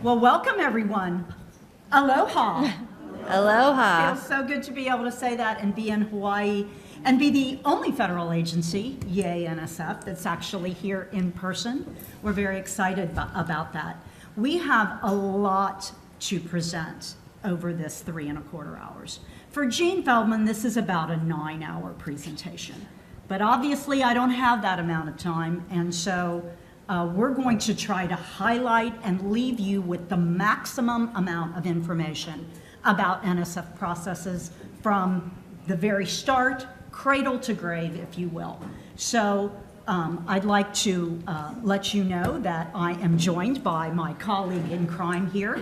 Well, welcome everyone. Aloha. Aloha. Feels so good to be able to say that and be in Hawaii and be the only federal agency, yay NSF, that's actually here in person. We're very excited about that. We have a lot to present over this 3¼ hours. For Gene Feldman, this is about a 9-hour presentation. But obviously I don't have that amount of time, and so we're going to try to highlight and leave you with the maximum amount of information about NSF processes from the very start, cradle to grave, if you will. So I'd like to let you know that I am joined by my colleague in crime here.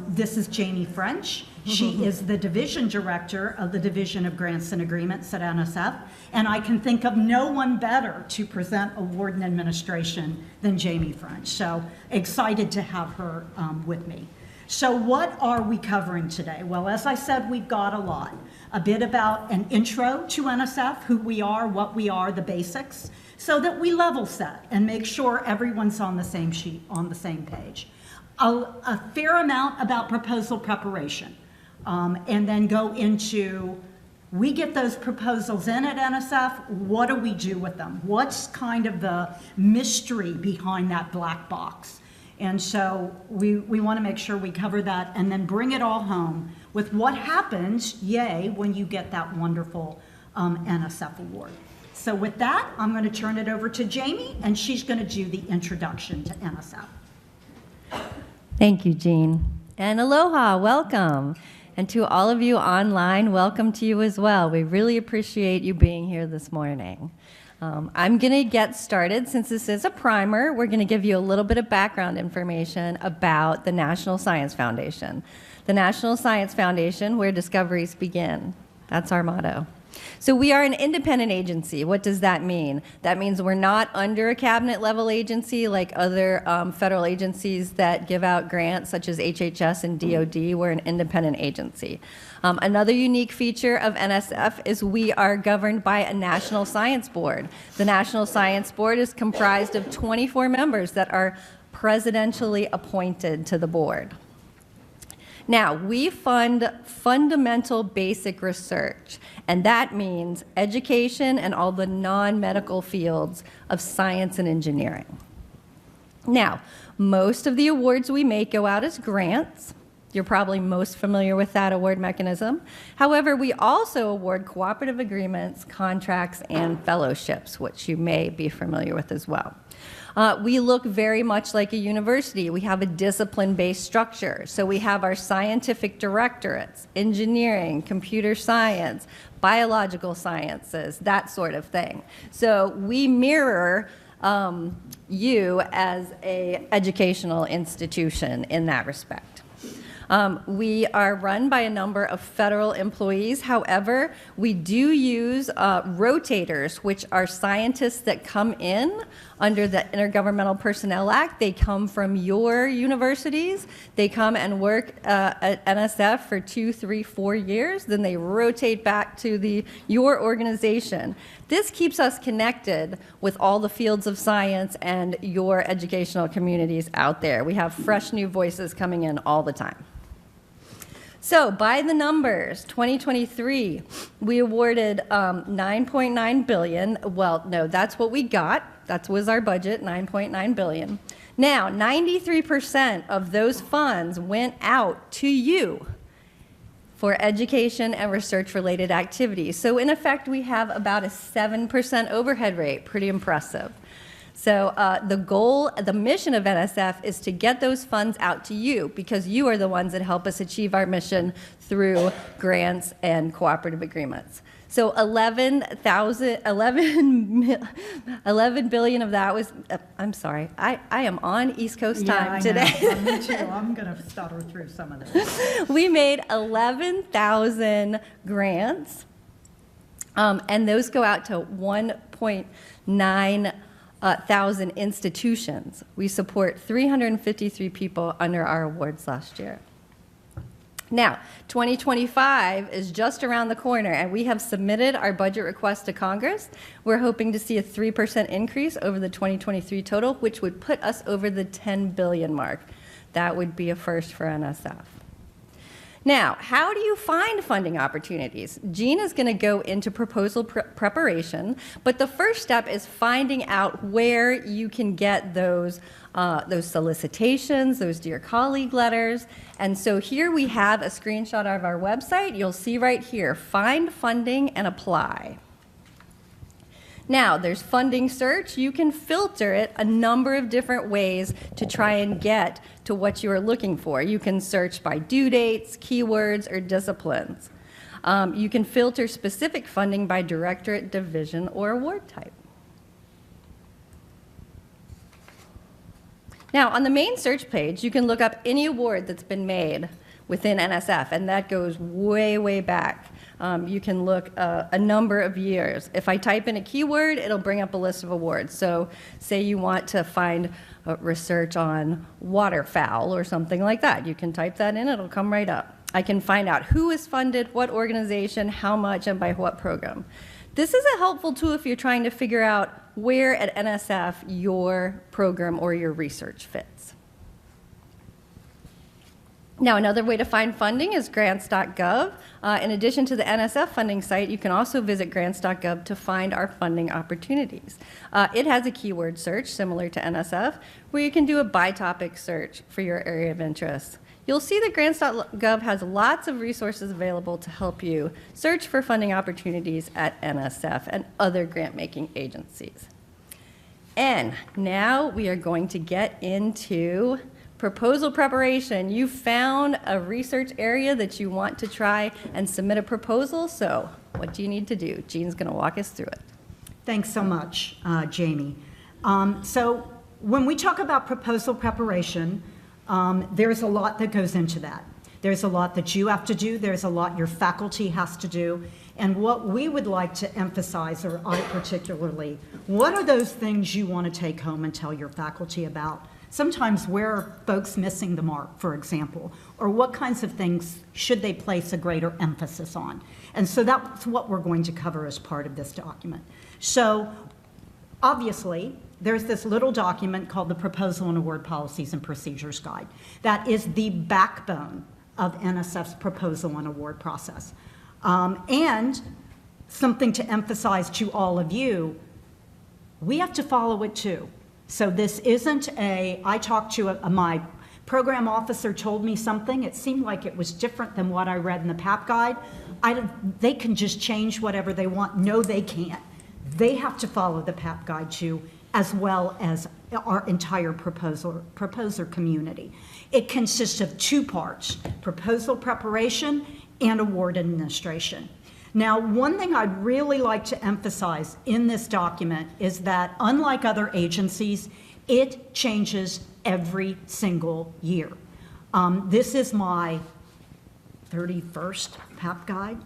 This is Jamie French. She is the Division Director of the Division of Grants and Agreements at NSF, and I can think of no one better to present award and administration than Jamie French. So excited to have her with me. So what are we covering today? Well, as I said, we've got a lot. A bit about an intro to NSF, who we are, what we are, the basics, so that we level set and make sure everyone's on the same sheet, on the same page. A fair amount about proposal preparation, and then go into, we get those proposals in at NSF, what do we do with them? What's kind of the mystery behind that black box? And so we want to make sure we cover that and then bring it all home with what happens, yay, when you get that wonderful NSF award. So with that, I'm going to turn it over to Jamie, and she's going to do the introduction to NSF. Thank you, Jean. And aloha, welcome. And to all of you online, welcome to you as well. We really appreciate you being here this morning. I'm going to get started. Since this is a primer, we're going to give you a little bit of background information about the National Science Foundation. The National Science Foundation, where discoveries begin. That's our motto. So we are an independent agency. What does that mean? That means we're not under a cabinet level agency like other federal agencies that give out grants such as HHS and DOD. We're an independent agency. Another unique feature of NSF is we are governed by a National Science Board. The National Science Board is comprised of 24 members that are presidentially appointed to the board. Now, we fund fundamental basic research, and that means education and all the non-medical fields of science and engineering. Now, most of the awards we make go out as grants. You're probably most familiar with that award mechanism. However, we also award cooperative agreements, contracts, and fellowships, which you may be familiar with as well. We look very much like a university. We have a discipline-based structure. So we have our scientific directorates, engineering, computer science, biological sciences, that sort of thing. So we mirror you as an educational institution in that respect. We are run by a number of federal employees. However, we do use rotators, which are scientists that come in under the Intergovernmental Personnel Act. They come from your universities. They come and work at NSF for 2, 3, 4 years. Then they rotate back to your organization. This keeps us connected with all the fields of science and your educational communities out there. We have fresh new voices coming in all the time. So by the numbers, 2023, we awarded $9.9 billion. Well, no, that's what we got. That was our budget, $9.9 billion. Now, 93% of those funds went out to you for education and research-related activities. So in effect, we have about a 7% overhead rate, pretty impressive. So the goal, the mission of NSF is to get those funds out to you because you are the ones that help us achieve our mission through grants and cooperative agreements. So 11 billion of that was, I'm sorry, I am on East Coast time today. Me too. I'm going to stutter through some of this. We made 11,000 grants, and those go out to 1.9 thousand institutions. We support 353 people under our awards last year. Now, 2025 is just around the corner, and we have submitted our budget request to Congress. We're hoping to see a 3% increase over the 2023 total, which would put us over the 10 billion mark. That would be a first for NSF. Now, how do you find funding opportunities? Jean is going to go into proposal preparation, but the first step is finding out where you can get those solicitations, those dear colleague letters. And so here we have a screenshot of our website. You'll see right here, find funding and apply. Now, there's funding search. You can filter it a number of different ways to try and get to what you are looking for. You can search by due dates, keywords, or disciplines. You can filter specific funding by directorate, division, or award type. Now, on the main search page, you can look up any award that's been made within NSF, and that goes way, way back. You can look a number of years. If I type in a keyword, it'll bring up a list of awards. So say you want to find research on waterfowl or something like that. You can type that in, it'll come right up. I can find out who is funded, what organization, how much, and by what program. This is a helpful tool if you're trying to figure out where at NSF your program or your research fits. Now, another way to find funding is grants.gov. In addition to the NSF funding site, you can also visit grants.gov to find our funding opportunities. It has a keyword search similar to NSF, where you can do a by topic search for your area of interest. You'll see that grants.gov has lots of resources available to help you search for funding opportunities at NSF and other grant-making agencies. And now we are going to get into proposal preparation. You found a research area that you want to try and submit a proposal, so what do you need to do? Jean's going to walk us through it. Thanks so much, Jamie. So when we talk about proposal preparation, there's a lot that goes into that. There's a lot that you have to do. There's a lot your faculty has to do. And what we would like to emphasize, or I particularly, what are those things you want to take home and tell your faculty about? Sometimes where are folks missing the mark, for example, or what kinds of things should they place a greater emphasis on? And so that's what we're going to cover as part of this document. So obviously, there's this little document called the Proposal and Award Policies and Procedures Guide. That is the backbone of NSF's proposal and award process. And something to emphasize to all of you, we have to follow it too. So this isn't I talked to my program officer told me something, it seemed like it was different than what I read in the PAP guide. They can just change whatever they want. No, they can't. They have to follow the PAP guide too, as well as our entire proposer community. It consists of two parts, proposal preparation and award administration. Now, one thing I'd really like to emphasize in this document is that unlike other agencies, it changes every single year. This is my 31st PAP guide,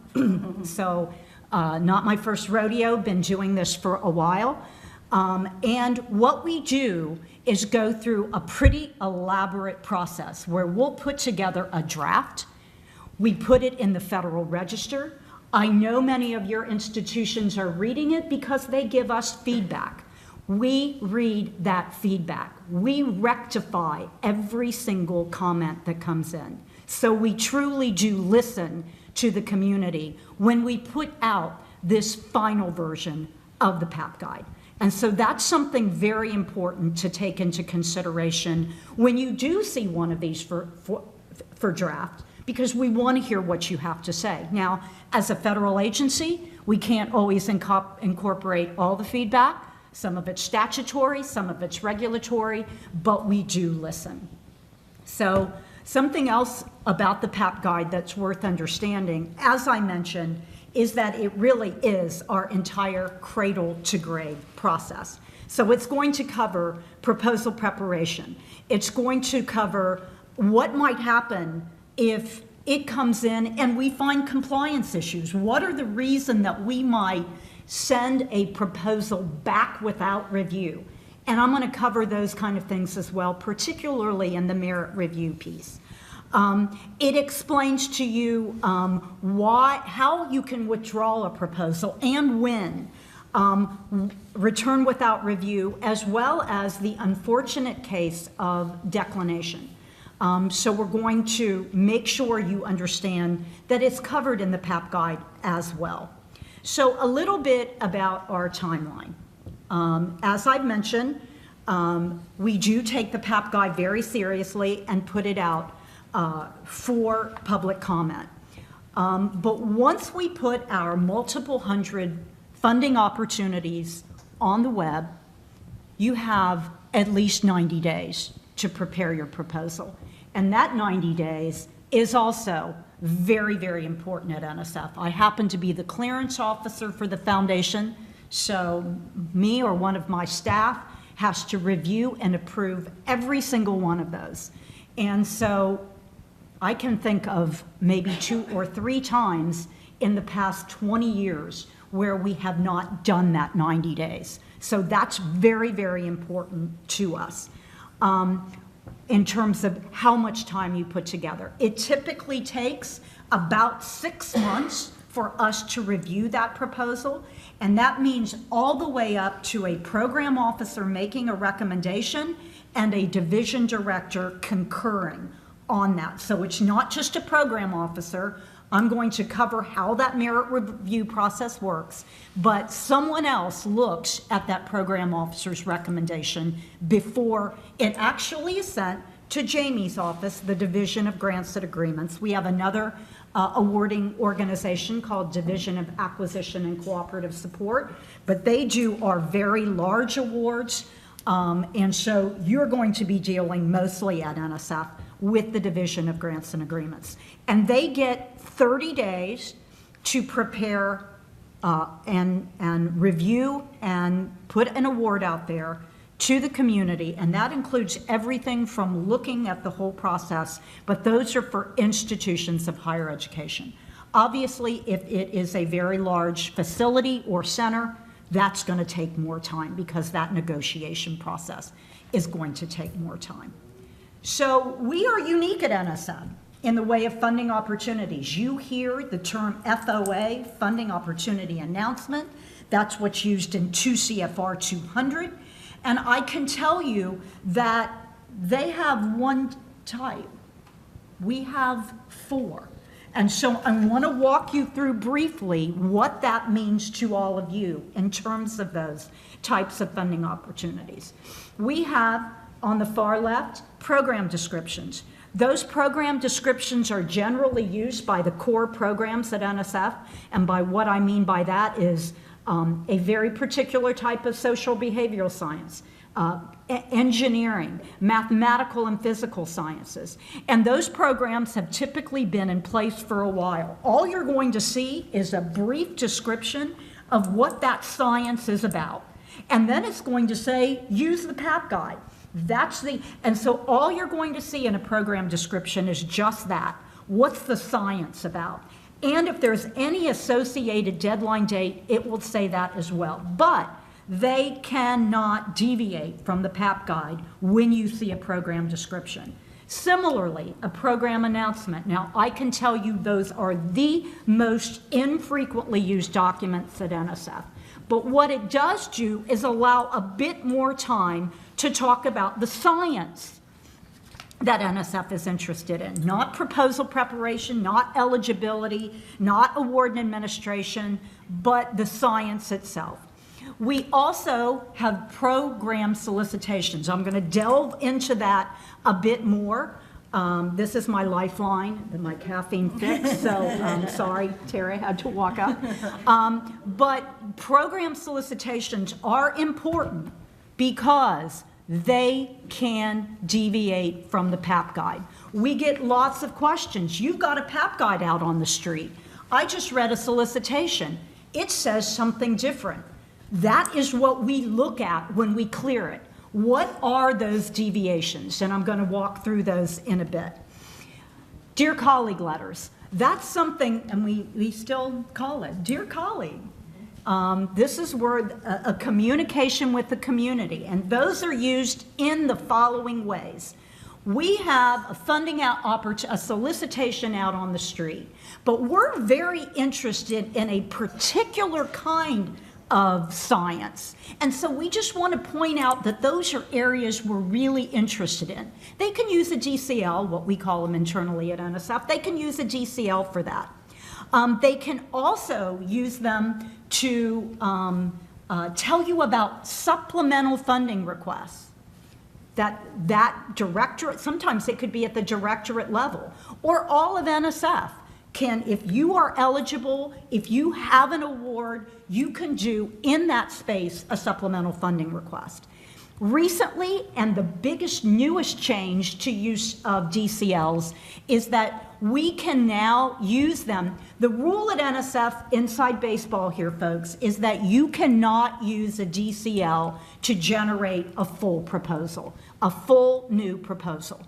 so not my first rodeo, been doing this for a while. And what we do is go through a pretty elaborate process where we'll put together a draft. We put it in the Federal Register. I know many of your institutions are reading it because they give us feedback. We read that feedback. We rectify every single comment that comes in. So we truly do listen to the community when we put out this final version of the PAP guide. And so that's something very important to take into consideration when you do see one of these for draft, because we want to hear what you have to say. Now, as a federal agency, we can't always incorporate all the feedback. Some of it's statutory, some of it's regulatory, but we do listen. So something else about the PAP guide that's worth understanding, as I mentioned, is that it really is our entire cradle to grave process. So it's going to cover proposal preparation. It's going to cover what might happen if it comes in and we find compliance issues. What are the reasons that we might send a proposal back without review? And I'm going to cover those kind of things as well, particularly in the merit review piece. It explains to you how you can withdraw a proposal and when, return without review, as well as the unfortunate case of declination. So we're going to make sure you understand that it's covered in the PAP guide as well. So a little bit about our timeline. As I've mentioned, we do take the PAP guide very seriously and put it out for public comment. But once we put our multiple hundred funding opportunities on the web, you have at least 90 days to prepare your proposal. And that 90 days is also very, very important at NSF. I happen to be the clearance officer for the foundation, so me or one of my staff has to review and approve every single one of those. And so I can think of maybe 2 or 3 times in the past 20 years where we have not done that 90 days. So that's very, very important to us. In terms of how much time you put together. It typically takes about 6 months for us to review that proposal, and that means all the way up to a program officer making a recommendation and a division director concurring on that. So it's not just a program officer. I'm going to cover how that merit review process works, but someone else looks at that program officer's recommendation before it actually is sent to Jamie's office, the Division of Grants and Agreements. We have another awarding organization called Division of Acquisition and Cooperative Support, but they do our very large awards, and so you're going to be dealing mostly at NSF with the Division of Grants and Agreements. And they get 30 days to prepare and review and put an award out there to the community, and that includes everything from looking at the whole process, but those are for institutions of higher education. Obviously, if it is a very large facility or center, that's going to take more time because that negotiation process is going to take more time. So we are unique at NSF in the way of funding opportunities. You hear the term FOA, Funding Opportunity Announcement. That's what's used in 2 CFR 200. And I can tell you that they have one type. We have 4. And so I want to walk you through briefly what that means to all of you in terms of those types of funding opportunities. We have, on the far left, program descriptions. Those program descriptions are generally used by the core programs at NSF, and by what I mean by that is a very particular type of social behavioral science, engineering, mathematical and physical sciences. And those programs have typically been in place for a while. All you're going to see is a brief description of what that science is about. And then it's going to say, use the PAP guide. And so all you're going to see in a program description is just that. What's the science about? And if there's any associated deadline date, it will say that as well. But they cannot deviate from the PAP guide when you see a program description. Similarly, a program announcement. Now, I can tell you those are the most infrequently used documents at NSF. But what it does do is allow a bit more time to talk about the science that NSF is interested in, not proposal preparation, not eligibility, not award and administration, but the science itself. We also have program solicitations. I'm going to delve into that a bit more. This is my lifeline, my caffeine fix, so sorry, Terry, I had to walk up. But program solicitations are important because they can deviate from the PAP guide. We get lots of questions. You've got a PAP guide out on the street. I just read a solicitation. It says something different. That is what we look at when we clear it. What are those deviations? And I'm going to walk through those in a bit. Dear colleague letters. That's something, and we still call it, dear colleague. This is where a communication with the community, and those are used in the following ways. We have a solicitation out on the street, but we're very interested in a particular kind of science. And so we just want to point out that those are areas we're really interested in. They can use a DCL, what we call them internally at NSF. They can use a DCL for that. They can also use them to tell you about supplemental funding requests. That directorate, sometimes it could be at the directorate level, or all of NSF can, if you are eligible, if you have an award, you can do in that space a supplemental funding request. Recently, and the biggest, newest change to use of DCLs is that we can now use them. The rule at NSF, inside baseball here, folks, is that you cannot use a DCL to generate a full proposal, a full new proposal.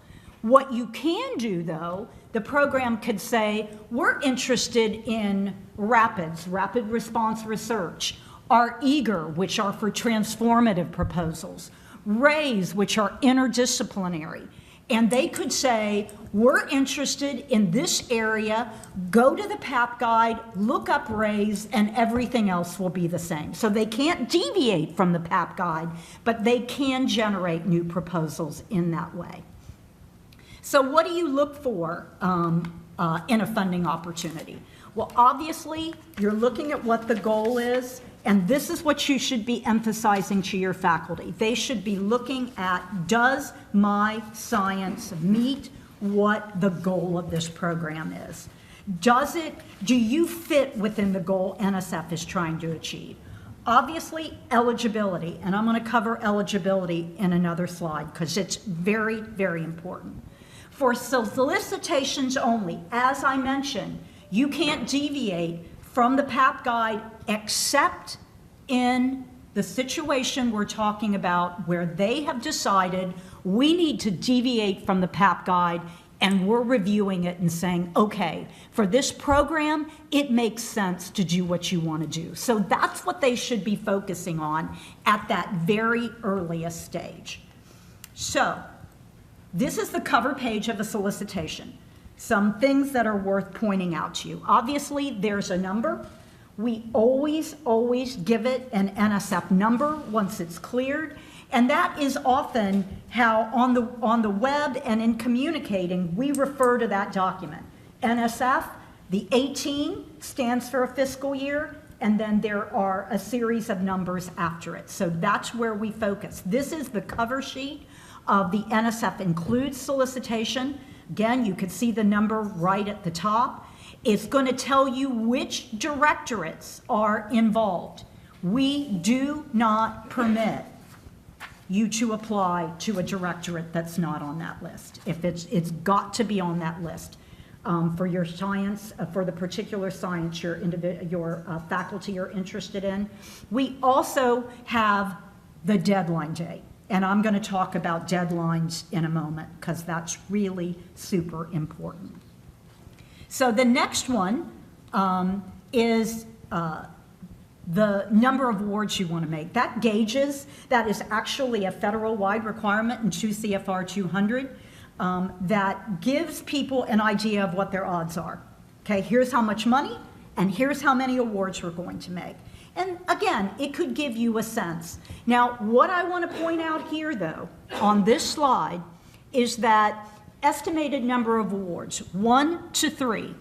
What you can do, though, the program could say, we're interested in RAPIDS, rapid response research, our EAGER, which are for transformative proposals, RAISE, which are interdisciplinary. And they could say, we're interested in this area, go to the PAP guide, look up RAISE, and everything else will be the same. So they can't deviate from the PAP guide, but they can generate new proposals in that way. So what do you look for in a funding opportunity? Well, obviously, you're looking at what the goal is, and this is what you should be emphasizing to your faculty. They should be looking at, does my science meet what the goal of this program is? Do you fit within the goal NSF is trying to achieve? Obviously, eligibility, and I'm going to cover eligibility in another slide because it's very, very important. For solicitations only, as I mentioned, you can't deviate from the PAP guide except in the situation we're talking about where they have decided we need to deviate from the PAP guide and we're reviewing it and saying, okay, for this program, it makes sense to do what you want to do. So that's what they should be focusing on at that very earliest stage. So this is the cover page of a solicitation. Some things that are worth pointing out to you. Obviously, there's a number. We always give it an NSF number once it's cleared. And that is often how on the web and in communicating, we refer to that document. NSF, the 18 stands for a fiscal year, and then there are a series of numbers after it. So that's where we focus. This is the cover sheet of the NSF includes solicitation. Again, you can see the number right at the top. It's going to tell you which directorates are involved. We do not permit you to apply to a directorate that's not on that list. If it's got to be on that list for your science, for the particular science your faculty are interested in. We also have the deadline date. And I'm going to talk about deadlines in a moment because that's really super important. So the next one is the number of awards you want to make. That gauges, that is actually a federal-wide requirement in 2 CFR 200 that gives people an idea of what their odds are. Okay, here's how much money, and here's how many awards we're going to make. And again, it could give you a sense. Now, what I want to point out here, though, on this slide, is that estimated number of awards, 1 to 3.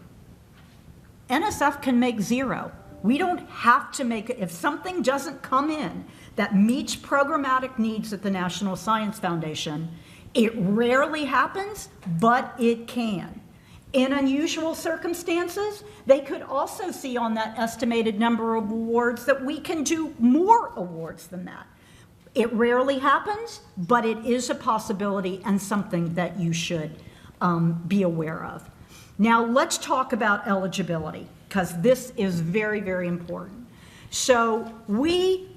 NSF can make 0. We don't have to make it. If something doesn't come in that meets programmatic needs at the National Science Foundation, it rarely happens, but it can. In unusual circumstances, they could also see on that estimated number of awards that we can do more awards than that. It rarely happens, but it is a possibility and something that you should be aware of. Now let's talk about eligibility, because this is very, very important. So we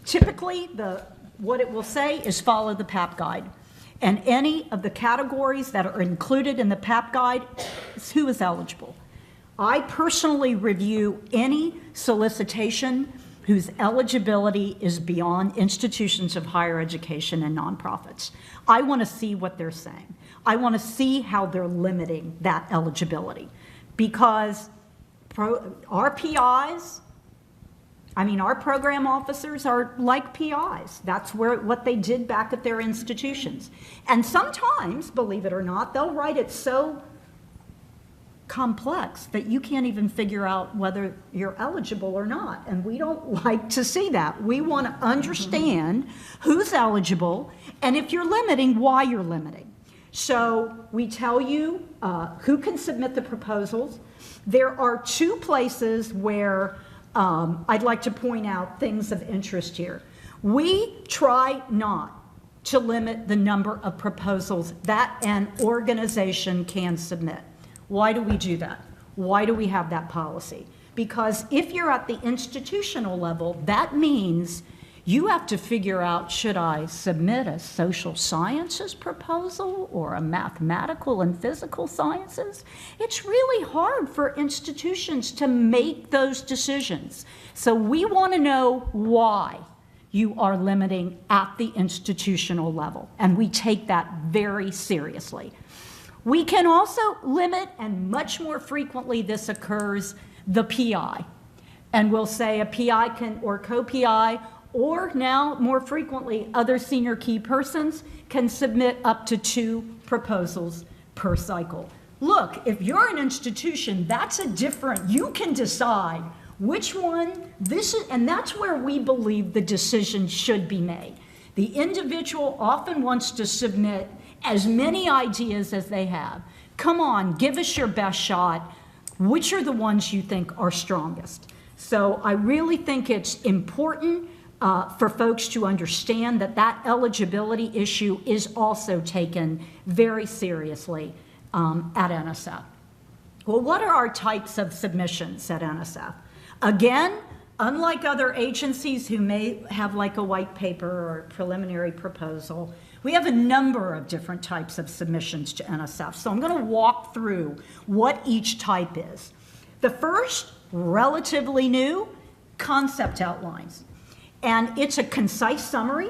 typically, what it will say is follow the PAP guide. And any of the categories that are included in the PAP guide is who is eligible. I personally review any solicitation whose eligibility is beyond institutions of higher education and nonprofits. I want to see what they're saying. I want to see how they're limiting that eligibility, because RPIs I mean, our program officers are like PIs. That's what they did back at their institutions. And sometimes, believe it or not, they'll write it so complex that you can't even figure out whether you're eligible or not. And we don't like to see that. We want to understand who's eligible, and if you're limiting, why you're limiting. So we tell you who can submit the proposals. There are 2 places where I'd like to point out things of interest here. We try not to limit the number of proposals that an organization can submit. Why do we do that? Why do we have that policy? Because if you're at the institutional level, that means you have to figure out, should I submit a social sciences proposal or a mathematical and physical sciences? It's really hard for institutions to make those decisions. So we want to know why you are limiting at the institutional level, and we take that very seriously. We can also limit, and much more frequently this occurs, the PI. And we'll say a PI can, or co-PI, or now more frequently, other senior key persons can submit up to 2 proposals per cycle. Look, if you're an institution, that's a different, you can decide which one this is, and that's where we believe the decision should be made. The individual often wants to submit as many ideas as they have. Come on, give us your best shot. Which are the ones you think are strongest? So I really think it's important for folks to understand that that eligibility issue is also taken very seriously at NSF. Well, what are our types of submissions at NSF? Again, unlike other agencies who may have like a white paper or a preliminary proposal, we have a number of different types of submissions to NSF. So I'm going to walk through what each type is. The first, relatively new, concept outlines. And it's a concise summary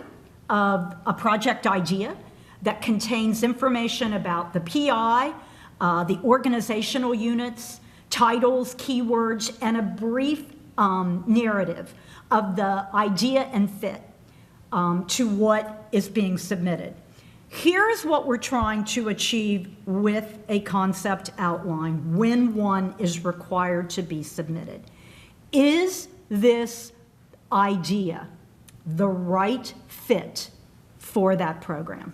of a project idea that contains information about the PI, the organizational units, titles, keywords, and a brief narrative of the idea and fit to what is being submitted. Here's what we're trying to achieve with a concept outline when one is required to be submitted. Is this idea the right fit for that program?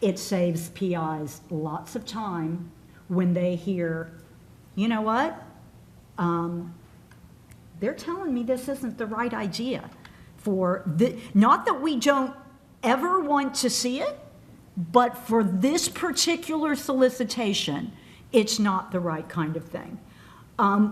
It saves PIs lots of time when they hear, you know what? They're telling me this isn't the right idea for not that we don't ever want to see it, but for this particular solicitation, it's not the right kind of thing.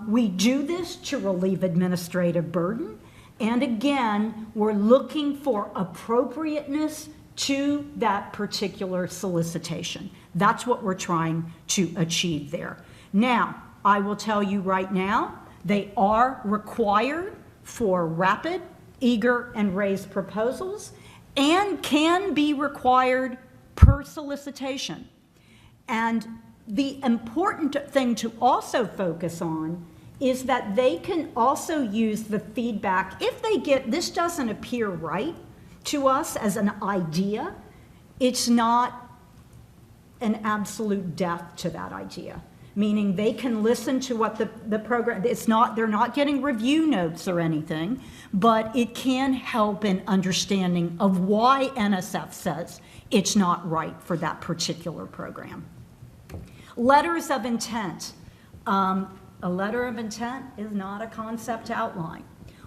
We do this to relieve administrative burden, and again, we're looking for appropriateness to that particular solicitation. That's what we're trying to achieve there. Now, I will tell you right now, they are required for rapid, eager, and raised proposals, and can be required per solicitation. And the important thing to also focus on is that they can also use the feedback. If they get, this doesn't appear right to us as an idea, it's not an absolute death to that idea. Meaning they can listen to what the program, they're not getting review notes or anything, but it can help in understanding of why NSF says it's not right for that particular program. Letters of intent. A letter of intent is not a concept outline.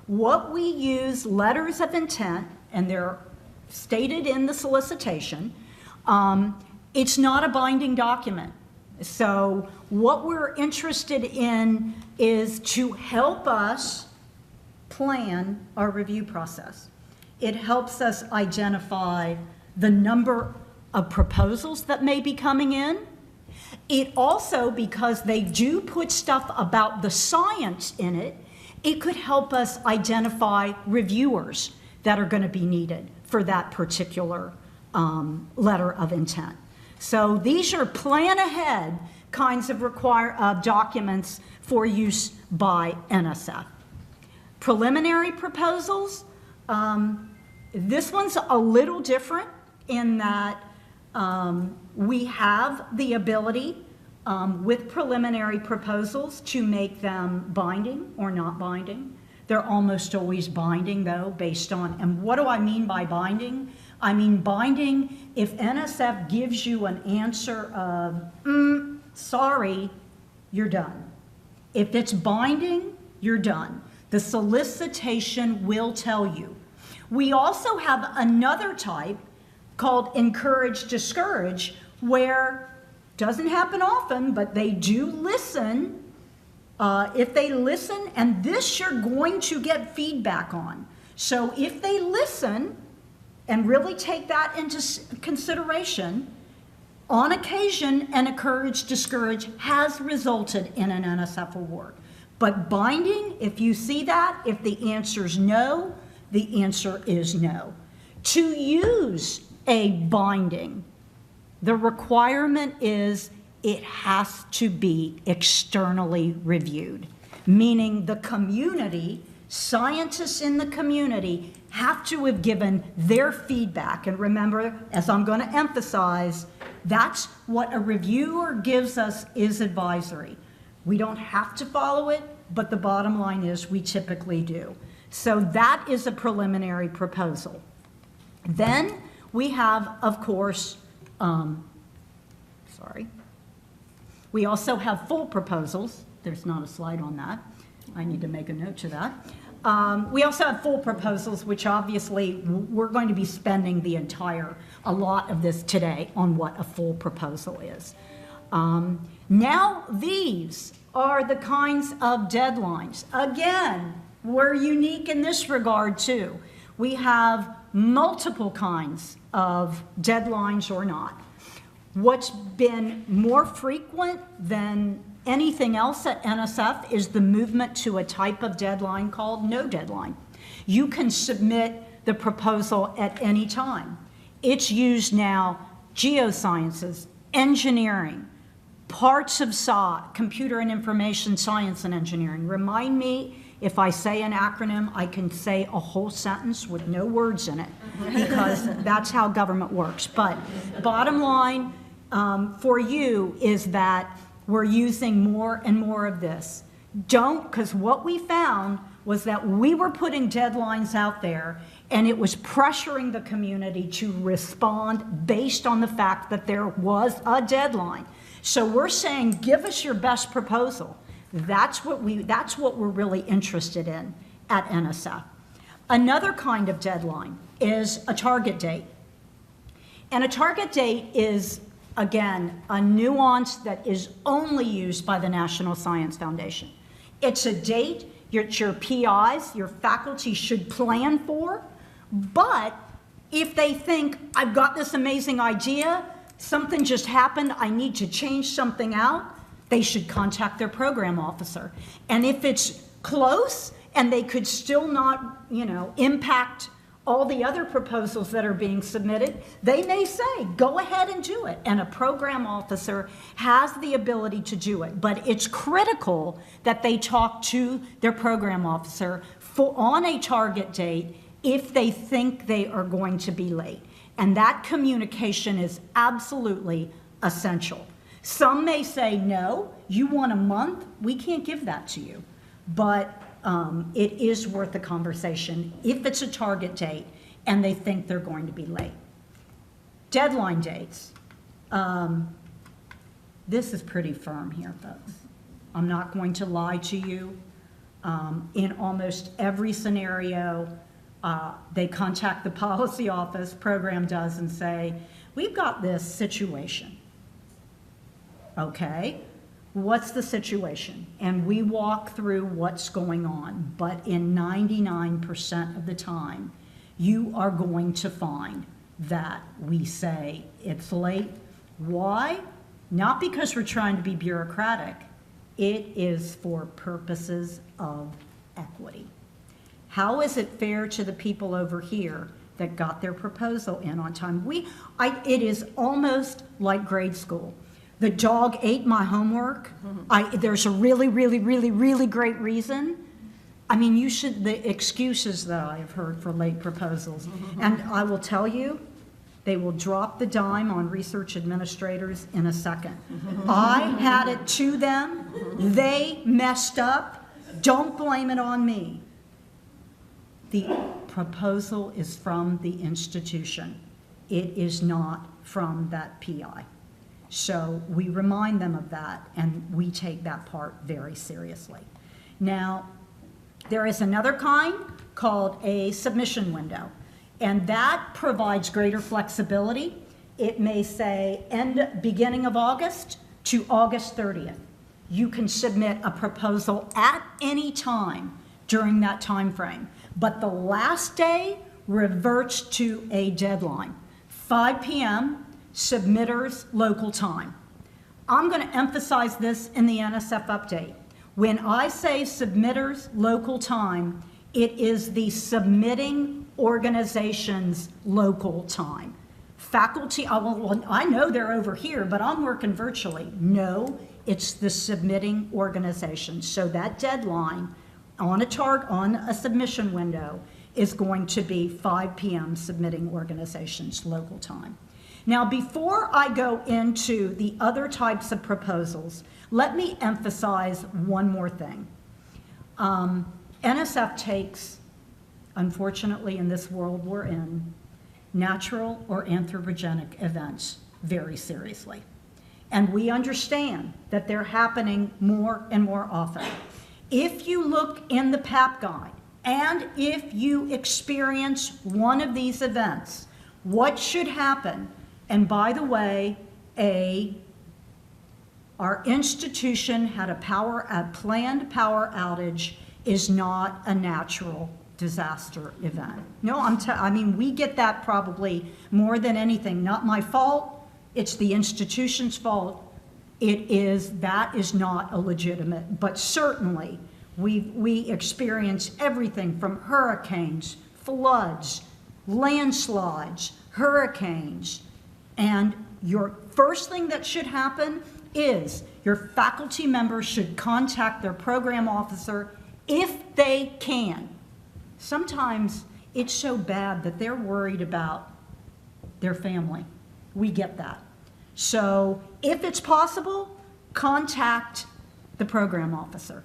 What we use letters of intent, and they're stated in the solicitation, it's not a binding document. So what we're interested in is to help us plan our review process. It helps us identify the number of proposals that may be coming in. It also, because they do put stuff about the science in it, it could help us identify reviewers that are going to be needed for that particular letter of intent. So these are plan ahead kinds of documents for use by NSF. Preliminary proposals, this one's a little different in that we have the ability with preliminary proposals to make them binding or not binding. They're almost always binding though, based on, and what do I mean by binding? I mean binding if NSF gives you an answer of, sorry, you're done. If it's binding, you're done. The solicitation will tell you. We also have another type called encourage, discourage, where doesn't happen often, but they do listen. If they listen, and this you're going to get feedback on. So if they listen and really take that into consideration, on occasion, an encourage, discourage has resulted in an NSF award. But binding, if you see that, if the answer's no, the answer is no. To use a binding, the requirement is it has to be externally reviewed, meaning the community, scientists in the community have to have given their feedback. And remember, as I'm going to emphasize, that's what a reviewer gives us is advisory. We don't have to follow it, but the bottom line is we typically do. So that is a preliminary proposal. Then we have, of course, we also have full proposals. There's not a slide on that. I need to make a note to that. We also have full proposals, which obviously we're going to be spending a lot of this today on what a full proposal is. Now these are the kinds of deadlines. Again, we're unique in this regard too. We have multiple kinds of deadlines or not. What's been more frequent than anything else at NSF is the movement to a type of deadline called no deadline. You can submit the proposal at any time. It's used now, geosciences, engineering, parts of SAW, computer and information science and engineering. Remind me, if I say an acronym, I can say a whole sentence with no words in it, because that's how government works. But bottom line for you is that we're using more and more of this. Because what we found was that we were putting deadlines out there and it was pressuring the community to respond based on the fact that there was a deadline. So we're saying, give us your best proposal. That's what we're really interested in at NSF. Another kind of deadline is a target date. And a target date is, again, a nuance that is only used by the National Science Foundation. It's a date your PIs, your faculty should plan for, but if they think, I've got this amazing idea, something just happened, I need to change something out, they should contact their program officer. And if it's close and they could still not, impact all the other proposals that are being submitted, they may say, go ahead and do it. And a program officer has the ability to do it. But it's critical that they talk to their program officer on a target date if they think they are going to be late. And that communication is absolutely essential. Some may say, no, you want a month? We can't give that to you. But it is worth a conversation if it's a target date and they think they're going to be late. Deadline dates. This is pretty firm here, folks. I'm not going to lie to you. In almost every scenario, they contact the policy office, program does, and say, we've got this situation. Okay. What's the situation? And we walk through what's going on. But in 99% of the time, you are going to find that we say it's late. Why? Not because we're trying to be bureaucratic. It is for purposes of equity. How is it fair to the people over here that got their proposal in on time? It is almost like grade school. The dog ate my homework. There's a really, really, really, really great reason. I mean, the excuses that I have heard for late proposals, and I will tell you, they will drop the dime on research administrators in a second. I had it to them, they messed up, don't blame it on me. The proposal is from the institution. It is not from that PI. So we remind them of that, and we take that part very seriously. Now, there is another kind called a submission window, and that provides greater flexibility. It may say beginning of August to August 30th. You can submit a proposal at any time during that time frame, but the last day reverts to a deadline, 5 p.m. submitters local time. I'm going to emphasize this in the NSF update. When I say submitters local time, it is the submitting organization's local time. Faculty, I know they're over here, but I'm working virtually. No, it's the submitting organization. So that deadline on a submission window is going to be 5 p.m. submitting organization's local time. Now, before I go into the other types of proposals, let me emphasize one more thing. NSF takes, unfortunately in this world we're in, natural or anthropogenic events very seriously. And we understand that they're happening more and more often. If you look in the PAP guide, and if you experience one of these events, what should happen? And by the way, our institution had a planned power outage is not a natural disaster event. No, I mean, we get that probably more than anything. Not my fault, it's the institution's fault. That is not a legitimate, but certainly we experience everything from hurricanes, floods, landslides, hurricanes, and your first thing that should happen is your faculty members should contact their program officer if they can. Sometimes it's so bad that they're worried about their family. We get that. So if it's possible, contact the program officer.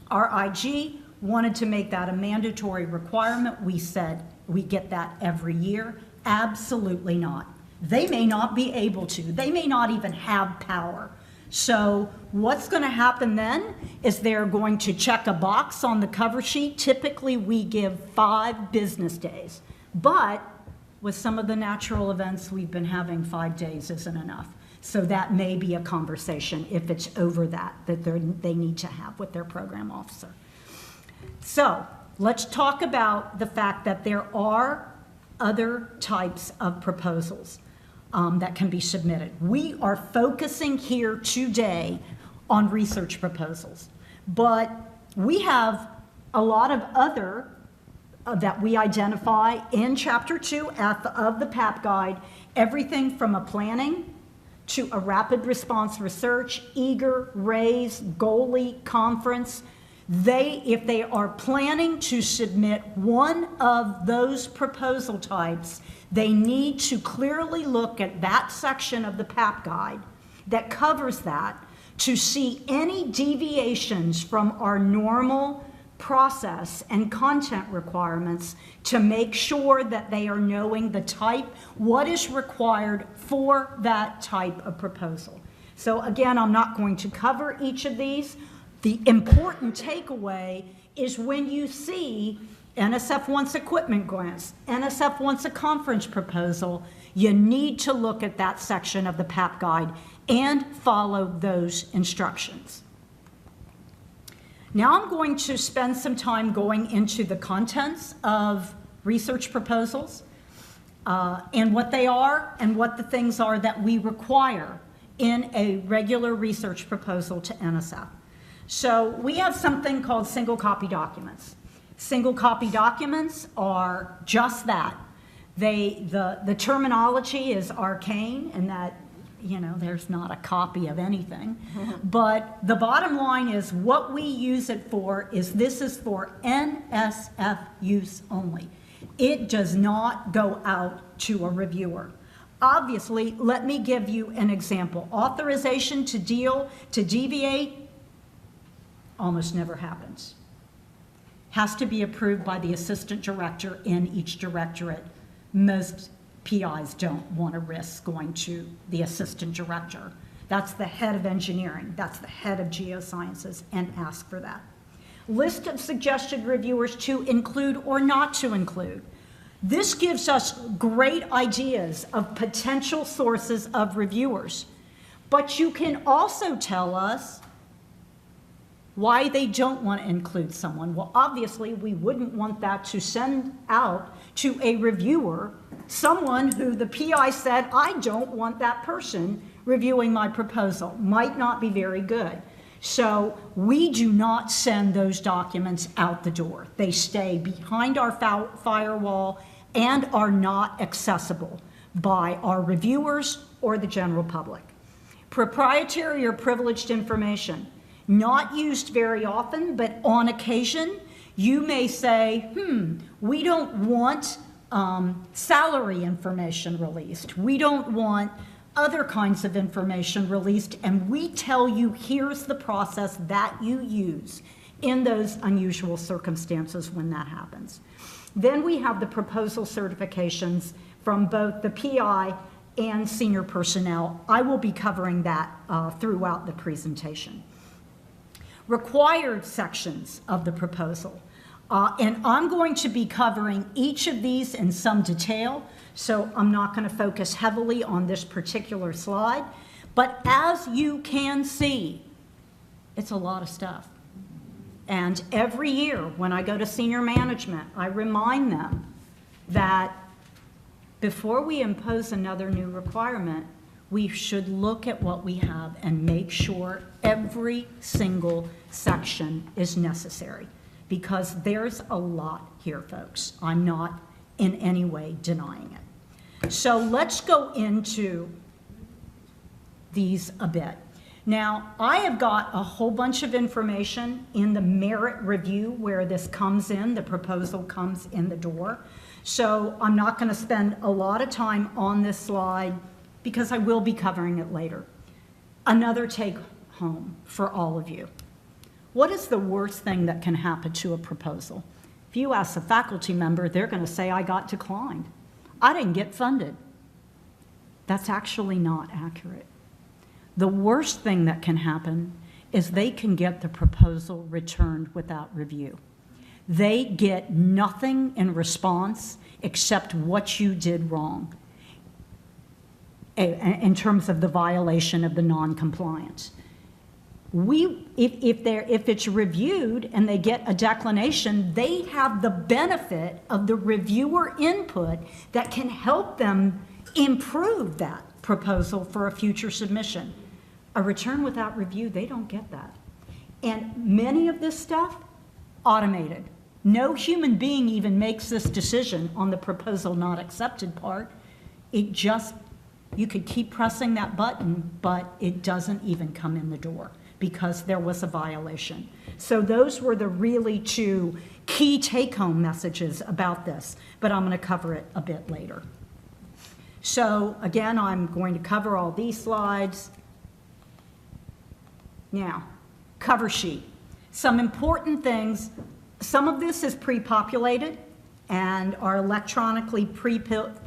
Our IG wanted to make that a mandatory requirement. We said we get that every year. Absolutely not. They may not be able to. They may not even have power. So what's going to happen then is they're going to check a box on the cover sheet. Typically, we give 5 business days. But with some of the natural events we've been having, 5 days isn't enough. So that may be a conversation, if it's over that they need to have with their program officer. So let's talk about the fact that there are other types of proposals that can be submitted. We are focusing here today on research proposals, but we have a lot of other that we identify in Chapter 2 of the PAP Guide, everything from a planning to a rapid response research, eager, raise, goalie, conference. If they are planning to submit one of those proposal types, they need to clearly look at that section of the PAP Guide that covers that to see any deviations from our normal process and content requirements to make sure that they are knowing the type, what is required for that type of proposal. So again, I'm not going to cover each of these. The important takeaway is when you see NSF wants equipment grants, NSF wants a conference proposal, you need to look at that section of the PAP Guide and follow those instructions. Now I'm going to spend some time going into the contents of research proposals and what they are and what the things are that we require in a regular research proposal to NSF. So we have something called single copy documents. Single copy documents are just that. The terminology is arcane in that there's not a copy of anything. But the bottom line is what we use it for is this is for NSF use only. It does not go out to a reviewer. Obviously, let me give you an example. Authorization to deviate almost never happens. Has to be approved by the assistant director in each directorate. Most PIs don't want to risk going to the assistant director. That's the head of engineering, that's the head of geosciences, and ask for that. List of suggested reviewers to include or not to include. This gives us great ideas of potential sources of reviewers. But you can also tell us why they don't want to include someone. Well, obviously, we wouldn't want that to send out to a reviewer, someone who the PI said, I don't want that person reviewing my proposal. Might not be very good. So we do not send those documents out the door. They stay behind our firewall and are not accessible by our reviewers or the general public. Proprietary or privileged information. Not used very often, but on occasion, you may say, we don't want salary information released. We don't want other kinds of information released, and we tell you here's the process that you use in those unusual circumstances when that happens. Then we have the proposal certifications from both the PI and senior personnel. I will be covering that throughout the presentation. Required sections of the proposal. And I'm going to be covering each of these in some detail, so I'm not going to focus heavily on this particular slide. But as you can see, it's a lot of stuff. And every year when I go to senior management, I remind them that before we impose another new requirement, we should look at what we have and make sure every single section is necessary, because there's a lot here, folks. I'm not in any way denying it. So let's go into these a bit. Now, I have got a whole bunch of information in the merit review where this comes in, the proposal comes in the door. So I'm not going to spend a lot of time on this slide because I will be covering it later. Another take home for all of you. What is the worst thing that can happen to a proposal? If you ask a faculty member, they're going to say, I got declined. I didn't get funded. That's actually not accurate. The worst thing that can happen is they can get the proposal returned without review. They get nothing in response except what you did wrong in terms of the violation of the non-compliance. If it's reviewed and they get a declination, they have the benefit of the reviewer input that can help them improve that proposal for a future submission. A return without review, they don't get that. And many of this stuff, automated. No human being even makes this decision on the proposal not accepted part. It just, you could keep pressing that button, but it doesn't even come in the door because there was a violation. So those were the really two key take-home messages about this, but I'm going to cover it a bit later. So again, I'm going to cover all these slides. Now, cover sheet. Some important things. Some of this is pre-populated and are electronically pre-filled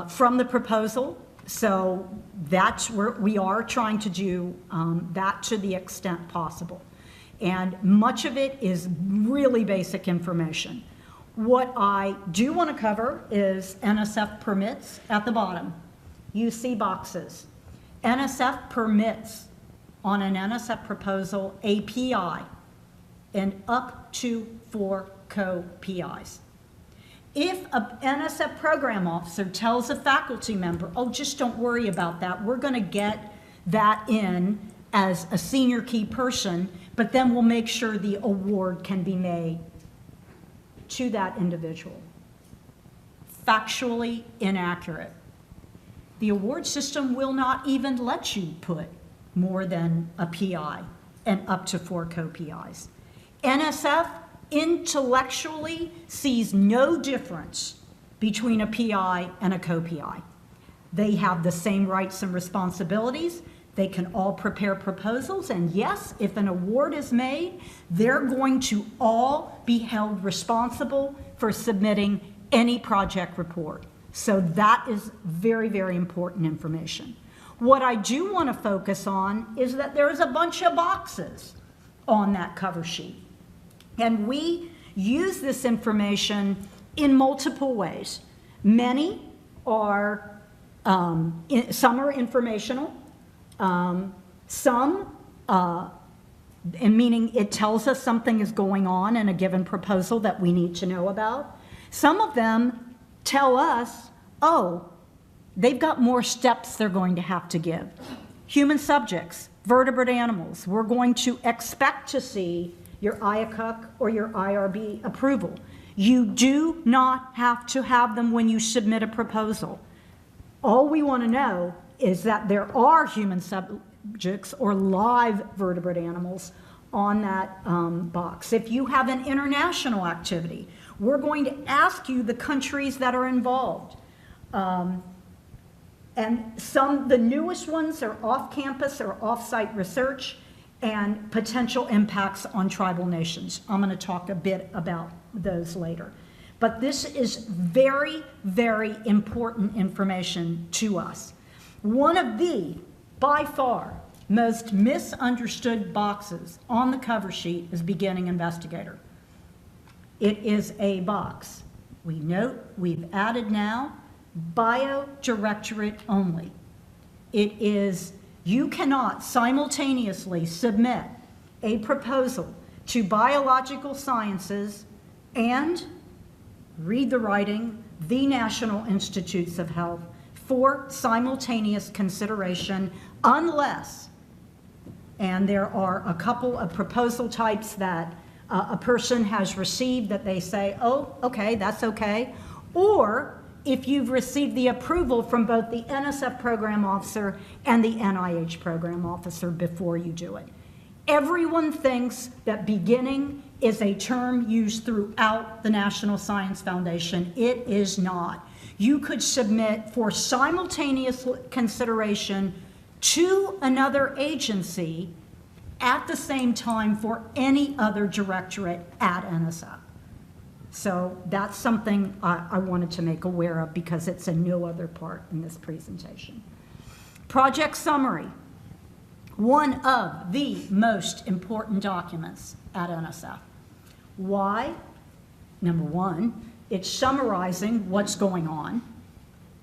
from the proposal. So that's where we are trying to do that to the extent possible. And much of it is really basic information. What I do want to cover is NSF permits at the bottom. UC boxes. NSF permits on an NSF proposal API and up to 4 co-PIs. If an NSF program officer tells a faculty member, oh, just don't worry about that, we're going to get that in as a senior key person, but then we'll make sure the award can be made to that individual. Factually inaccurate. the award system will not even let you put more than a PI and up to 4 co-PIs. NSF intellectually sees no difference between a PI and a co-PI. They have the same rights and responsibilities. They can all prepare proposals, and yes, if an award is made, they're going to all be held responsible for submitting any project report. So that is very, very important information. What I do want to focus on is that there's a bunch of boxes on that cover sheet. And we use this information in multiple ways. Many are, some are informational, some, and meaning it tells us something is going on in a given proposal that we need to know about. Some of them tell us, oh, they've got more steps they're going to have to give. Human subjects, vertebrate animals, we're going to expect to see your IACUC or your IRB approval. You do not have to have them when you submit a proposal. All we want to know is that there are human subjects or live vertebrate animals on that box. If you have an international activity, we're going to ask you the countries that are involved. And the newest ones are off-campus or off-site research and potential impacts on tribal nations. I'm going to talk a bit about those later. But this is very, very important information to us. One of the, by far, most misunderstood boxes on the cover sheet is beginning investigator. It is a box. We note we've added now bio-directorate only. It is, you cannot simultaneously submit a proposal to biological sciences and read the writing, the National Institutes of Health, for simultaneous consideration unless, and there are a couple of proposal types that a person has received that they say, oh, okay, that's okay, or if you've received the approval from both the NSF program officer and the NIH program officer before you do it. Everyone thinks that beginning is a term used throughout the National Science Foundation. It is not. You could submit for simultaneous consideration to another agency at the same time for any other directorate at NSF. So that's something I wanted to make aware of because it's in no other part in this presentation. Project summary, one of the most important documents at NSF. Why? Number one, it's summarizing what's going on.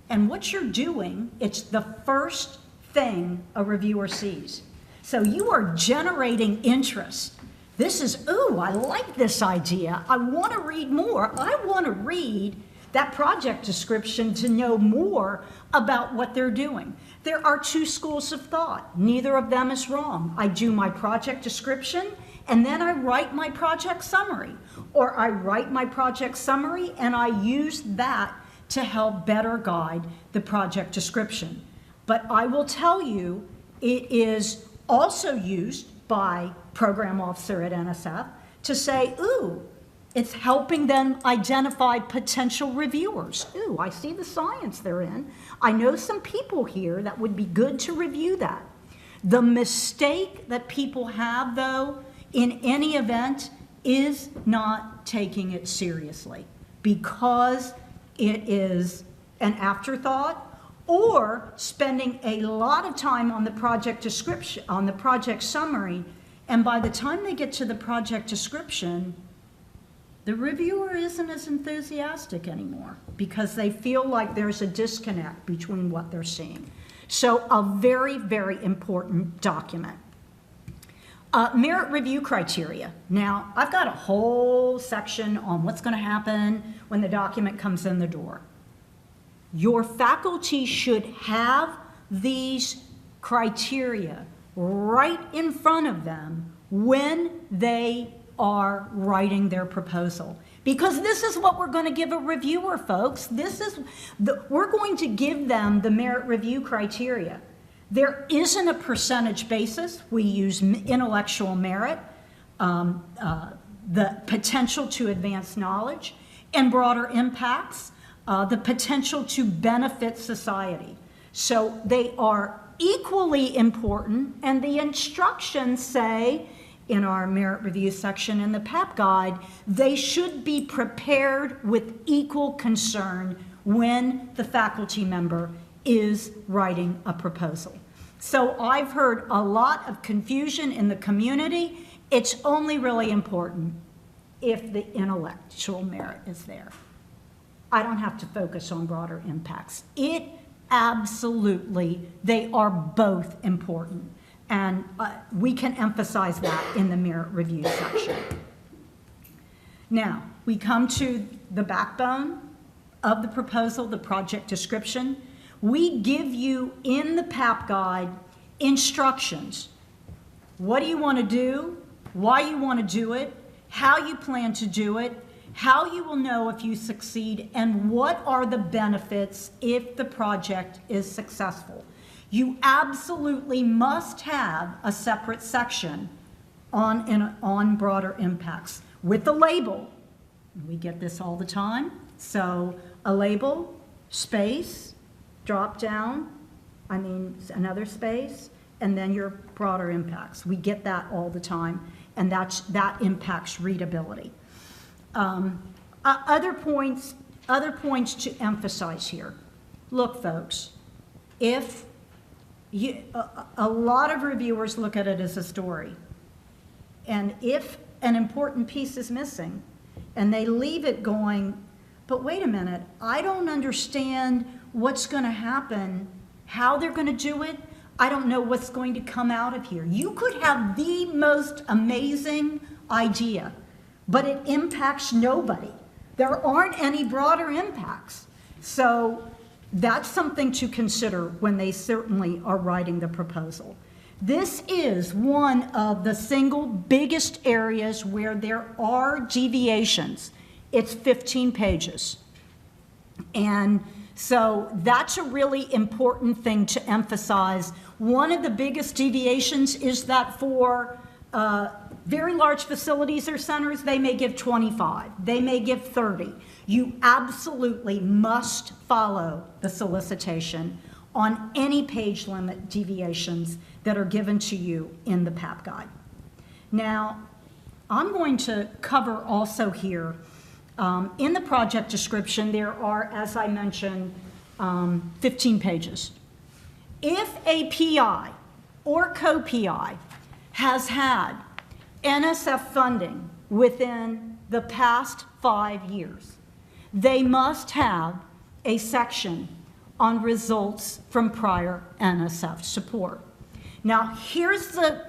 And what you're doing, it's the first thing a reviewer sees. So you are generating interest. This is, ooh, I like this idea. I want to read more. I want to read that project description to know more about what they're doing. There are two schools of thought. Neither of them is wrong. I do my project description and then I write my project summary. Or I write my project summary and I use that to help better guide the project description. But I will tell you, it is also used by program officer at NSF to say, ooh, it's helping them identify potential reviewers. Ooh, I see the science they're in. I know some people here that would be good to review that. The mistake that people have, though, in any event is not taking it seriously because it is an afterthought or spending a lot of time on the project description, on the project summary, and by the time they get to the project description, the reviewer isn't as enthusiastic anymore because they feel like there's a disconnect between what they're seeing. So a very, very important document. Merit review criteria. Now, I've got a whole section on what's going to happen when the document comes in the door. Your faculty should have these criteria right in front of them when they are writing their proposal. Because this is what we're going to give a reviewer, folks. We're going to give them the merit review criteria. There isn't a percentage basis. We use intellectual merit, the potential to advance knowledge, and broader impacts, the potential to benefit society. So they are equally important, and the instructions say, in our merit review section in the PAP guide, they should be prepared with equal concern when the faculty member is writing a proposal. So I've heard a lot of confusion in the community. It's only really important if the intellectual merit is there. I don't have to focus on broader impacts. Absolutely, they are both important. And we can emphasize that in the merit review section. Now, we come to the backbone of the proposal, the project description. We give you in the PAP guide instructions. What do you want to do? Why you want to do it? How you plan to do it? How you will know if you succeed? And what are the benefits if the project is successful? You absolutely must have a separate section on broader impacts with a label. We get this all the time. So a label, space, drop down, another space, and then your broader impacts. We get that all the time, and that impacts readability. Other points to emphasize here. Look, folks, a lot of reviewers look at it as a story. And if an important piece is missing and they leave it going, but wait a minute, I don't understand what's going to happen, how they're going to do it, I don't know what's going to come out of here. You could have the most amazing idea, but it impacts nobody. There aren't any broader impacts. So that's something to consider when they certainly are writing the proposal. This is one of the single biggest areas where there are deviations. It's 15 pages. And so that's a really important thing to emphasize. One of the biggest deviations is that for very large facilities or centers, they may give 25, they may give 30. You absolutely must follow the solicitation on any page limit deviations that are given to you in the PAP guide. Now, I'm going to cover also here, in the project description, there are, as I mentioned, 15 pages. If a PI or co-PI has had NSF funding within the past 5 years, they must have a section on results from prior NSF support. Now, here's the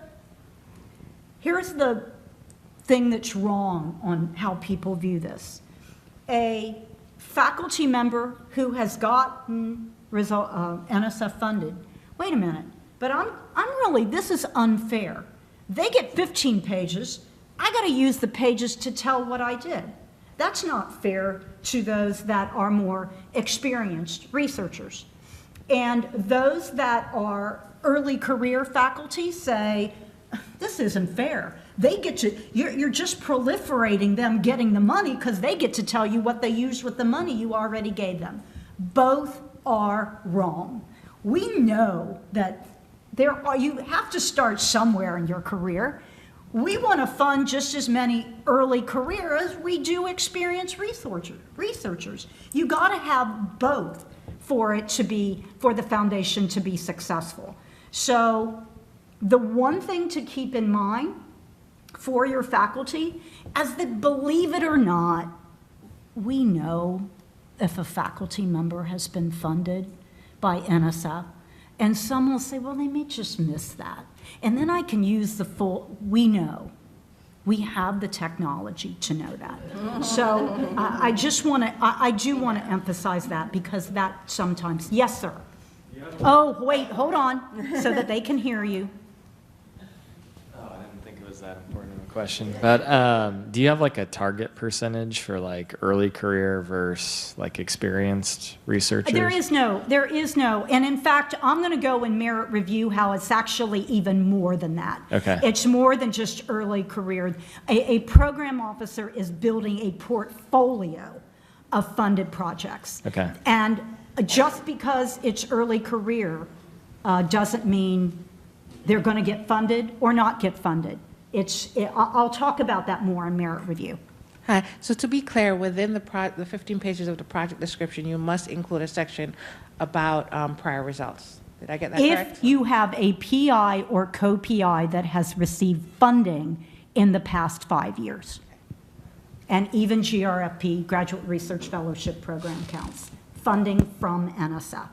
thing that's wrong on how people view this. A faculty member who has gotten NSF funded, wait a minute, but this is unfair. They get 15 pages, I gotta use the pages to tell what I did. That's not fair to those that are more experienced researchers. And those that are early career faculty say, this isn't fair. They get to, you're just proliferating them getting the money because they get to tell you what they used with the money you already gave them. Both are wrong. We know that you have to start somewhere in your career. We want to fund just as many early career as we do experienced researchers. You got to have both for the foundation to be successful. So the one thing to keep in mind for your faculty is that, believe it or not, we know if a faculty member has been funded by NSF, and some will say, well, they may just miss that. And then I can use the full, we know. We have the technology to know that. So I do want to emphasize that because that sometimes, yes, sir. Oh, wait, hold on, so that they can hear you. Oh, I didn't think it was that important of a question, but do you have like a target percentage for like early career versus like experienced researchers? There is no, and in fact, I'm going to go and merit review how it's actually even more than that. Okay. It's more than just early career. A program officer is building a portfolio of funded projects. Okay. And just because it's early career doesn't mean they're going to get funded or not get funded. I'll talk about that more in merit review. Hi. So to be clear, within the 15 pages of the project description, you must include a section about prior results. Did I get that correct? If you have a PI or co-PI that has received funding in the past 5 years, and even GRFP, Graduate Research Fellowship Program, counts, funding from NSF.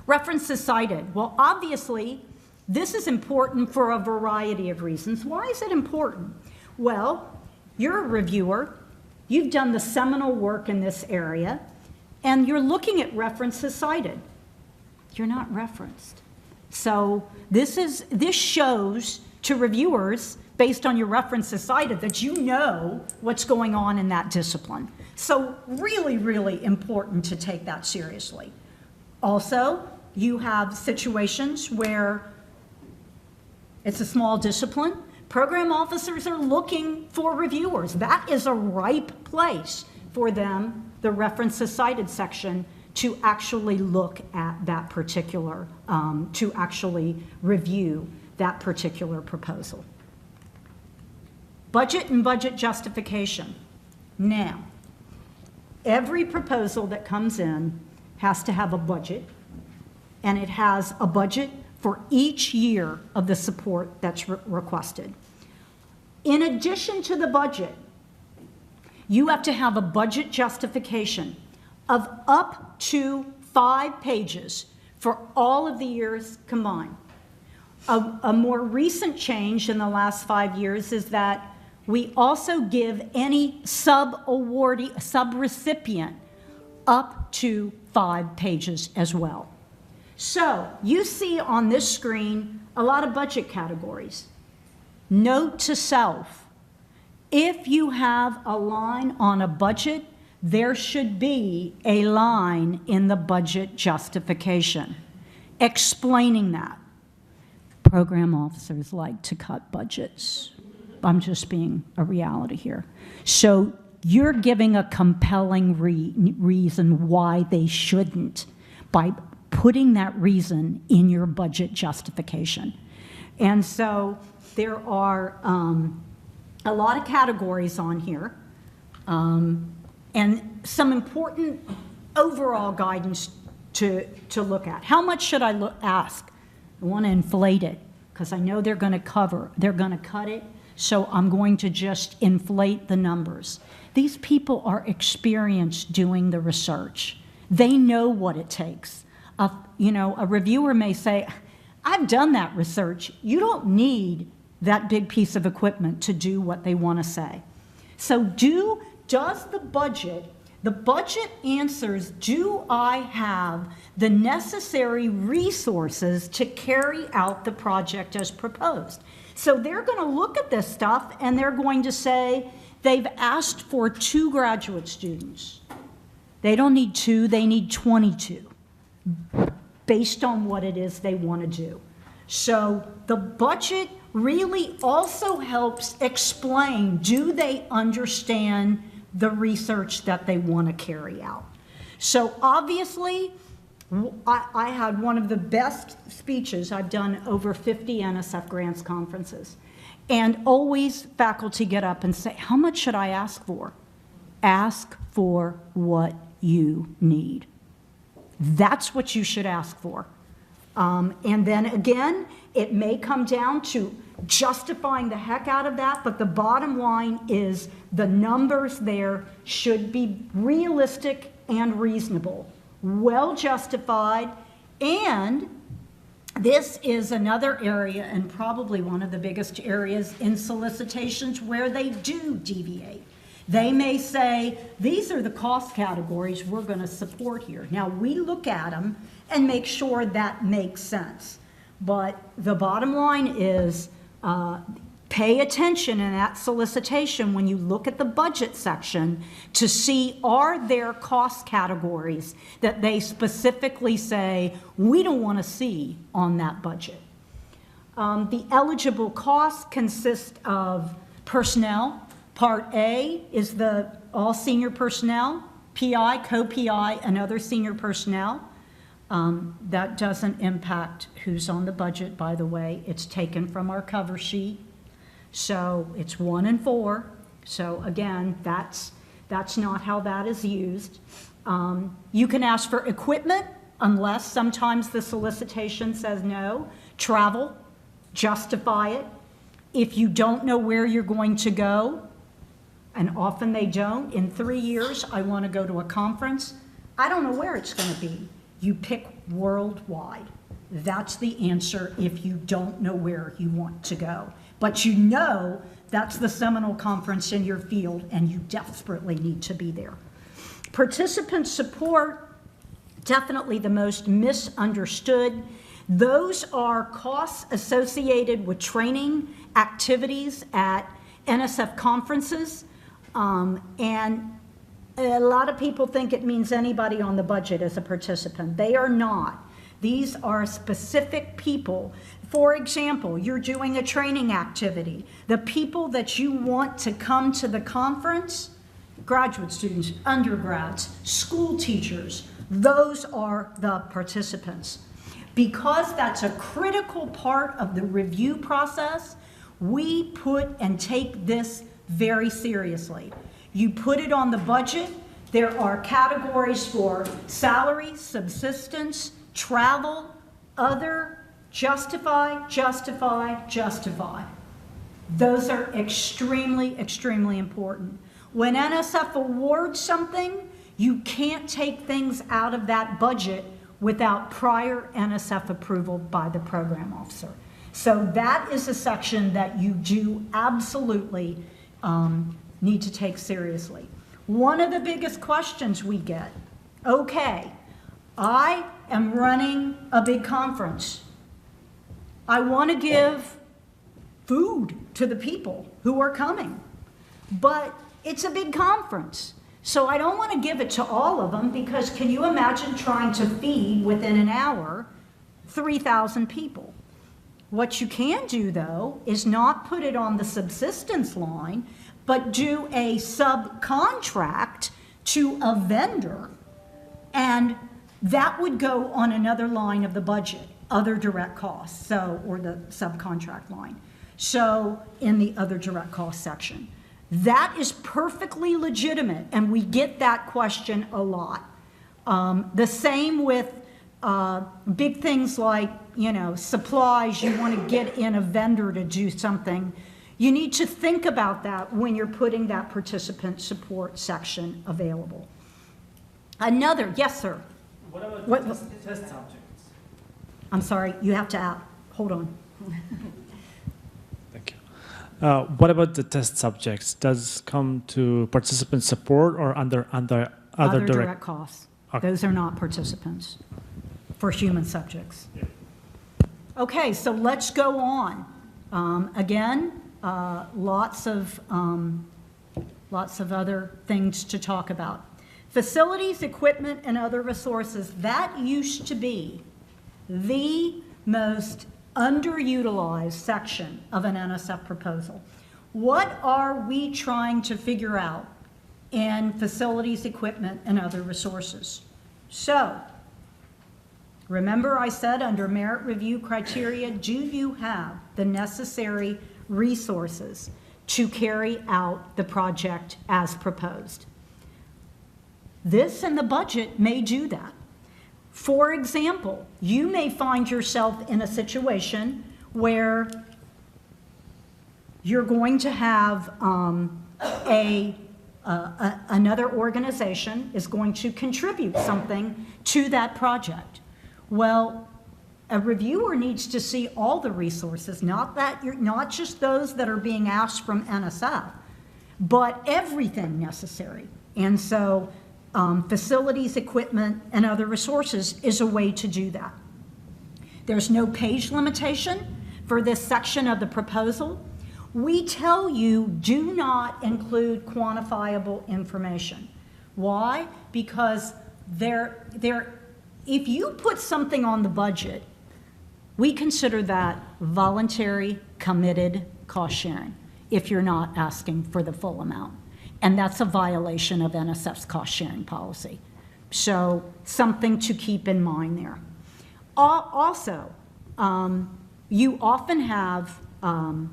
References cited. Well, obviously, this is important for a variety of reasons. Why is it important? Well, you're a reviewer, you've done the seminal work in this area, and you're looking at references cited. You're not referenced. So this shows to reviewers, based on your references cited, that you know what's going on in that discipline. So really, really important to take that seriously. Also, you have situations where it's a small discipline. Program officers are looking for reviewers. That is a ripe place for them, the references cited section, to actually look at that particular, to actually review that particular proposal. Budget and budget justification. Now, every proposal that comes in has to have a budget, and it has a budget for each year of the support that's requested. In addition to the budget, you have to have a budget justification of up to 5 pages for all of the years combined. A more recent change in the last 5 years is that we also give any sub-awardee, sub-recipient up to 5 pages as well. So you see on this screen a lot of budget categories. Note to self, if you have a line on a budget, there should be a line in the budget justification explaining that. Program officers like to cut budgets. I'm just being a reality here. So you're giving a compelling reason why they shouldn't by putting that reason in your budget justification. And so there are a lot of categories on here and some important overall guidance to look at. How much should I ask? I want to inflate it because I know they're going to cut it, so I'm going to just inflate the numbers. These people are experienced doing the research. They know what it takes. A reviewer may say, I've done that research. You don't need that big piece of equipment to do what they want to say. So does the budget answers, do I have the necessary resources to carry out the project as proposed? So they're going to look at this stuff and they're going to say they've asked for 2 graduate students. They don't need 2, they need 22. Based on what it is they want to do. So the budget really also helps explain, do they understand the research that they want to carry out? So obviously, I had one of the best speeches. I've done over 50 NSF grants conferences. And always faculty get up and say, how much should I ask for? Ask for what you need. That's what you should ask for. And then again, it may come down to justifying the heck out of that, but the bottom line is the numbers there should be realistic and reasonable, well justified, and this is another area, and probably one of the biggest areas in solicitations where they do deviate. They may say, these are the cost categories we're going to support here. Now, we look at them and make sure that makes sense. But the bottom line is Pay attention in that solicitation when you look at the budget section to see, are there cost categories that they specifically say, we don't want to see on that budget. The eligible costs consist of personnel. Part A is the all senior personnel, PI, co-PI, and other senior personnel. That doesn't impact who's on the budget, by the way. It's taken from our cover sheet. So it's 1 and 4. So again, that's not how that is used. You can ask for equipment unless sometimes the solicitation says no. Travel, justify it. If you don't know where you're going to go, and often they don't, in 3 years, I want to go to a conference. I don't know where it's going to be. You pick worldwide. That's the answer if you don't know where you want to go. But you know that's the seminal conference in your field and you desperately need to be there. Participant support, definitely the most misunderstood. Those are costs associated with training activities at NSF conferences. And a lot of people think it means anybody on the budget as a participant. They are not. These are specific people. For example, you're doing a training activity. The people that you want to come to the conference, graduate students, undergrads, school teachers, those are the participants. Because that's a critical part of the review process, we put and take this very seriously. You put it on the budget. There are categories for salary, subsistence, travel, other, justify, justify, justify. Those are extremely, extremely important. When NSF awards something, you can't take things out of that budget without prior NSF approval by the program officer. So that is a section that you do absolutely need to take seriously. One of the biggest questions we get, okay, I am running a big conference. I want to give food to the people who are coming, but it's a big conference. So I don't want to give it to all of them because can you imagine trying to feed within an hour 3,000 people? What you can do though is not put it on the subsistence line, but do a subcontract to a vendor, and that would go on another line of the budget, other direct costs, so, or the subcontract line. So in the other direct cost section. That is perfectly legitimate, and we get that question a lot. The same with big things like, you know, supplies, you want to get in a vendor to do something. You need to think about that when you're putting that participant support section available. Another, yes, sir. What about test subjects? I'm sorry, you have to add, hold on. Thank you. What about the test subjects? Does come to participant support or under other direct costs. Okay. Those are not participants for human subjects. Yeah. Okay, so let's go on. Again, lots of other things to talk about. Facilities, equipment, and other resources. That used to be the most underutilized section of an NSF proposal. What are we trying to figure out in facilities, equipment, and other resources? So, remember I said under merit review criteria, do you have the necessary resources to carry out the project as proposed? This and the budget may do that. For example, you may find yourself in a situation where you're going to have another organization is going to contribute something to that project. Well, a reviewer needs to see all the resources, not just those that are being asked from NSF, but everything necessary. And so facilities, equipment, and other resources is a way to do that. There's no page limitation for this section of the proposal. We tell you, do not include quantifiable information. Why? Because if you put something on the budget, we consider that voluntary, committed cost sharing if you're not asking for the full amount. And that's a violation of NSF's cost sharing policy. So something to keep in mind there. Also, you often have, and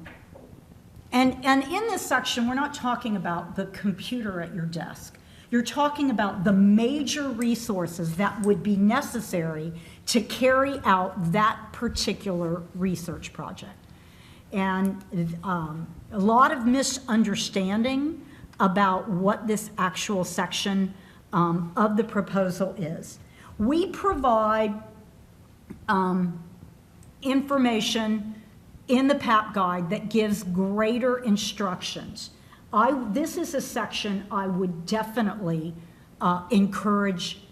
in this section, we're not talking about the computer at your desk. You're talking about the major resources that would be necessary to carry out that particular research project. And a lot of misunderstanding about what this actual section of the proposal is. We provide information in the PAP guide that gives greater instructions. This is a section I would definitely encourage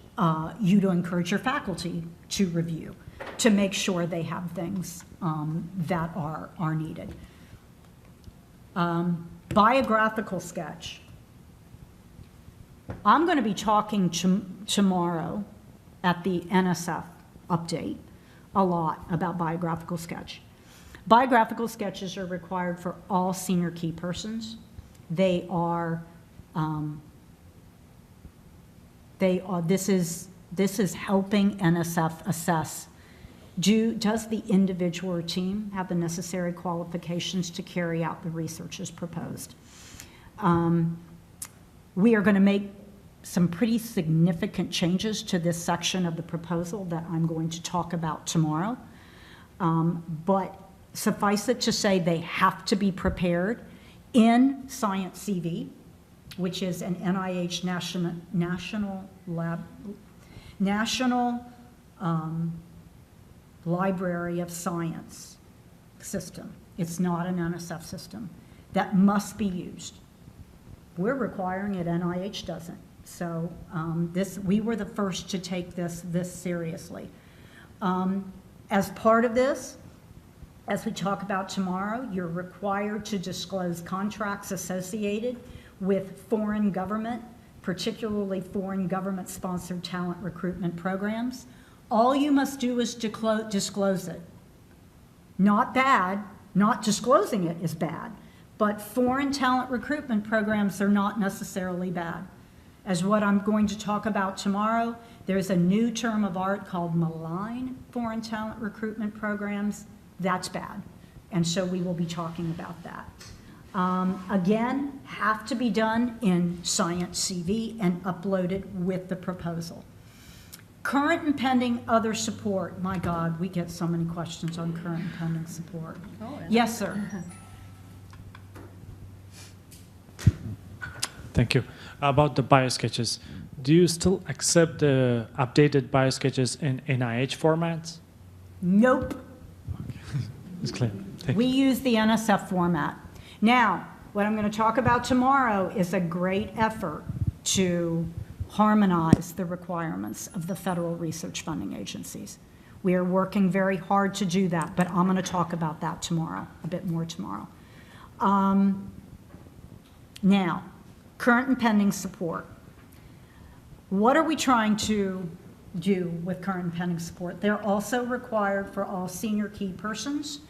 you to encourage your faculty to review, to make sure they have things that are needed. Biographical sketch. I'm going to be talking tomorrow at the NSF update a lot about biographical sketch. Biographical sketches are required for all senior key persons. This is helping NSF assess, does the individual or team have the necessary qualifications to carry out the research as proposed? We are going to make some pretty significant changes to this section of the proposal that I'm going to talk about tomorrow. But suffice it to say, they have to be prepared in Science CV, which is an NIH National Library of Science system. It's not an NSF system. That must be used. We're requiring it, NIH doesn't. So we were the first to take this seriously. As part of this, as we talk about tomorrow, you're required to disclose contracts associated with foreign government, particularly foreign government-sponsored talent recruitment programs. All you must do is disclose it. Not bad, not disclosing it is bad, but foreign talent recruitment programs are not necessarily bad. As what I'm going to talk about tomorrow, there's a new term of art called malign foreign talent recruitment programs. That's bad. And so we will be talking about that. Again, have to be done in Science CV and uploaded with the proposal. Current and pending other support. My God, we get so many questions on current and pending support. Oh, yeah. Yes, sir. Thank you. About the biosketches, do you still accept the updated biosketches in NIH formats? Nope. It's clear. Thank We you. use the NSF format. Now, what I'm going to talk about tomorrow is a great effort to harmonize the requirements of the federal research funding agencies. We are working very hard to do that, but I'm going to talk about that tomorrow, a bit more tomorrow. Now, current and pending support. What are we trying to do with current and pending support? They're also required for all senior key persons.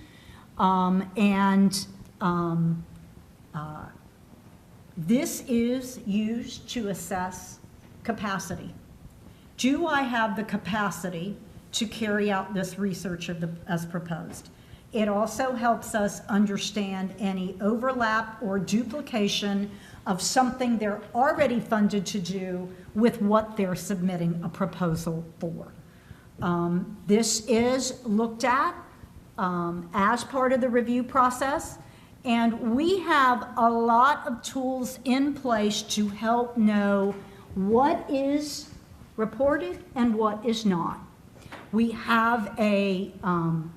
This is used to assess capacity. Do I have the capacity to carry out this research as proposed? It also helps us understand any overlap or duplication of something they're already funded to do with what they're submitting a proposal for. This is looked at as part of the review process, and we have a lot of tools in place to help know what is reported and what is not. We have and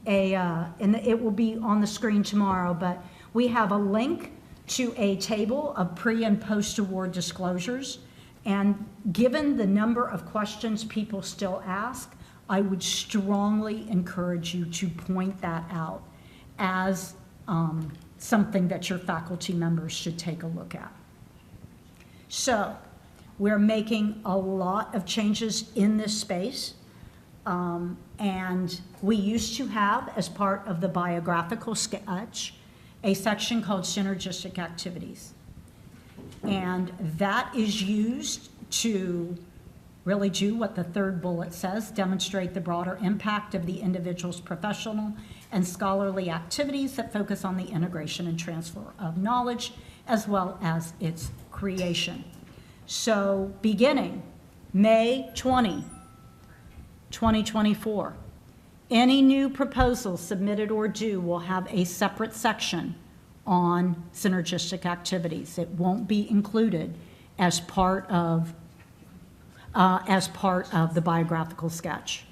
it will be on the screen tomorrow, but we have a link to a table of pre- and post-award disclosures. And given the number of questions people still ask, I would strongly encourage you to point that out as something that your faculty members should take a look at. So we're making a lot of changes in this space. And we used to have, as part of the biographical sketch, a section called synergistic activities. And that is used to really do what the third bullet says, demonstrate the broader impact of the individual's professional and scholarly activities that focus on the integration and transfer of knowledge, as well as its creation. So beginning May 2024, any new proposals submitted or due will have a separate section on synergistic activities. It won't be included as part of the biographical sketch.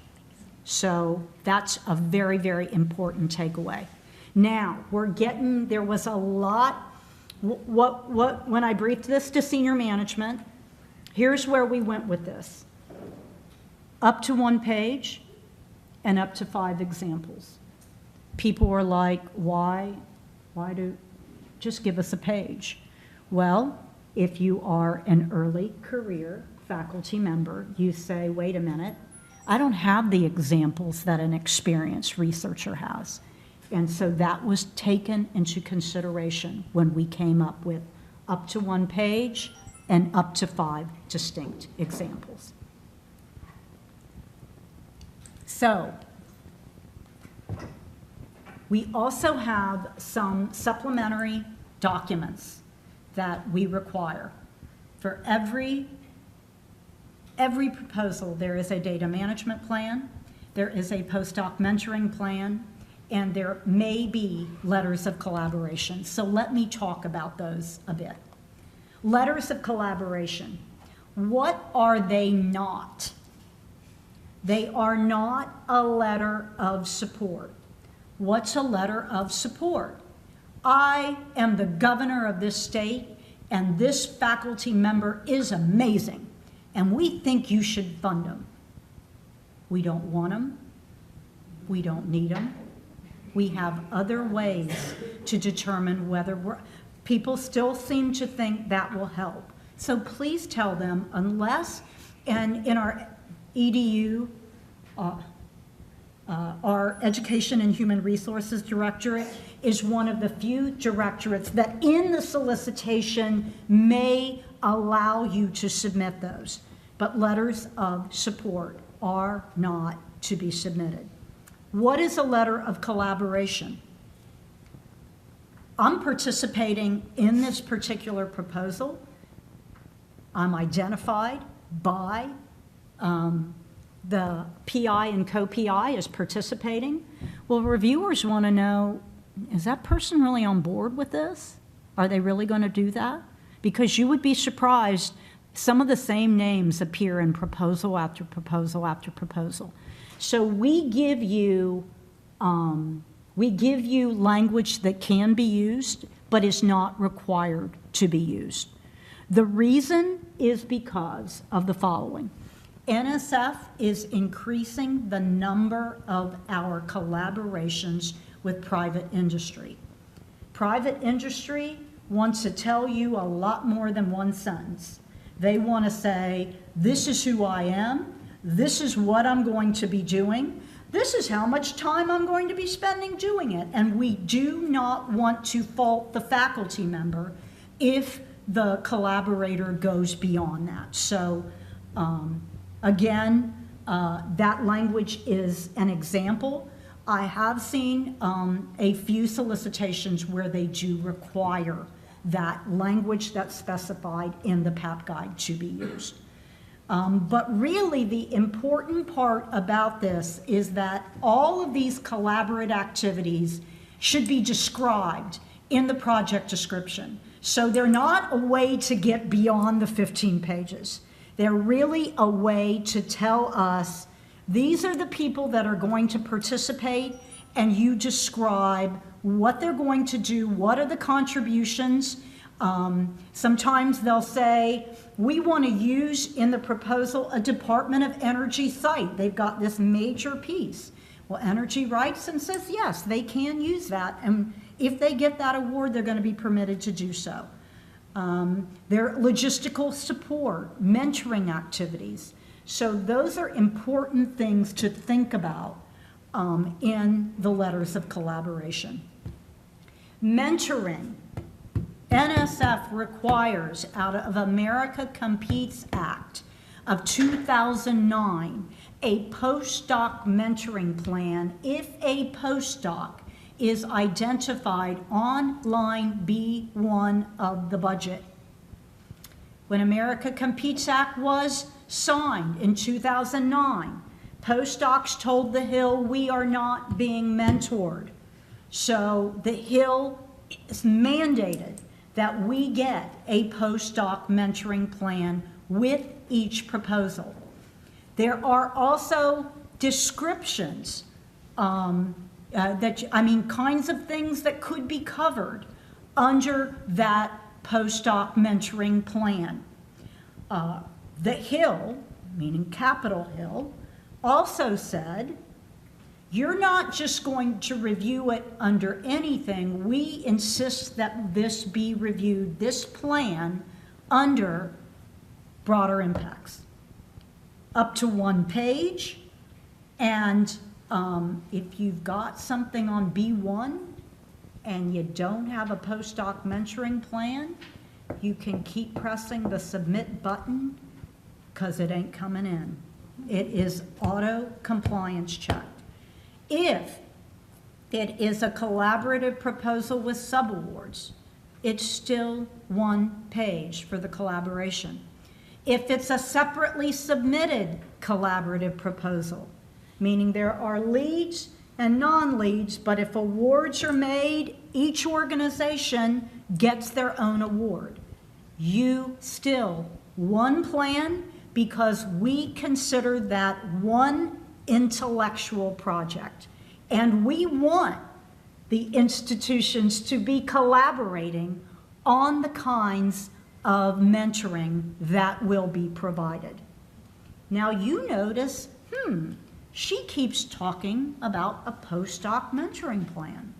So that's a very, very important takeaway. Now, there was a lot, when I briefed this to senior management, here's where we went with this. Up to 1 page and up to 5 examples. People were like, why just give us a page? Well, if you are an early career faculty member, you say, wait a minute, I don't have the examples that an experienced researcher has. And so that was taken into consideration when we came up with up to 1 page and up to 5 distinct examples. So we also have some supplementary documents that we require. For every proposal, there is a data management plan, there is a postdoc mentoring plan, and there may be letters of collaboration. So let me talk about those a bit. Letters of collaboration. What are they not? They are not a letter of support. What's a letter of support? I am the governor of this state, and this faculty member is amazing, and we think you should fund them. We don't want them. We don't need them. We have other ways to determine whether people still seem to think that will help. So please tell them, unless, and in our EDU, our Education and Human Resources Directorate is one of the few directorates that in the solicitation may allow you to submit those, but letters of support are not to be submitted. What is a letter of collaboration? I'm participating in this particular proposal. I'm identified by the PI and co-PI as participating. Well, reviewers want to know, is that person really on board with this? Are they really going to do that? Because you would be surprised, some of the same names appear in proposal after proposal after proposal. So we give you language that can be used, but is not required to be used. The reason is because of the following. NSF is increasing the number of our collaborations with private industry. Private industry wants to tell you a lot more than one sentence. They want to say, this is who I am, this is what I'm going to be doing, this is how much time I'm going to be spending doing it. And we do not want to fault the faculty member if the collaborator goes beyond that. So again, that language is an example. I have seen a few solicitations where they do require that language that's specified in the PAP guide to be used. But really the important part about this is that all of these collaborative activities should be described in the project description. So they're not a way to get beyond the 15 pages. They're really a way to tell us, these are the people that are going to participate, and you describe what they're going to do, what are the contributions. Sometimes they'll say, we want to use in the proposal a Department of Energy site. They've got this major piece. Well, Energy writes and says, yes, they can use that. And If they get that award, they're going to be permitted to do so. Their logistical support, mentoring activities. So those are important things to think about in the letters of collaboration. Mentoring. NSF requires out of America Competes Act of 2009 a postdoc mentoring plan if a postdoc is identified on line B1 of the budget. When America Competes Act was signed in 2009, postdocs told the Hill, we are not being mentored. So the Hill is mandated that we get a postdoc mentoring plan with each proposal. There are also descriptions, kinds of things that could be covered under that postdoc mentoring plan. The Hill, meaning Capitol Hill, also said, you're not just going to review it under anything. We insist that this be reviewed, this plan, under broader impacts. Up to 1 page, and if you've got something on B1 and you don't have a postdoc mentoring plan, you can keep pressing the submit button because it ain't coming in. It is auto compliance checked. If it is a collaborative proposal with subawards, it's still 1 page for the collaboration. If it's a separately submitted collaborative proposal, meaning there are leads and non-leads, but if awards are made, each organization gets their own award. You still 1 plan because we consider that 1 intellectual project. And we want the institutions to be collaborating on the kinds of mentoring that will be provided. Now you notice, she keeps talking about a postdoc mentoring plan.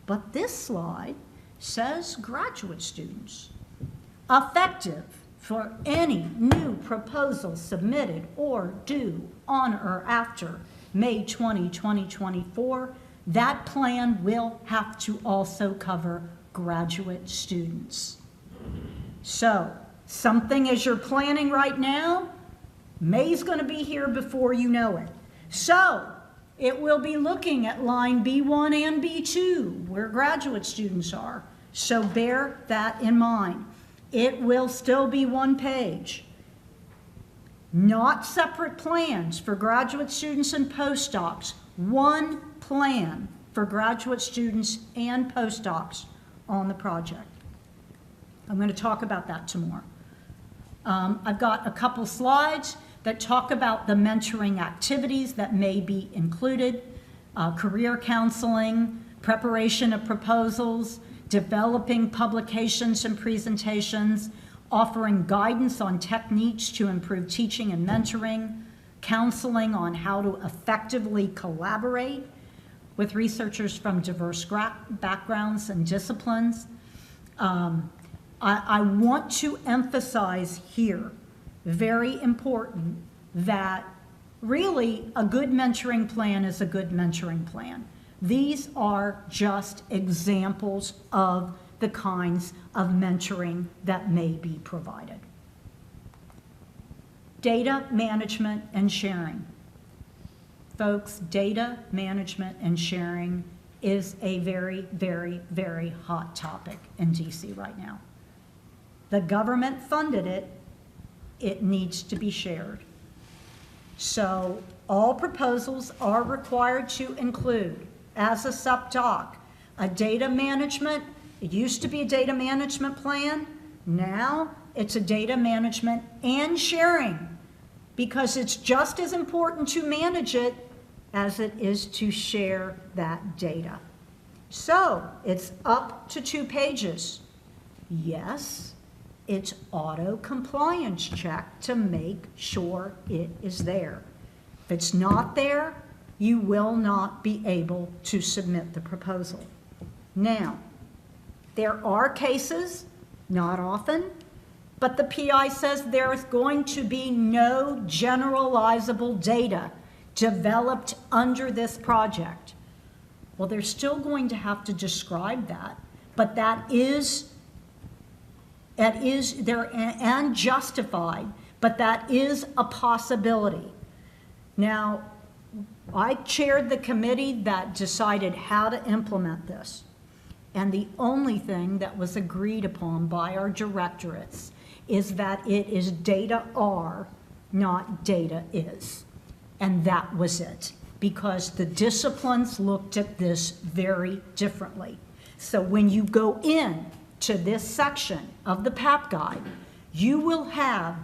But this slide says graduate students. Effective for any new proposal submitted or due on or after May 20, 2024, that plan will have to also cover graduate students. So, something as you're planning right now, May's going to be here before you know it. So, it will be looking at line B1 and B2, where graduate students are. So bear that in mind. It will still be 1 page. Not separate plans for graduate students and postdocs. 1 plan for graduate students and postdocs on the project. I'm going to talk about that tomorrow. I've got a couple slides that talk about the mentoring activities that may be included, career counseling, preparation of proposals, developing publications and presentations, offering guidance on techniques to improve teaching and mentoring, counseling on how to effectively collaborate with researchers from diverse backgrounds and disciplines. I want to emphasize here, very important, that really a good mentoring plan is a good mentoring plan. These are just examples of the kinds of mentoring that may be provided. Data management and sharing. Folks, data management and sharing is a very, very, very hot topic in DC right now. The government funded it. It needs to be shared. So all proposals are required to include, as a subdoc, a data management. It used to be a data management plan. Now it's a data management and sharing, because it's just as important to manage it as it is to share that data. So it's up to 2 pages. Yes, it's auto compliance check to make sure it is there. If it's not there, you will not be able to submit the proposal. Now, there are cases, not often, but the PI says there is going to be no generalizable data developed under this project. Well, they're still going to have to describe that, but that is there and justified, but that is a possibility. Now, I chaired the committee that decided how to implement this. And the only thing that was agreed upon by our directorates is that it is data are, not data is. And that was it, because the disciplines looked at this very differently. So when you go in to this section of the PAP guide, you will have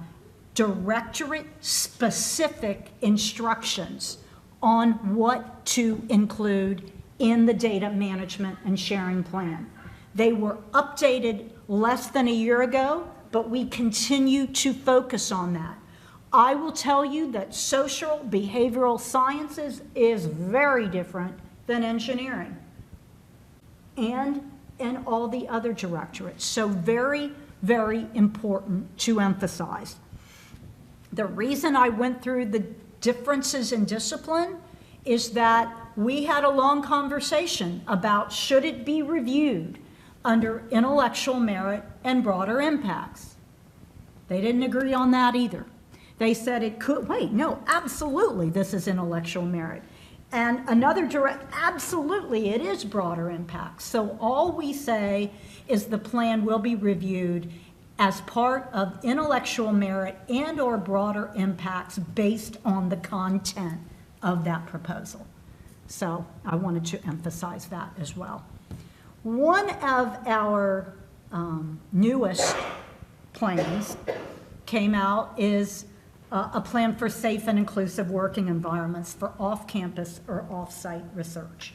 directorate-specific instructions on what to include in the data management and sharing plan. They were updated less than a year ago, but we continue to focus on that. I will tell you that social behavioral sciences is very different than engineering and all the other directorates. So very, very important to emphasize. The reason I went through the differences in discipline is that we had a long conversation about should it be reviewed under intellectual merit and broader impacts. They didn't agree on that either. They said it could, wait, no, absolutely this is intellectual merit. And another absolutely it is broader impacts. So all we say is the plan will be reviewed as part of intellectual merit and or broader impacts based on the content of that proposal. So I wanted to emphasize that as well. One of our newest plans came out is a plan for safe and inclusive working environments for off-campus or off-site research.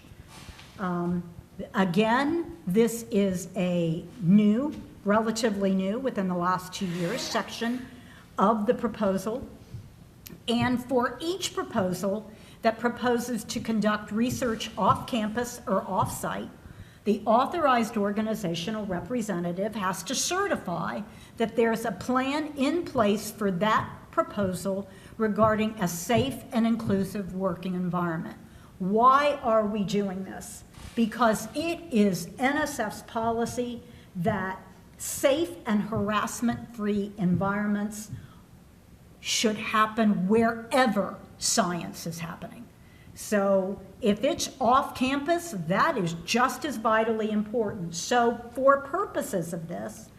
Again, this is a new, relatively new, within the last 2 years, section of the proposal. And for each proposal that proposes to conduct research off-campus or off-site, the authorized organizational representative has to certify that there's a plan in place for that proposal regarding a safe and inclusive working environment. Why are we doing this? Because it is NSF's policy that safe and harassment-free environments should happen wherever science is happening. So if it's off campus, that is just as vitally important. So for purposes of this,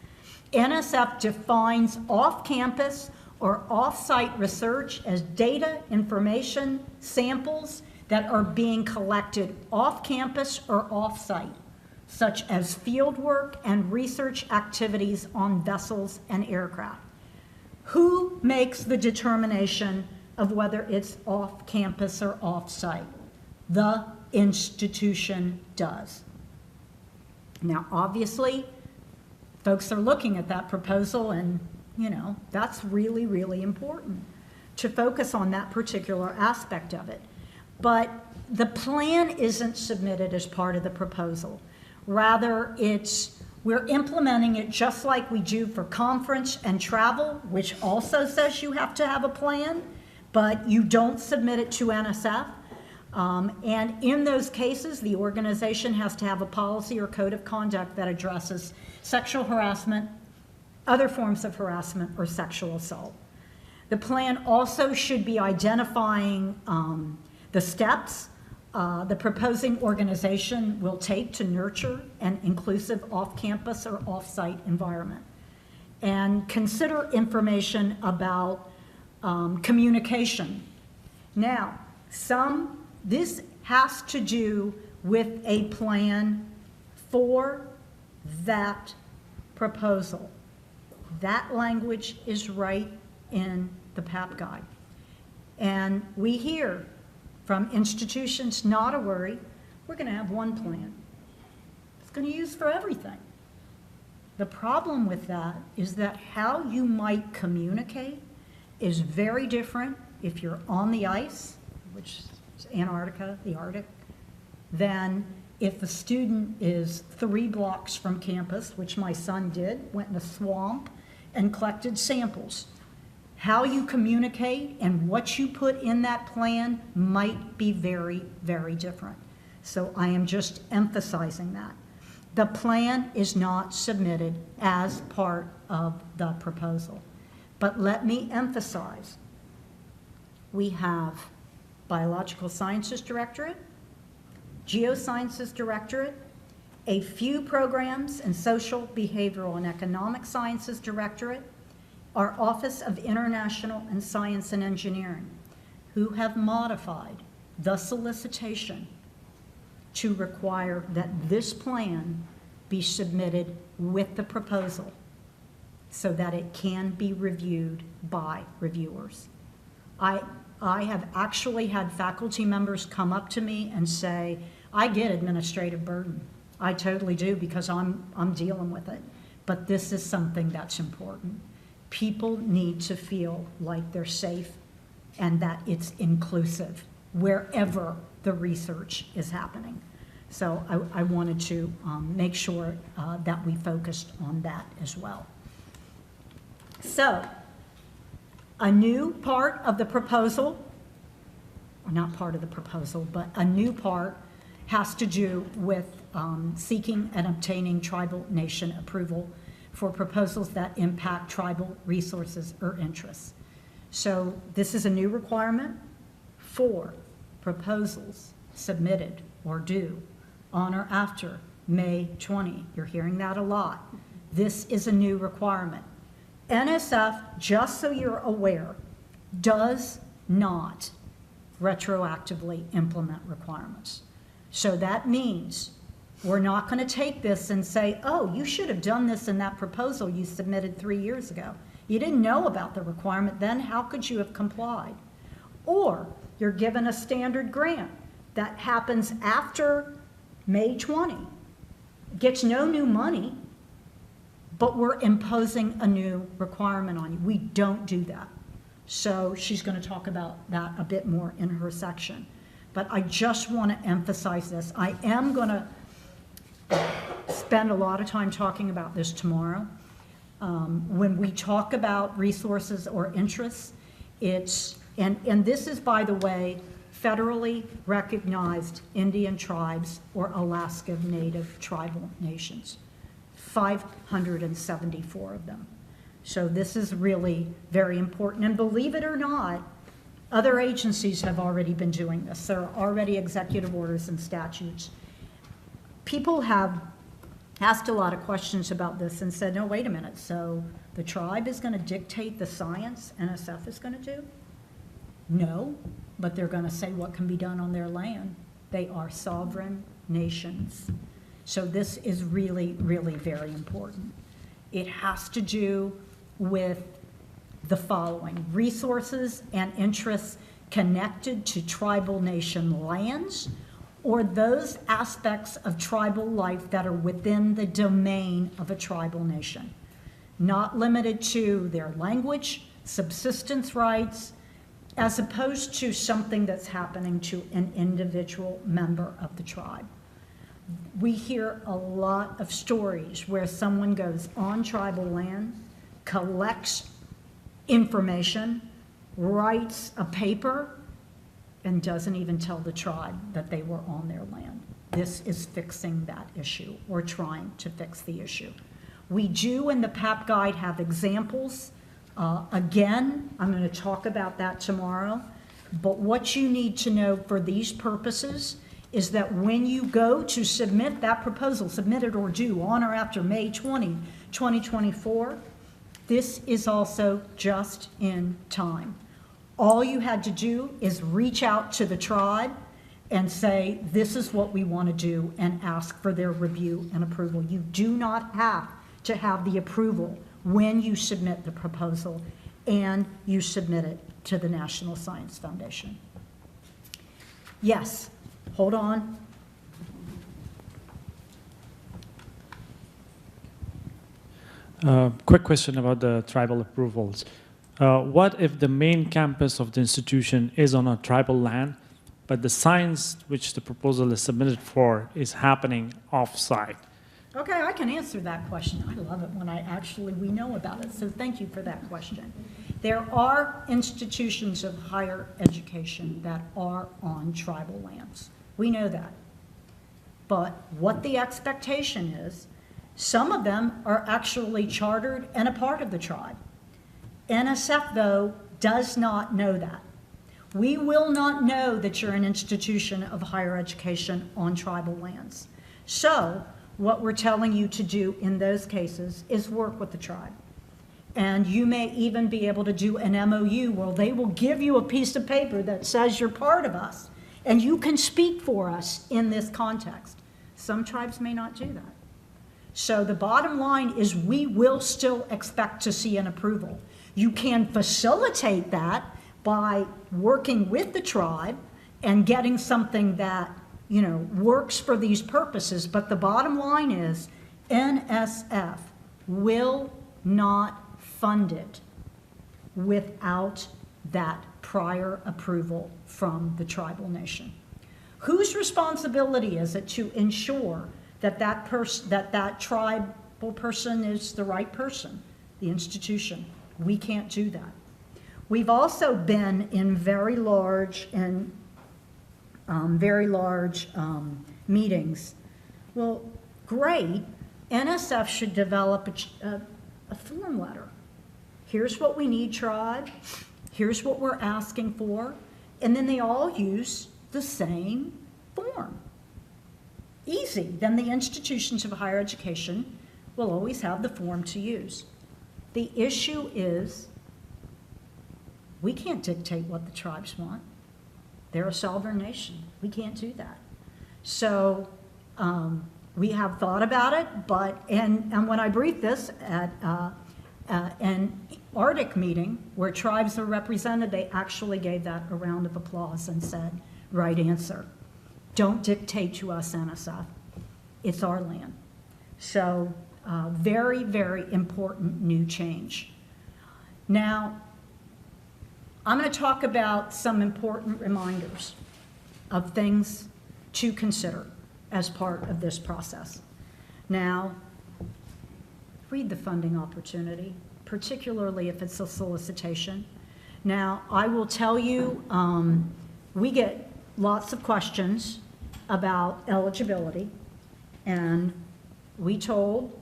NSF defines off-campus or off-site research as data, information, samples that are being collected off-campus or off-site, such as field work and research activities on vessels and aircraft. Who makes the determination of whether it's off-campus or off-site? The institution does. Now, obviously, folks are looking at that proposal and, you know, that's really, really important to focus on that particular aspect of it. But the plan isn't submitted as part of the proposal. Rather, we're implementing it just like we do for conference and travel, which also says you have to have a plan, but you don't submit it to NSF. And in those cases, the organization has to have a policy or code of conduct that addresses sexual harassment, other forms of harassment, or sexual assault. The plan also should be identifying the steps the proposing organization will take to nurture an inclusive off-campus or off-site environment, and consider information about communication. Now, this has to do with a plan for that proposal. That language is right in the PAP guide. And we hear from institutions, not a worry, we're going to have one plan. It's going to use for everything. The problem with that is that how you might communicate is very different if you're on the ice, which is Antarctica, the Arctic, than if a student is 3 blocks from campus, which my son did, went in a swamp and collected samples, how you communicate and what you put in that plan might be very, very different. So I am just emphasizing that. The plan is not submitted as part of the proposal. But let me emphasize, we have Biological Sciences Directorate, Geosciences Directorate, a few programs in Social, Behavioral, and Economic Sciences Directorate, our Office of International and Science and Engineering, who have modified the solicitation to require that this plan be submitted with the proposal so that it can be reviewed by reviewers. I have actually had faculty members come up to me and say, I get administrative burden. I totally do because I'm dealing with it. But this is something that's important. People need to feel like they're safe and that it's inclusive wherever the research is happening. So I wanted to make sure that we focused on that as well. So a new part of the proposal, not part of the proposal, but a new part has to do with seeking and obtaining tribal nation approval for proposals that impact tribal resources or interests. So this is a new requirement for proposals submitted or due on or after May 20. You're hearing that a lot. This is a new requirement. NSF, just so you're aware, does not retroactively implement requirements. So that means we're not going to take this and say, oh, you should have done this in that proposal you submitted 3 years ago. You didn't know about the requirement then, how could you have complied? Or you're given a standard grant that happens after May 20, gets no new money, but we're imposing a new requirement on you. We don't do that. So she's going to talk about that a bit more in her section. But I just want to emphasize this. I am going to spend a lot of time talking about this tomorrow. When we talk about resources or interests, it's, and this is, by the way, federally recognized Indian tribes or Alaska Native tribal nations, 574 of them. So this is really very important. And believe it or not, other agencies have already been doing this. There are already executive orders and statutes. People have asked a lot of questions about this and said, no, wait a minute, so the tribe is going to dictate the science NSF is going to do? No, but they're going to say what can be done on their land. They are sovereign nations. So this is really, really very important. It has to do with the following: resources and interests connected to tribal nation lands or those aspects of tribal life that are within the domain of a tribal nation, not limited to their language, subsistence rights, as opposed to something that's happening to an individual member of the tribe. We hear a lot of stories where someone goes on tribal land, collects information, writes a paper, and doesn't even tell the tribe that they were on their land. This is fixing that issue, or trying to fix the issue. We do in the PAP guide have examples. Again, I'm going to talk about that tomorrow. But what you need to know for these purposes is that when you go to submit that proposal, submitted or due on or after May 20, 2024, this is also just in time. All you had to do is reach out to the tribe and say, this is what we want to do, and ask for their review and approval. You do not have to have the approval when you submit the proposal and you submit it to the National Science Foundation. Yes, hold on. Quick question about the tribal approvals. What if the main campus of the institution is on a tribal land, but but the science which the proposal is submitted for is happening off-site. Okay, I can answer that question. I love it when we know about it, so thank you for that question. There are institutions of higher education that are on tribal lands. We know that. But what the expectation is, some of them are actually chartered and a part of the tribe. NSF, though, does not know that. We will not know that you're an institution of higher education on tribal lands. So what we're telling you to do in those cases is work with the tribe. And you may even be able to do an MOU where they will give you a piece of paper that says you're part of us, and you can speak for us in this context. Some tribes may not do that. So the bottom line is we will still expect to see an approval. You can facilitate that by working with the tribe and getting something that, works for these purposes. But the bottom line is NSF will not fund it without that prior approval from the tribal nation. Whose responsibility is it to ensure that that tribal person is the right person, the institution? We can't do that. We've also been in very large meetings. Well, great. NSF should develop a form letter. Here's what we need, tribe. Here's what we're asking for. And then they all use the same form. Easy. Then the institutions of higher education will always have the form to use. The issue is we can't dictate what the tribes want. They're a sovereign nation. We can't do that. So we have thought about it, and when I briefed this at an Arctic meeting where tribes are represented, they actually gave that a round of applause and said, right answer. Don't dictate to us, NSF. It's our land. So very, very important new change. Now, I'm going to talk about some important reminders of things to consider as part of this process. Now, read the funding opportunity, particularly if it's a solicitation. Now, I will tell you, we get lots of questions about eligibility, and we told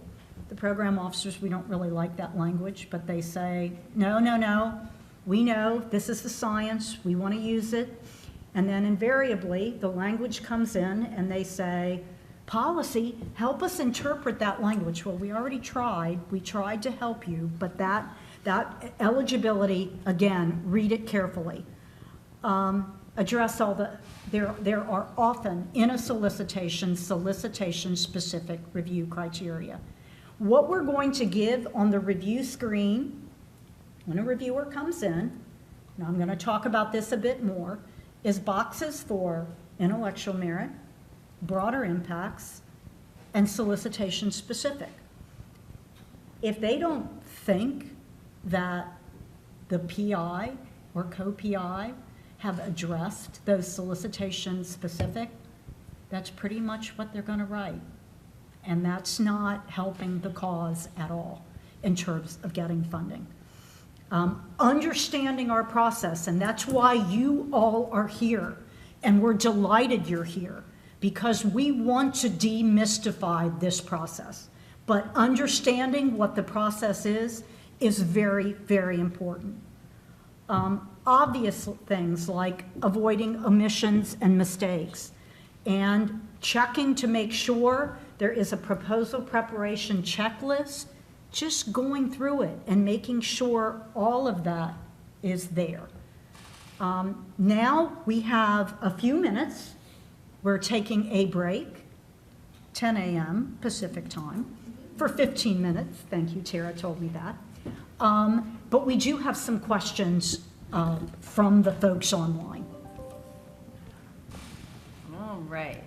the program officers we don't really like that language, but they say, no, we know this is the science, we want to use it. And then invariably, the language comes in and they say, policy, help us interpret that language. Well, we already tried. We tried to help you, but that eligibility, again, read it carefully. Address all there are often in a solicitation-specific review criteria. What we're going to give on the review screen when a reviewer comes in, and I'm going to talk about this a bit more, is boxes for intellectual merit, broader impacts, and solicitation specific. If they don't think that the PI or co-PI have addressed those solicitation specific, that's pretty much what they're going to write. And that's not helping the cause at all in terms of getting funding. Understanding our process, and that's why you all are here, and we're delighted you're here, because we want to demystify this process. But understanding what the process is very, very important. Obvious things like avoiding omissions and mistakes, and checking to make sure there is a proposal preparation checklist, just going through it and making sure all of that is there. Now we have a few minutes. We're taking a break, 10 a.m. Pacific time, for 15 minutes. Thank you, Tara told me that. But we do have some questions from the folks online. All right.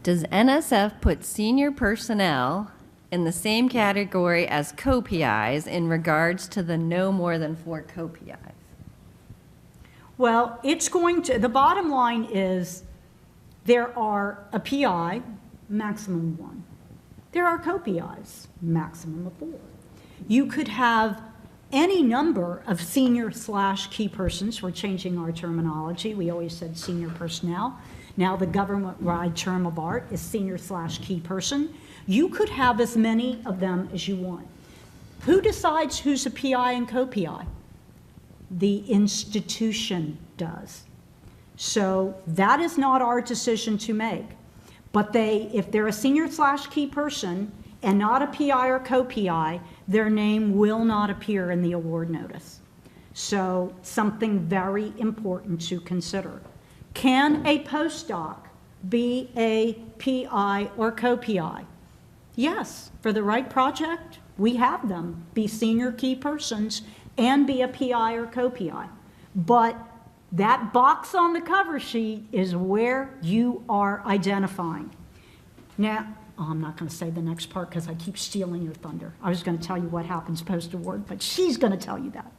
Does NSF put senior personnel in the same category as co-PIs in regards to the no more than 4 co-PIs? Well, it's going to, the bottom line is there are a PI, maximum 1. There are co-PIs, maximum of 4. You could have any number of senior/key persons. We're changing our terminology. We always said senior personnel. Now the government-wide term of art is senior/key person. You could have as many of them as you want. Who decides who's a PI and co-PI? The institution does. So that is not our decision to make. But if they're a senior/key person and not a PI or co-PI, their name will not appear in the award notice. So something very important to consider. Can a postdoc be a PI or co-PI? Yes, for the right project, we have them be senior key persons and be a PI or co-PI. But that box on the cover sheet is where you are identifying. Now, I'm not going to say the next part because I keep stealing your thunder. I was going to tell you what happens post-award, but she's going to tell you that.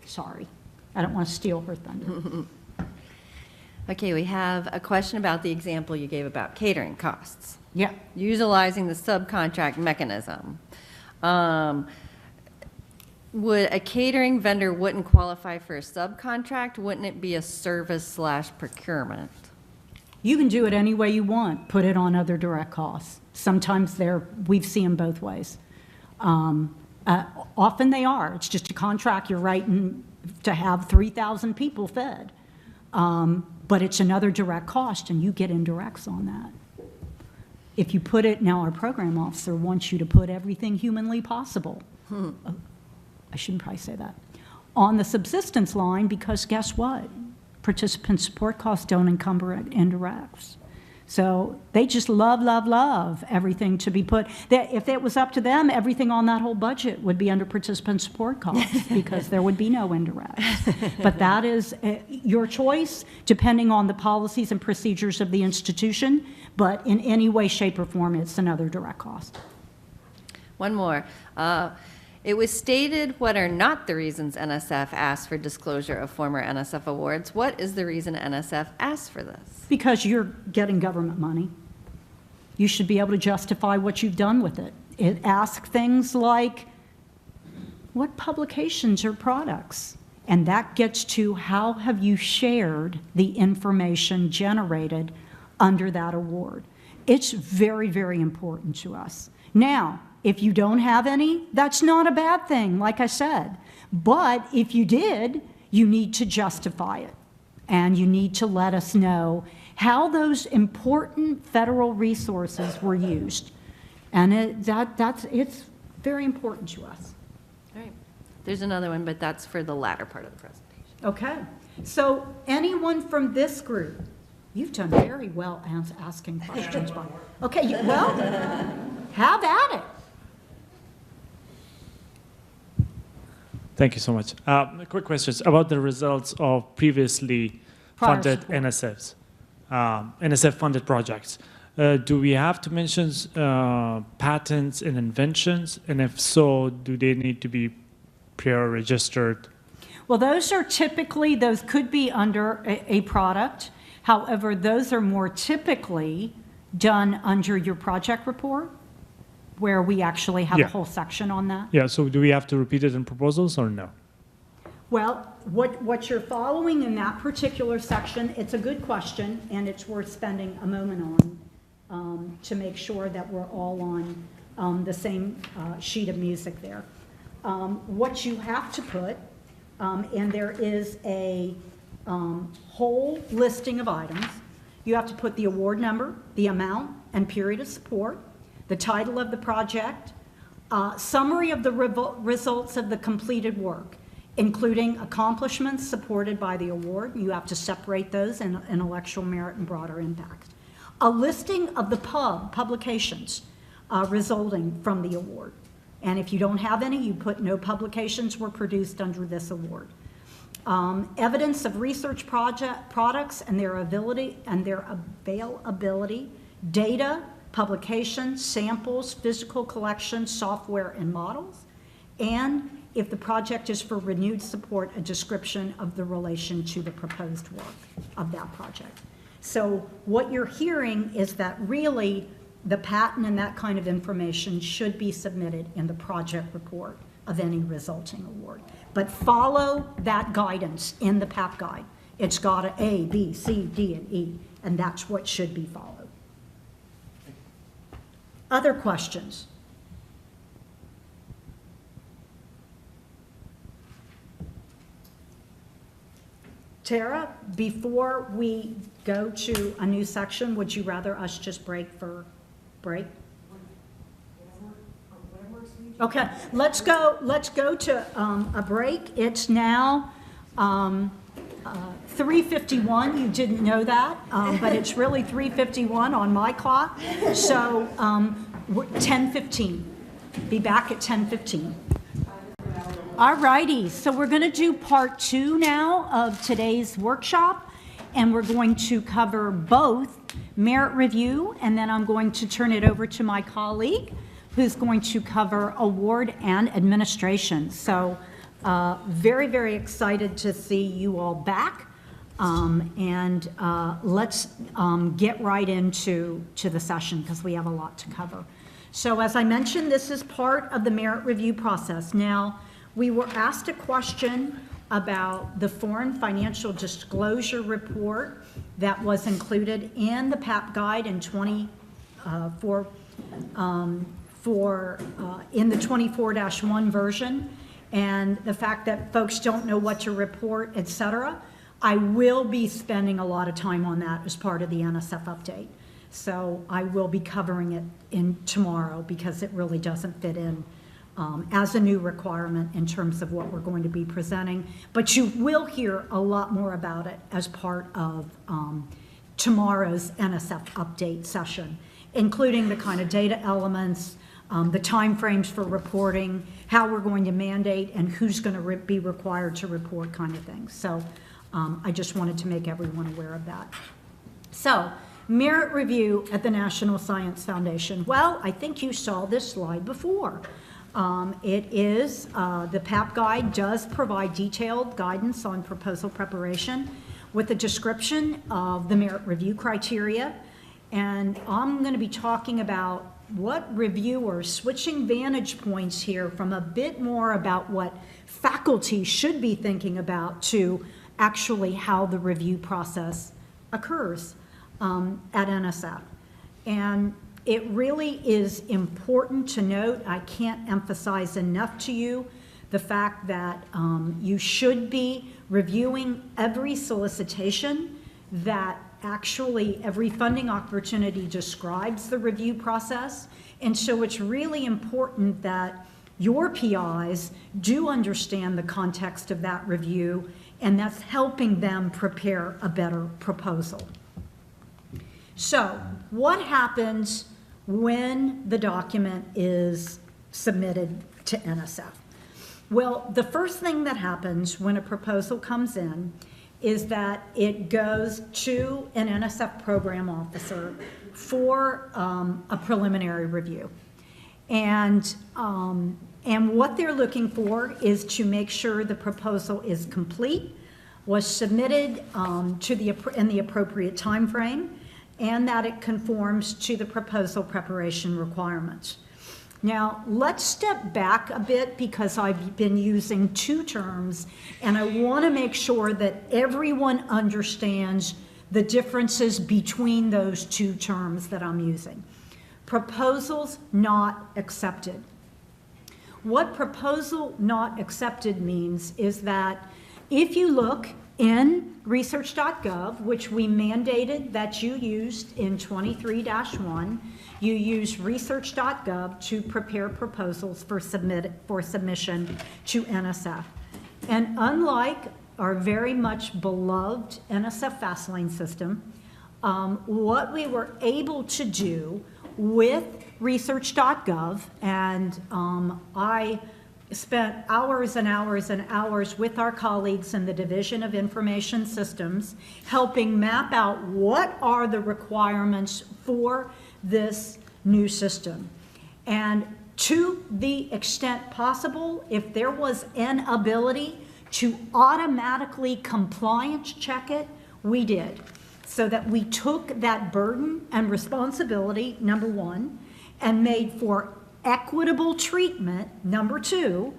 Sorry. I don't want to steal her thunder. Okay, we have a question about the example you gave about catering costs. Yeah. Utilizing the subcontract mechanism. Would a catering vendor wouldn't qualify for a subcontract? Wouldn't it be a service/procurement? You can do it any way you want. Put it on other direct costs. Sometimes we've seen them both ways. Often they are. It's just a contract you're writing to have 3,000 people fed. But it's another direct cost, and you get indirects on that. If you put it, now our program officer wants you to put everything humanly possible. I shouldn't probably say that. On the subsistence line, because guess what? Participant support costs don't encumber indirects. So they just love everything to be put. If it was up to them, everything on that whole budget would be under participant support costs because there would be no indirects. But that is your choice, depending on the policies and procedures of the institution. But in any way, shape, or form, it's another direct cost. One more. It was stated what are not the reasons NSF asked for disclosure of former NSF awards. What is the reason NSF asked for this? Because you're getting government money. You should be able to justify what you've done with it. It asks things like, what publications or products? And that gets to how have you shared the information generated under that award. It's very, very important to us. Now, if you don't have any, that's not a bad thing, like I said. But if you did, you need to justify it. And you need to let us know how those important federal resources were used. And it's very important to us. All right. There's another one, but that's for the latter part of the presentation. Okay. So anyone from this group, you've done very well asking questions. Okay, well, have at it. Thank you so much. Quick questions about the results of previously funded NSFs, NSF-funded projects. Do we have to mention patents and inventions? And if so, do they need to be pre-registered? Well, those could be under a product. However, those are more typically done under your project report, where we actually have a whole section on that. Yeah, so do we have to repeat it in proposals or no? Well, what you're following in that particular section, it's a good question, and it's worth spending a moment on to make sure that we're all on the same sheet of music there. What you have to put, and there is a whole listing of items. You have to put the award number, the amount and period of support, the title of the project, summary of the results of the completed work, including accomplishments supported by the award. You have to separate those in intellectual merit and broader impact. A listing of the publications resulting from the award. And if you don't have any, you put no publications were produced under this award. Evidence of research products and their availability, data, publications, samples, physical collections, software, and models, and if the project is for renewed support, a description of the relation to the proposed work of that project. So what you're hearing is that really the patent and that kind of information should be submitted in the project report of any resulting award. But follow that guidance in the PAP guide. It's got a A, B, C, D, and E, and that's what should be followed. Other questions? Tara, before we go to a new section, would you rather us just break for break? Okay, let's go to a break. It's now 3:51. You didn't know that, but it's really 3:51 on my clock. So 10:15. Be back at 10:15. All righty, so we're going to do part 2 now of today's workshop, and we're going to cover both merit review, and then I'm going to turn it over to my colleague who's going to cover award and administration. So very, very excited to see you all back, and let's get right into the session because we have a lot to cover. So as I mentioned, this is part of the merit review process. Now, we were asked a question about the foreign financial disclosure report that was included in the PAP guide in in the 24-1 version, and the fact that folks don't know what to report, et cetera. I will be spending a lot of time on that as part of the NSF update. So I will be covering it in tomorrow because it really doesn't fit in as a new requirement in terms of what we're going to be presenting. But you will hear a lot more about it as part of tomorrow's NSF update session, including the kind of data elements, the timeframes for reporting, how we're going to mandate, and who's going to be required to report, kind of things. So I just wanted to make everyone aware of that. So merit review at the National Science Foundation. Well, I think you saw this slide before. The PAP guide does provide detailed guidance on proposal preparation with a description of the merit review criteria. And I'm going to be talking about what reviewers, switching vantage points here from a bit more about what faculty should be thinking about to actually how the review process occurs at NSF. And it really is important to note, I can't emphasize enough to you, the fact that you should be reviewing every solicitation, that actually every funding opportunity describes the review process. And so it's really important that your PIs do understand the context of that review, and that's helping them prepare a better proposal. So what happens when the document is submitted to NSF? Well, the first thing that happens when a proposal comes in is that it goes to an NSF program officer for a preliminary review. And what they're looking for is to make sure the proposal is complete, was submitted in the appropriate time frame, and that it conforms to the proposal preparation requirements. Now, let's step back a bit because I've been using two terms, and I want to make sure that everyone understands the differences between those two terms that I'm using. Proposals not accepted. What proposal not accepted means is that if you look in research.gov, which we mandated that you used in 23-1, you use research.gov to prepare proposals for submission to NSF. And unlike our very much beloved NSF FastLane system, what we were able to do with research.gov, and I spent hours and hours and hours with our colleagues in the Division of Information Systems, helping map out what are the requirements for this new system. And To the extent possible, if there was an ability to automatically compliance check it, we did. So that we took that burden and responsibility, number one, and made for equitable treatment, number two.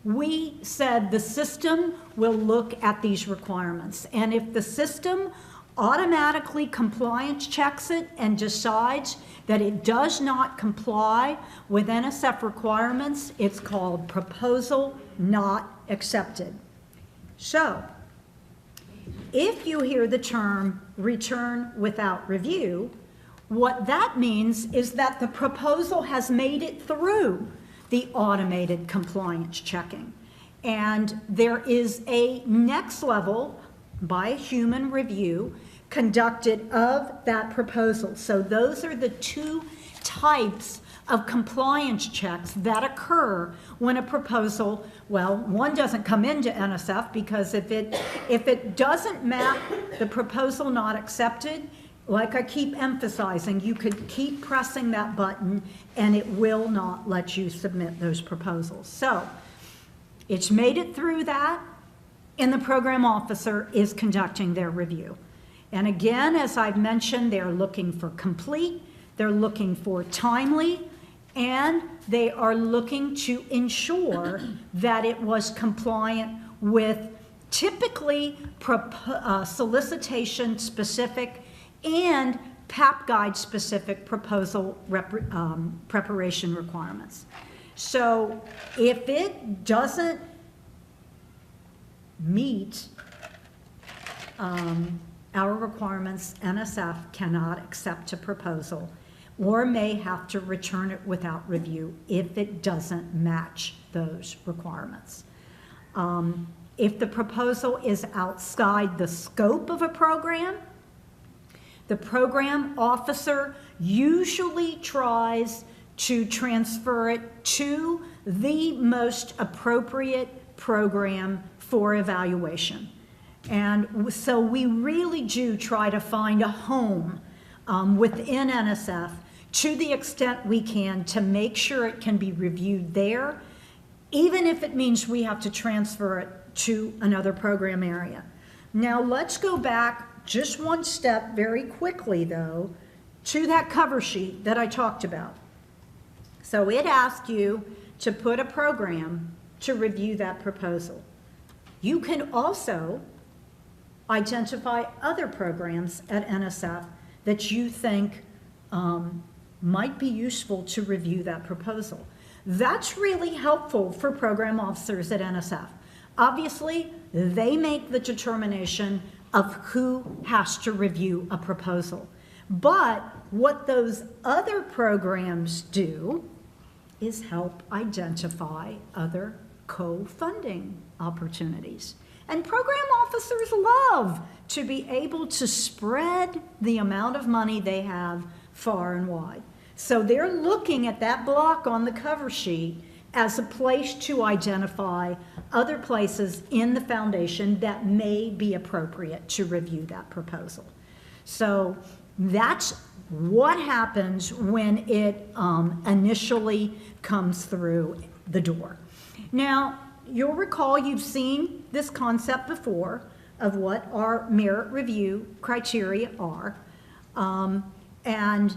We said the system will look at these requirements. And if the system automatically compliance checks it and decides that it does not comply with NSF requirements, it's called proposal not accepted. So, if you hear the term return without review, what that means is that the proposal has made it through the automated compliance checking. And there is a next level by a human review conducted of that proposal. So those are the two types of compliance checks that occur when a proposal, well, one doesn't come into NSF because if it doesn't map the proposal not accepted, like I keep emphasizing, you could keep pressing that button and it will not let you submit those proposals. So it's made it through that, and the program officer is conducting their review. And again, as I've mentioned, they're looking for complete, they're looking for timely, and they are looking to ensure that it was compliant with typically solicitation specific and PAP guide specific proposal preparation requirements. So if it doesn't meet our requirements, NSF cannot accept a proposal or may have to return it without review if it doesn't match those requirements. If the proposal is outside the scope of a program, the program officer usually tries to transfer it to the most appropriate program for evaluation. And so we really do try to find a home within NSF to the extent we can to make sure it can be reviewed there, even if it means we have to transfer it to another program area. Now let's go back just one step very quickly though to that cover sheet that I talked about. So it asked you to put a program to review that proposal. You can also identify other programs at NSF that you think might be useful to review that proposal. That's really helpful for program officers at NSF. Obviously, they make the determination of who has to review a proposal. But what those other programs do is help identify other co-funding opportunities. And program officers love to be able to spread the amount of money they have far and wide. So they're looking at that block on the cover sheet as a place to identify other places in the foundation that may be appropriate to review that proposal. So that's what happens when it initially comes through the door. Now, you'll recall you've seen this concept before of what our merit review criteria are. And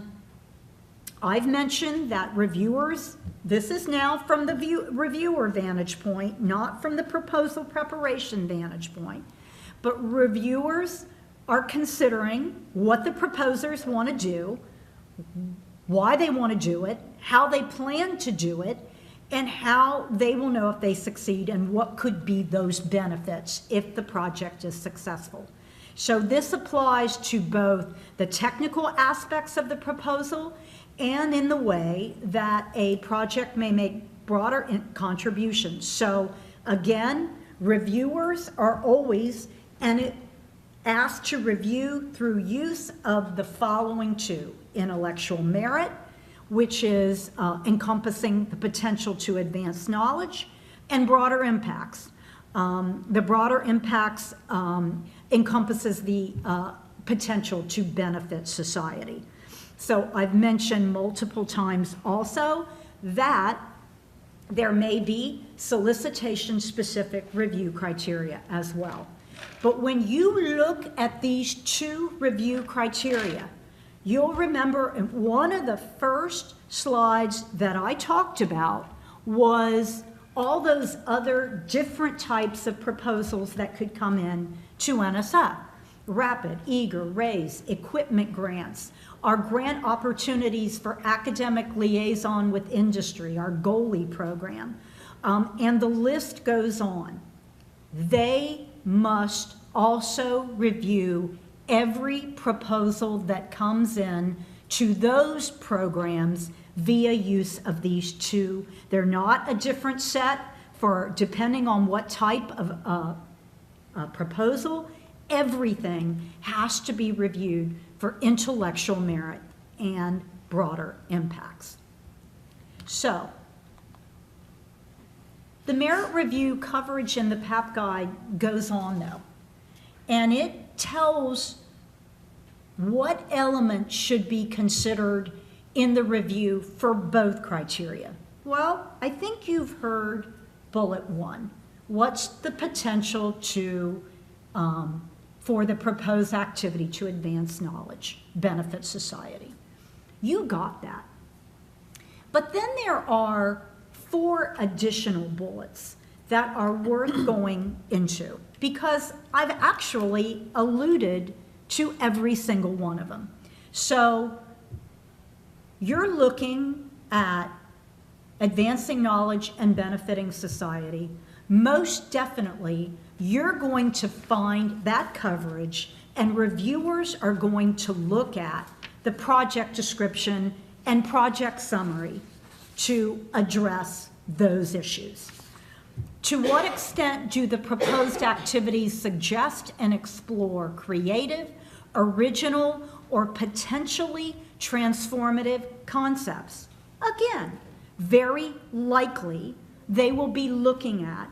I've mentioned that reviewers, this is now from the reviewer vantage point, not from the proposal preparation vantage point, but reviewers are considering what the proposers want to do, why they want to do it, how they plan to do it, and how they will know if they succeed and what could be those benefits if the project is successful. So this applies to both the technical aspects of the proposal and in the way that a project may make broader contributions. So again, reviewers are always asked to review through use of the following two: intellectual merit, which is encompassing the potential to advance knowledge, and broader impacts. The broader impacts encompasses the potential to benefit society. So I've mentioned multiple times also that there may be solicitation-specific review criteria as well. But when you look at these two review criteria, you'll remember in one of the first slides that I talked about was all those other different types of proposals that could come in to NSF. Rapid, eager, raise, equipment grants, our grant opportunities for academic liaison with industry, our GOLI program, and the list goes on. They must also review every proposal that comes in to those programs via use of these two. They're not a different set for depending on what type of proposal. Everything has to be reviewed for intellectual merit and broader impacts. So, the merit review coverage in the PAP guide goes on though, and it tells what elements should be considered in the review for both criteria. Well, I think you've heard bullet 1. What's the potential to for the proposed activity to advance knowledge, benefit society? You got that. But then there are 4 additional bullets that are worth going into, because I've actually alluded to every single one of them. So you're looking at advancing knowledge and benefiting society. Most definitely, you're going to find that coverage, and reviewers are going to look at the project description and project summary to address those issues. To what extent do the proposed activities suggest and explore creative, original, or potentially transformative concepts? Again, very likely they will be looking at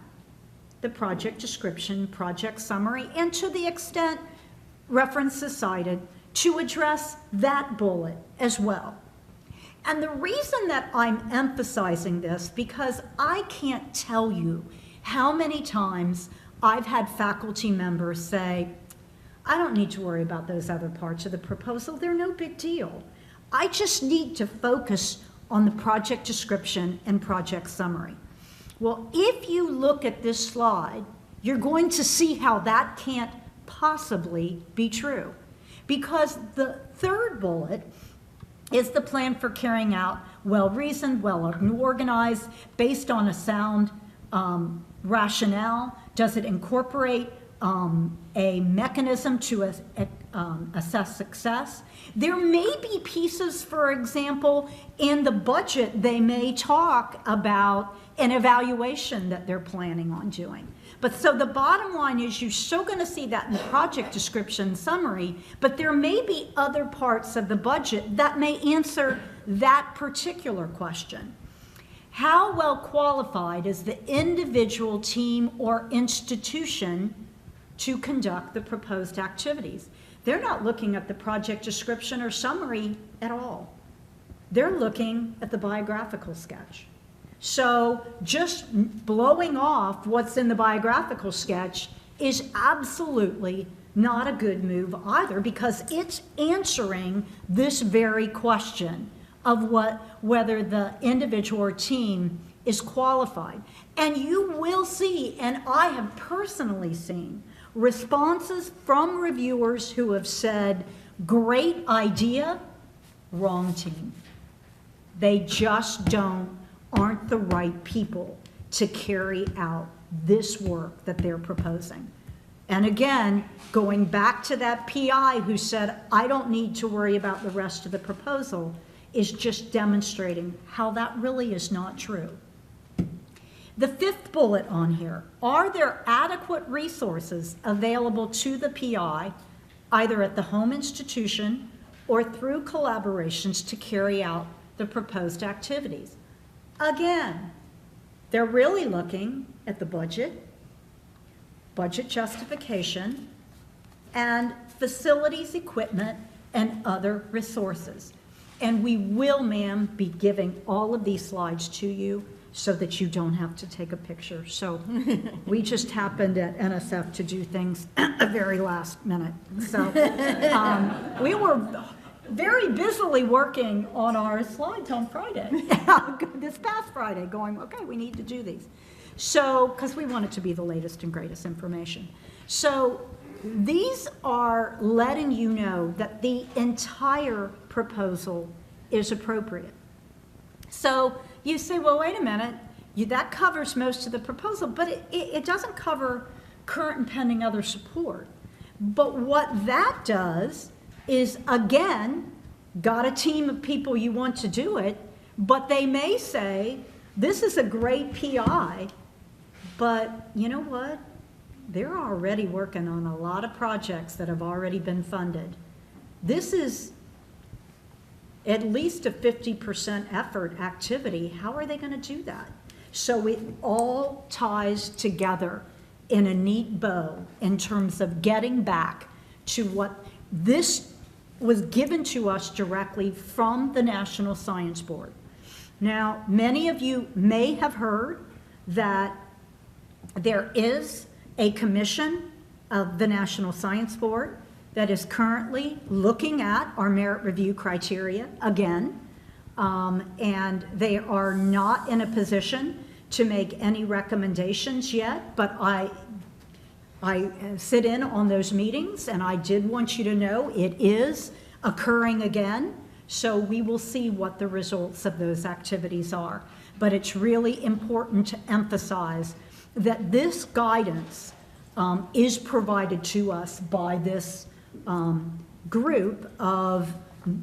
the project description, project summary, and to the extent references cited, to address that bullet as well. And the reason that I'm emphasizing this, because I can't tell you how many times I've had faculty members say, I don't need to worry about those other parts of the proposal, they're no big deal. I just need to focus on the project description and project summary. Well, if you look at this slide, you're going to see how that can't possibly be true. Because the third bullet is the plan for carrying out well-reasoned, well-organized, based on a sound rationale. Does it incorporate a mechanism to assess success? There may be pieces, for example, in the budget, they may talk about an evaluation that they're planning on doing. But so the bottom line is you're still going to see that in the project description summary, but there may be other parts of the budget that may answer that particular question. How well qualified is the individual, team, or institution to conduct the proposed activities? They're not looking at the project description or summary at all. They're looking at the biographical sketch. So just blowing off what's in the biographical sketch is absolutely not a good move either, because it's answering this very question of whether the individual or team is qualified. And you will see, and I have personally seen, responses from reviewers who have said, great idea, wrong team. They just aren't the right people to carry out this work that they're proposing. And again, going back to that PI who said, I don't need to worry about the rest of the proposal, is just demonstrating how that really is not true. The fifth bullet on here, are there adequate resources available to the PI, either at the home institution or through collaborations to carry out the proposed activities? Again, they're really looking at the budget justification, and facilities, equipment, and other resources. And we will, ma'am, be giving all of these slides to you so that you don't have to take a picture. So we just happened at NSF to do things at the very last minute. So we were very busily working on our slides on Friday, this past Friday, going, okay, we need to do these. So, because we want it to be the latest and greatest information. So these are letting you know that the entire proposal is appropriate. So you say, well, wait a minute, that covers most of the proposal, but it doesn't cover current and pending other support. But what that does is, again, got a team of people you want to do it, but they may say, this is a great PI, but you know what? They're already working on a lot of projects that have already been funded. This is at least a 50% effort activity. How are they going to do that? So it all ties together in a neat bow in terms of getting back to what this was given to us directly from the National Science Board. Now, many of you may have heard that there is a commission of the National Science Board that is currently looking at our merit review criteria again, and they are not in a position to make any recommendations yet, but I sit in on those meetings, and I did want you to know it is occurring again, so we will see what the results of those activities are. But it's really important to emphasize that this guidance is provided to us by this group of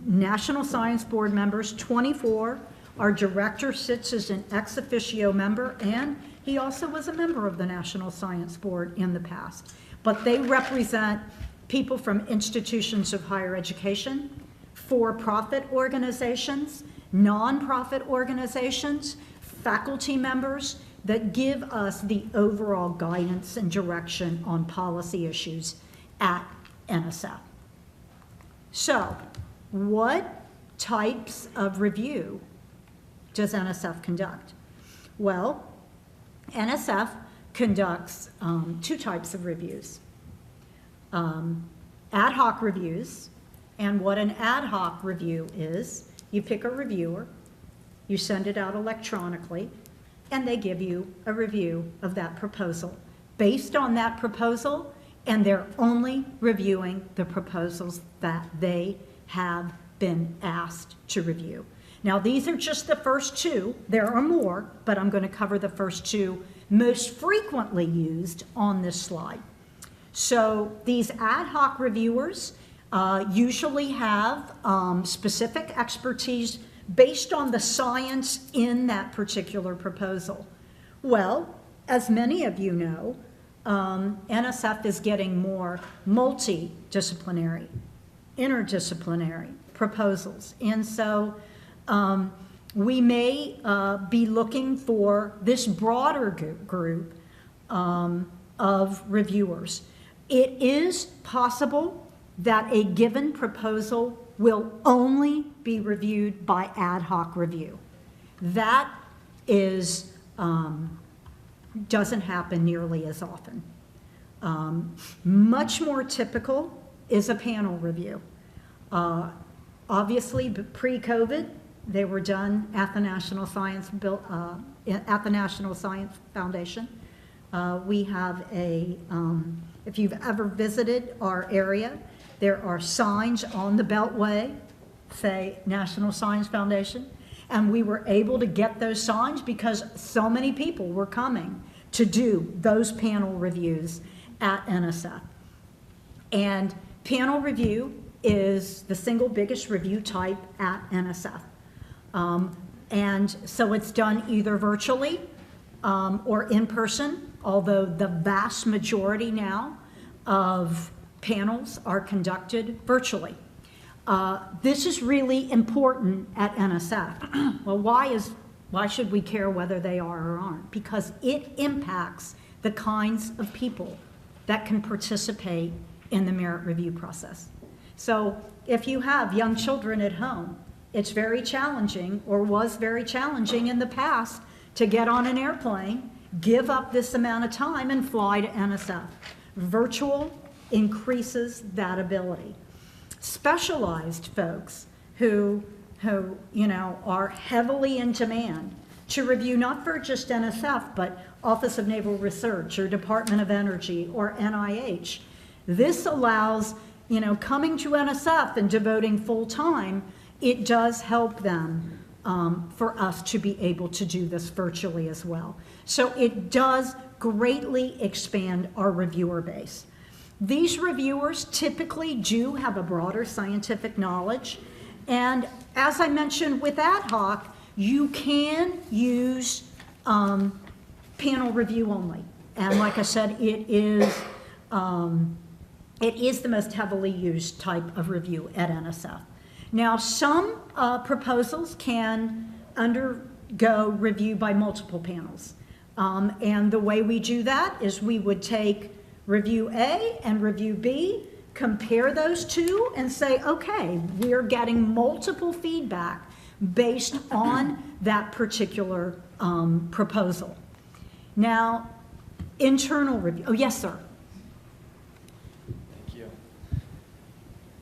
National Science Board members, 24. Our director sits as an ex officio member, and he also was a member of the National Science Board in the past. But they represent people from institutions of higher education, for-profit organizations, nonprofit organizations, faculty members, that give us the overall guidance and direction on policy issues at NSF. So, what types of review does NSF conduct? Well, NSF conducts two types of reviews. Ad hoc reviews, and what an ad hoc review is, you pick a reviewer, you send it out electronically, and they give you a review of that proposal. Based on that proposal, and they're only reviewing the proposals that they have been asked to review. Now, these are just the first two. There are more, but I'm going to cover the first two most frequently used on this slide. So these ad hoc reviewers usually have specific expertise based on the science in that particular proposal. Well, as many of you know, NSF is getting more multidisciplinary, interdisciplinary proposals. And so we may be looking for this broader group of reviewers. It is possible that a given proposal will only be reviewed by ad hoc review. That is, doesn't happen nearly as often. Much more typical is a panel review. Obviously, pre-COVID, they were done at the National Science Foundation. We have a, if you've ever visited our area, there are signs on the Beltway, say National Science Foundation, and we were able to get those signs because so many people were coming to do those panel reviews at NSF. And panel review is the single biggest review type at NSF. And so it's done either virtually or in person, although the vast majority now of panels are conducted virtually. This is really important at NSF. Well, why should we care whether they are or aren't? Because it impacts the kinds of people that can participate in the merit review process. So if you have young children at home, it's very challenging, or was very challenging in the past, to get on an airplane, give up this amount of time, and fly to NSF. Virtual increases that ability. Specialized folks who are heavily in demand to review not for just NSF, but Office of Naval Research or Department of Energy or NIH. This allows, coming to NSF and devoting full time, it does help them for us to be able to do this virtually as well. So it does greatly expand our reviewer base. These reviewers typically do have a broader scientific knowledge, and as I mentioned with ad hoc, you can use panel review only. And like I said, it is the most heavily used type of review at NSF. Now, some proposals can undergo review by multiple panels. And the way we do that is we would take review A and review B, compare those two, and say, okay, we're getting multiple feedback based on that particular proposal. Now, internal review. Oh, yes, sir. Thank you.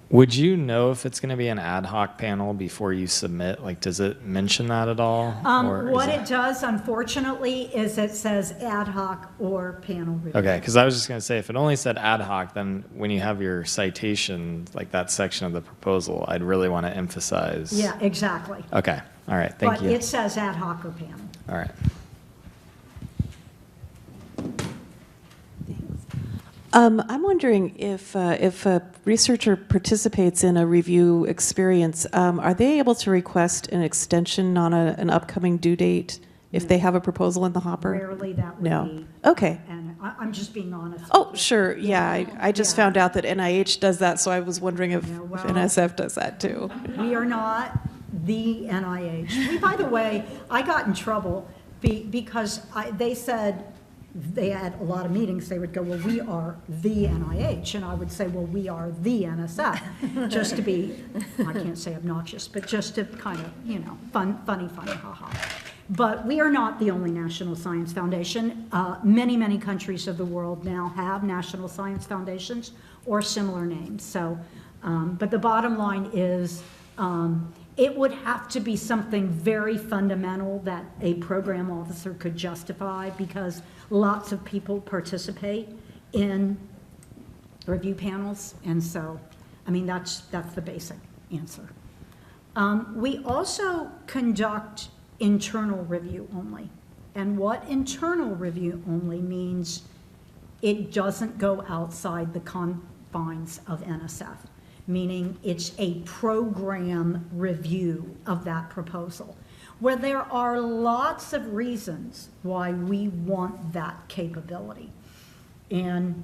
Would you know if it's going to be an ad hoc panel before you submit? Like, does it mention that at all? Or What is it does, unfortunately, is it says ad hoc or panel review. Okay, because I was just going to say, if it only said ad hoc, then when you have your citation, like that section of the proposal, I'd really want to emphasize. Yeah, exactly. Okay, all right, thank you. But it says ad hoc or panel. All right. I'm wondering if a researcher participates in a review experience, are they able to request an extension on an upcoming due date if they have a proposal in the hopper? Rarely that would No. be. Okay. And I'm just being honest. Oh, sure. Yeah, I just Yeah. found out that NIH does that, so I was wondering if, Yeah, well- if NSF does that too. We are not the NIH. By the way, I got in trouble because they said, they had a lot of meetings, they would go, well, we are the NIH, and I would say, well, we are the NSF, just to be, I can't say obnoxious, but just to kind of, funny, haha. But we are not the only National Science Foundation. Many countries of the world now have National Science Foundations or similar names. So, but the bottom line is, it would have to be something very fundamental that a program officer could justify, because lots of people participate in review panels. And so, that's the basic answer. We also conduct internal review only. And what internal review only means, it doesn't go outside the confines of NSF. Meaning it's a program review of that proposal, where there are lots of reasons why we want that capability. And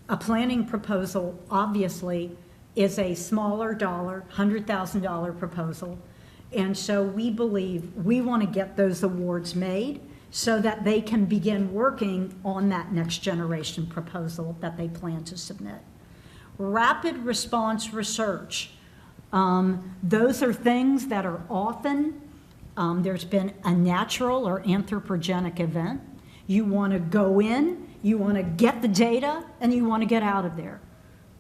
a planning proposal, obviously, is a smaller dollar, $100,000 proposal. And so we believe we want to get those awards made so that they can begin working on that next generation proposal that they plan to submit. Rapid response research. Those are things that are often, there's been a natural or anthropogenic event. You want to go in, you want to get the data, and you want to get out of there.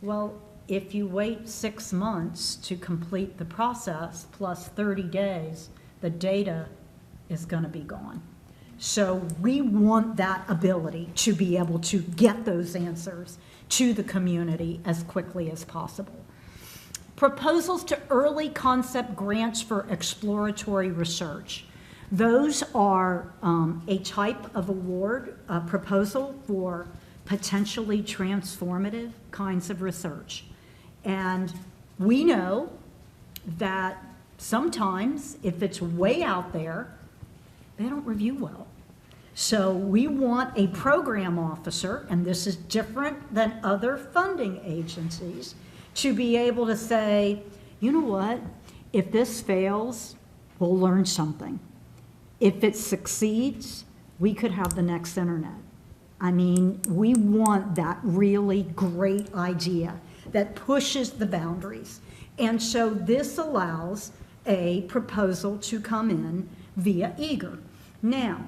Well, if you wait 6 months to complete the process plus 30 days, the data is going to be gone. So we want that ability to be able to get those answers to the community as quickly as possible. Proposals to early concept grants for exploratory research. Those are a type of award, proposal for potentially transformative kinds of research. And we know that sometimes if it's way out there, they don't review well. So we want a program officer, and this is different than other funding agencies, to be able to say, you know what, if this fails, we'll learn something. If it succeeds, we could have the next internet. We want that really great idea that pushes the boundaries. And so this allows a proposal to come in via eager. Now,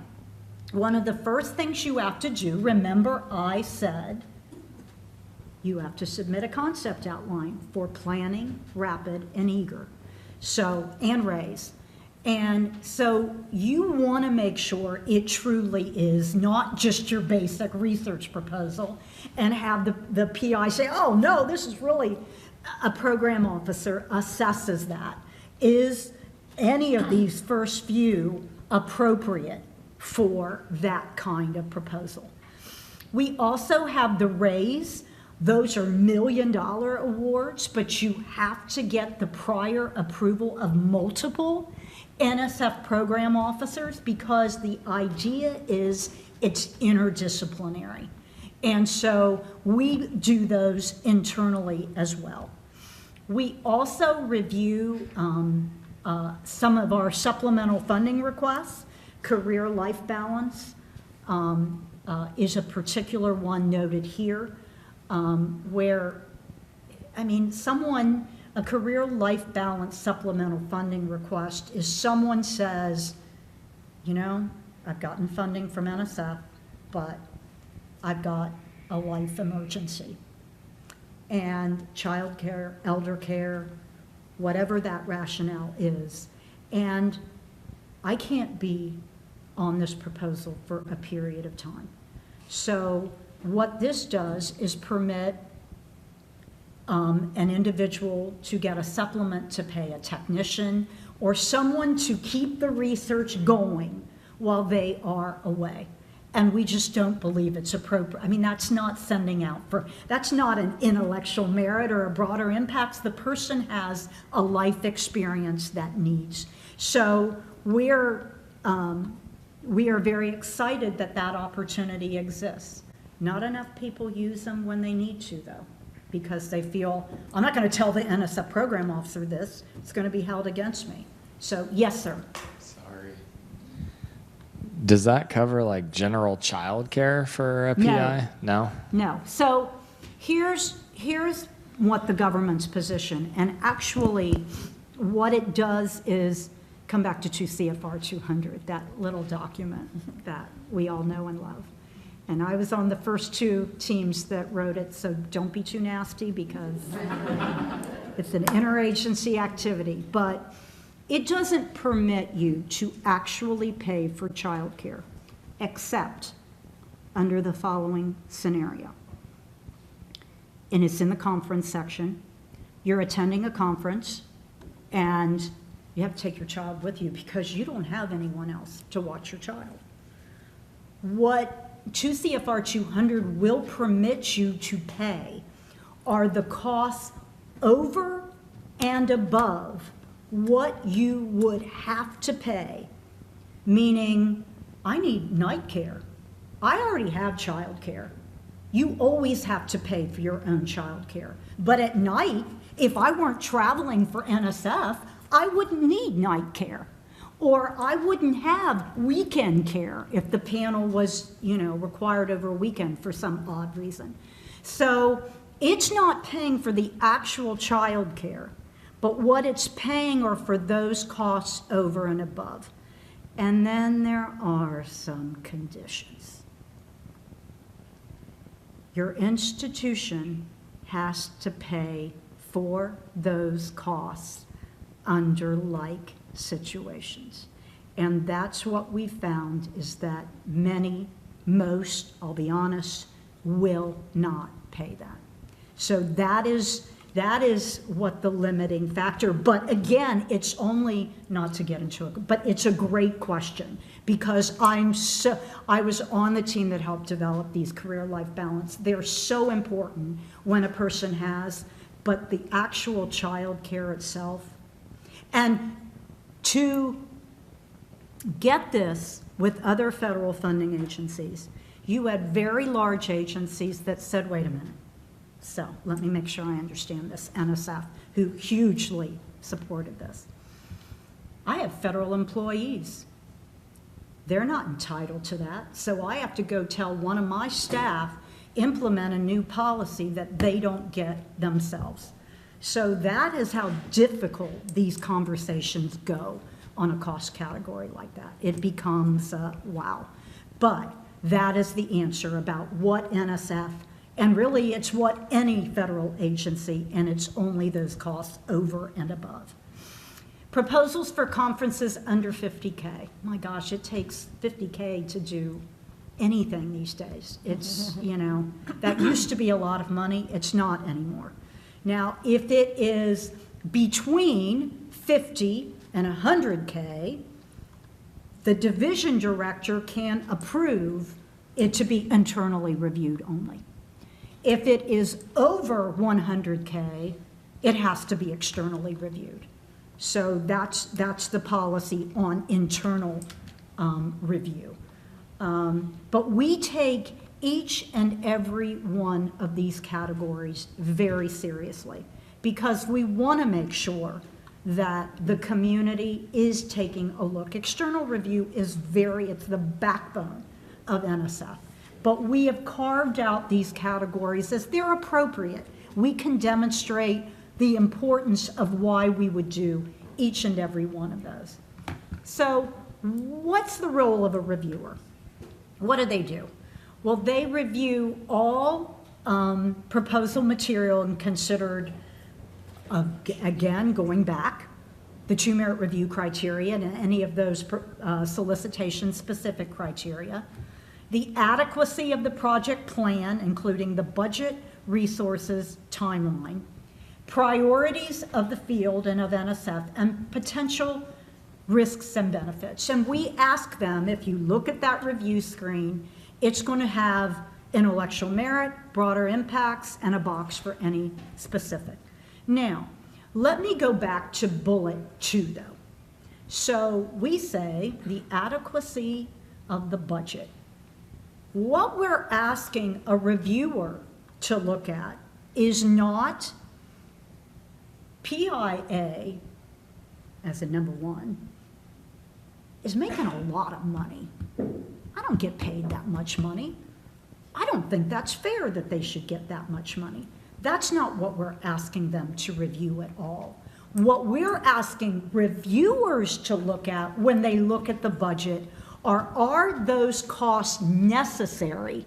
one of the first things you have to do, remember I said, you have to submit a concept outline for planning, rapid, and eager. So, and raise. And so you want to make sure it truly is not just your basic research proposal and have the PI say, oh, no, this is really, a program officer assesses that. Is any of these first few appropriate for that kind of proposal? We also have the raise. Those are $1 million awards, but you have to get the prior approval of multiple NSF program officers because the idea is it's interdisciplinary. And so we do those internally as well. We also review some of our supplemental funding requests. Career life balance is a particular one noted here. Where, I mean, a career life balance supplemental funding request is someone says, you know, I've gotten funding from NSF, but I've got a life emergency. And childcare, elder care, whatever that rationale is. And I can't be on this proposal for a period of time. So what this does is permit an individual to get a supplement to pay a technician or someone to keep the research going while they are away. And we just don't believe it's appropriate. I mean, that's not sending out that's not an intellectual merit or a broader impact. The person has a life experience that needs. So we are very excited that that opportunity exists. Not enough people use them when they need to, though, because they feel, I'm not going to tell the NSF program officer this. It's going to be held against me. So, yes, sir. Sorry. Does that cover like general child care for a PI? No? No. So here's what the government's position. And actually, what it does is come back to 2 CFR 200, that little document that we all know and love. And I was on the first 2 teams that wrote it, so don't be too nasty because it's an interagency activity. But it doesn't permit you to actually pay for childcare, except under the following scenario. And it's in the conference section. You're attending a conference, and you have to take your child with you because you don't have anyone else to watch your child. What 2 CFR 200 will permit you to pay are the costs over and above what you would have to pay, meaning I need night care. I already have child care. You always have to pay for your own child care. But at night, if I weren't traveling for NSF, I wouldn't need night care. Or I wouldn't have weekend care if the panel was, required over a weekend for some odd reason. So it's not paying for the actual child care, but what it's paying are for those costs over and above. And then there are some conditions. Your institution has to pay for those costs under like situations. And that's what we found is that most, I'll be honest, will not pay that. So that is what the limiting factor, but again, it's only, not to get into it, but it's a great question because I was on the team that helped develop these career life balance. They're so important when a person has, but the actual child care itself, and to get this with other federal funding agencies, you had very large agencies that said, wait a minute. So let me make sure I understand this. NSF, who hugely supported this. I have federal employees. They're not entitled to that. So I have to go tell one of my staff, implement a new policy that they don't get themselves. So that is how difficult these conversations go on a cost category like that. It becomes, wow. But that is the answer about what NSF, and really it's what any federal agency, and it's only those costs over and above. Proposals for conferences under 50K. My gosh, it takes 50K to do anything these days. It's, you know, that used to be a lot of money. It's not anymore. Now, if it is between 50 and 100K, the division director can approve it to be internally reviewed only. If it is over 100K, it has to be externally reviewed. So that's the policy on internal review. But we take each and every one of these categories very seriously because we want to make sure that the community is taking a look. External review is it's the backbone of NSF. But we have carved out these categories as they're appropriate. We can demonstrate the importance of why we would do each and every one of those. So what's the role of a reviewer? What do? Well, they review all proposal material and considered, again, going back, the 2 merit review criteria and any of those solicitation-specific criteria, the adequacy of the project plan, including the budget, resources, timeline, priorities of the field and of NSF, and potential risks and benefits. And we ask them, if you look at that review screen, it's going to have intellectual merit, broader impacts, and a box for any specific. Now, let me go back to bullet 2, though. So we say the adequacy of the budget. What we're asking a reviewer to look at is not PIA, as a number 1, is making a lot of money. I don't get paid that much money. I don't think that's fair that they should get that much money. That's not what we're asking them to review at all. What we're asking reviewers to look at when they look at the budget are those costs necessary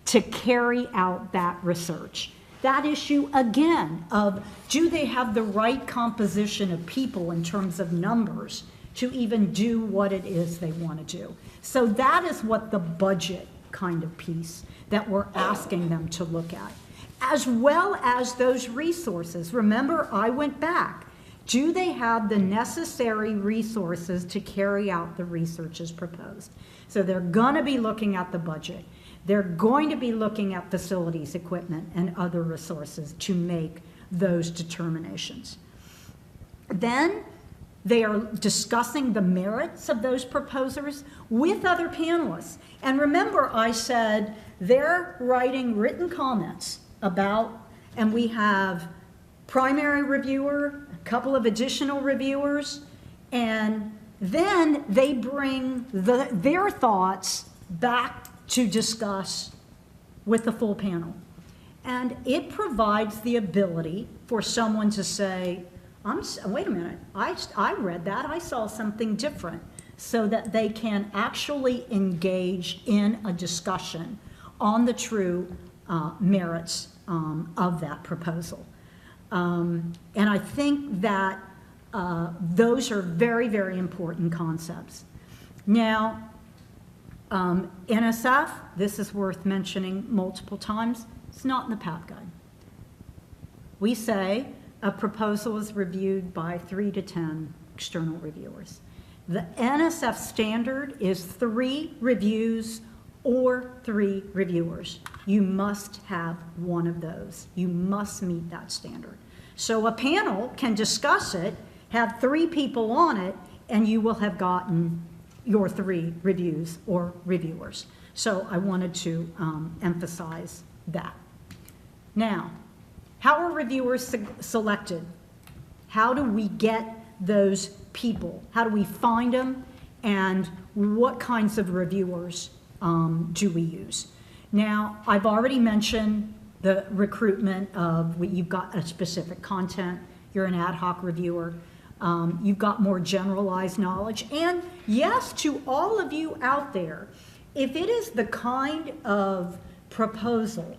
to carry out that research? That issue, again, of do they have the right composition of people in terms of numbers to even do what it is they want to do? So that is what the budget kind of piece that we're asking them to look at, as well as those resources. Remember, I went back. Do they have the necessary resources to carry out the research as proposed? So they're going to be looking at the budget. They're going to be looking at facilities, equipment, and other resources to make those determinations. Then they are discussing the merits of those proposers with other panelists. And remember, I said they're writing written comments about, and we have primary reviewer, a couple of additional reviewers, and then they bring their thoughts back to discuss with the full panel. And it provides the ability for someone to say, wait a minute, I read that, I saw something different, so that they can actually engage in a discussion on the true merits of that proposal. And I think that those are very, very important concepts. Now, NSF, this is worth mentioning multiple times, it's not in the PAP guide. We say a proposal is reviewed by 3 to 10 external reviewers. The NSF standard is 3 reviews or 3 reviewers. You must have one of those. You must meet that standard. So a panel can discuss it, have 3 people on it, and you will have gotten your 3 reviews or reviewers. So I wanted to emphasize that. Now, how are reviewers selected? How do we get those people? How do we find them? And what kinds of reviewers do we use? Now, I've already mentioned the recruitment of, you've got a specific content, you're an ad hoc reviewer, you've got more generalized knowledge. And yes, to all of you out there, if it is the kind of proposal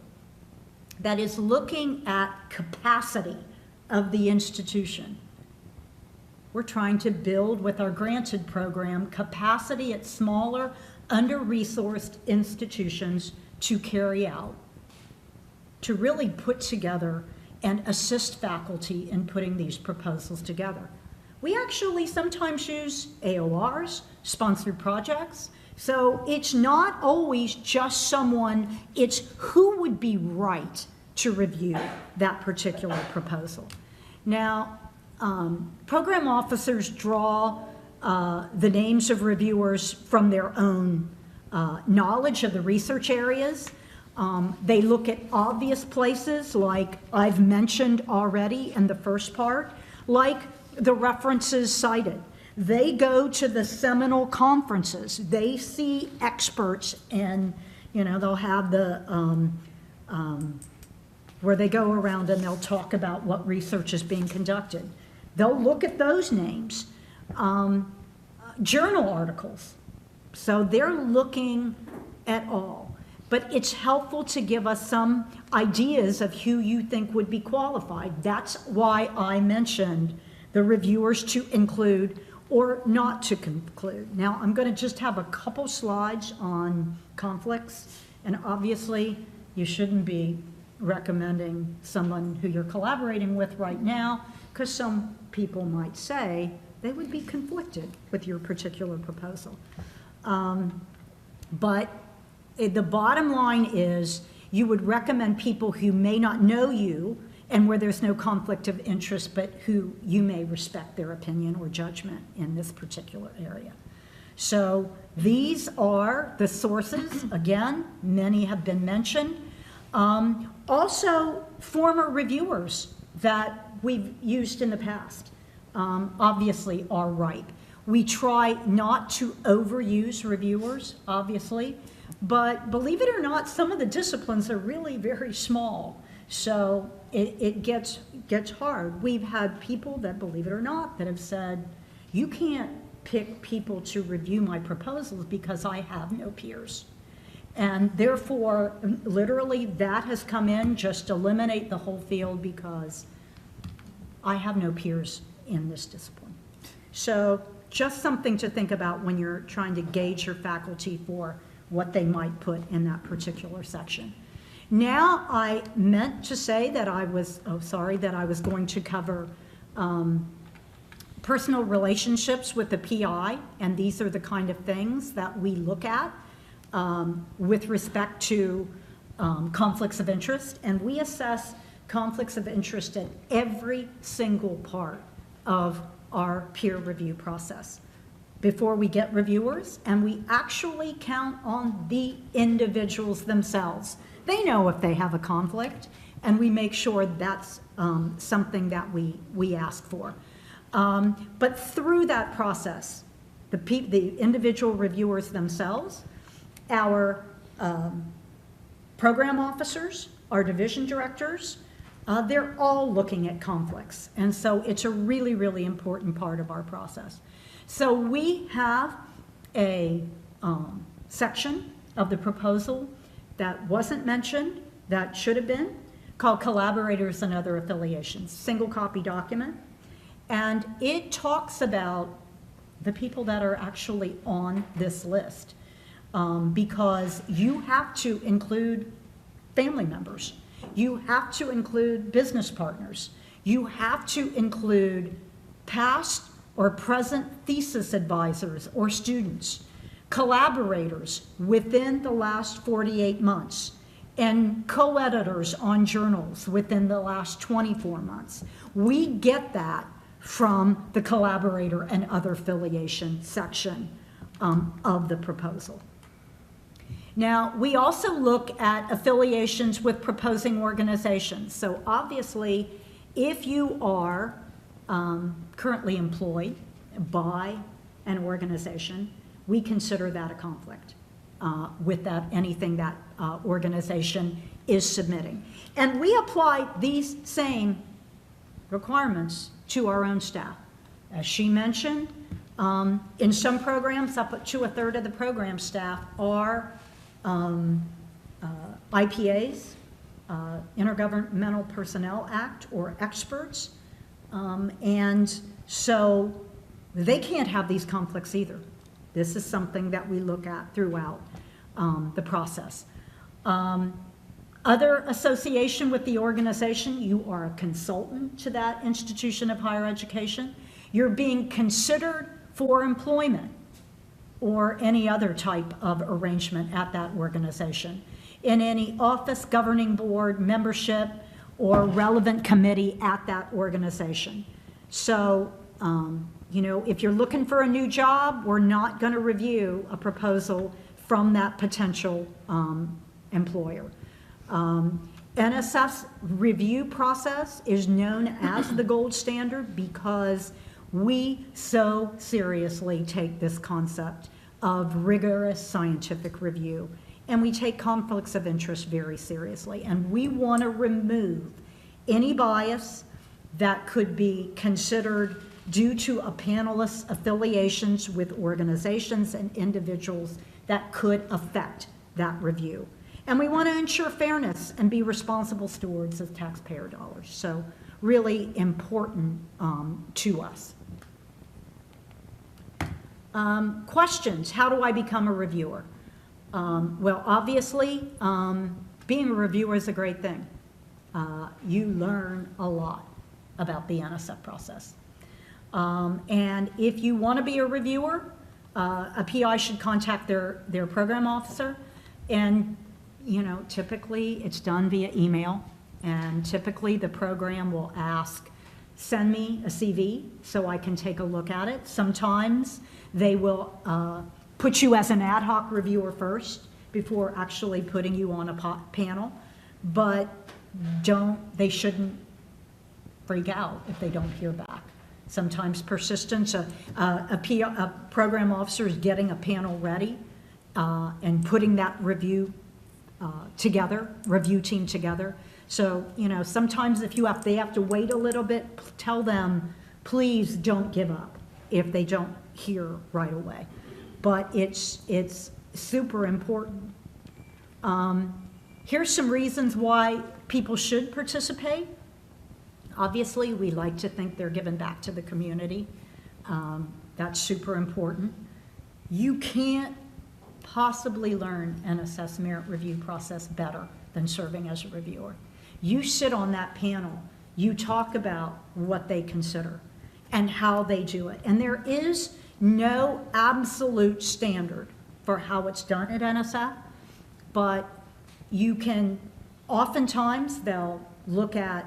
that is looking at capacity of the institution, we're trying to build with our granted program capacity at smaller, under-resourced institutions to carry out, to really put together and assist faculty in putting these proposals together. We actually sometimes use AORs, sponsored projects, so it's not always just someone, it's who would be right to review that particular proposal. Now, program officers draw the names of reviewers from their own knowledge of the research areas. They look at obvious places, like I've mentioned already in the first part, like the references cited. They go to the seminal conferences. They see experts, and they'll have the where they go around and they'll talk about what research is being conducted. They'll look at those names, journal articles. So they're looking at all. But it's helpful to give us some ideas of who you think would be qualified. That's why I mentioned the reviewers to include or not to conclude. Now, I'm going to just have a couple slides on conflicts, and obviously you shouldn't be recommending someone who you're collaborating with right now, because some people might say they would be conflicted with your particular proposal. But the bottom line is you would recommend people who may not know you and where there's no conflict of interest, but who you may respect their opinion or judgment in this particular area. So these are the sources. Again, many have been mentioned. Also, former reviewers that we've used in the past obviously are ripe. We try not to overuse reviewers, obviously, but believe it or not, some of the disciplines are really very small. So it gets hard. We've had people that, believe it or not, that have said, you can't pick people to review my proposals because I have no peers. And therefore, literally, that has come in, just eliminate the whole field because I have no peers in this discipline. So just something to think about when you're trying to gauge your faculty for what they might put in that particular section. Now, I meant to say that I was going to cover personal relationships with the PI, and these are the kind of things that we look at with respect to conflicts of interest, and we assess conflicts of interest at every single part of our peer review process before we get reviewers, and we actually count on the individuals themselves. They know if they have a conflict, and we make sure that's something that we ask for. But through that process, the individual reviewers themselves, our program officers, our division directors, they're all looking at conflicts. And so it's a really, really important part of our process. So we have a section of the proposal that wasn't mentioned, that should have been, called Collaborators and Other Affiliations, single copy document. And it talks about the people that are actually on this list, because you have to include family members. You have to include business partners. You have to include past or present thesis advisors or students, collaborators within the last 48 months, and co-editors on journals within the last 24 months. We get that from the collaborator and other affiliation section of the proposal. Now, we also look at affiliations with proposing organizations. So obviously, if you are currently employed by an organization, we consider that a conflict with anything that organization is submitting. And we apply these same requirements to our own staff. As she mentioned, in some programs, up to a third of the program staff are IPAs, Intergovernmental Personnel Act, or experts. And so they can't have these conflicts either. This is something that we look at throughout the process. Other association with the organization, you are a consultant to that institution of higher education. You're being considered for employment or any other type of arrangement at that organization, in any office, governing board, membership, or relevant committee at that organization. So, you know, if you're looking for a new job, we're not going to review a proposal from that potential employer. NSF's review process is known as the gold standard because we so seriously take this concept of rigorous scientific review, and we take conflicts of interest very seriously, and we want to remove any bias that could be considered due to a panelist's affiliations with organizations and individuals that could affect that review. And we want to ensure fairness and be responsible stewards of taxpayer dollars. So really important to us. Questions, how do I become a reviewer? Well, obviously, being a reviewer is a great thing. You learn a lot about the NSF process. And if you want to be a reviewer, a PI should contact their program officer. And, you know, typically it's done via email. And typically the program will ask, send me a CV so I can take a look at it. Sometimes they will put you as an ad hoc reviewer first before actually putting you on a panel. But they shouldn't freak out if they don't hear back. Sometimes persistence, a program officer is getting a panel ready and putting that review team together. So, you know, sometimes if they have to wait a little bit, tell them, please don't give up if they don't hear right away. But it's super important. Here's some reasons why people should participate. Obviously, we like to think they're giving back to the community. That's super important. You can't possibly learn NSF's merit review process better than serving as a reviewer. You sit on that panel, you talk about what they consider and how they do it. And there is no absolute standard for how it's done at NSF, but you can, oftentimes they'll look at,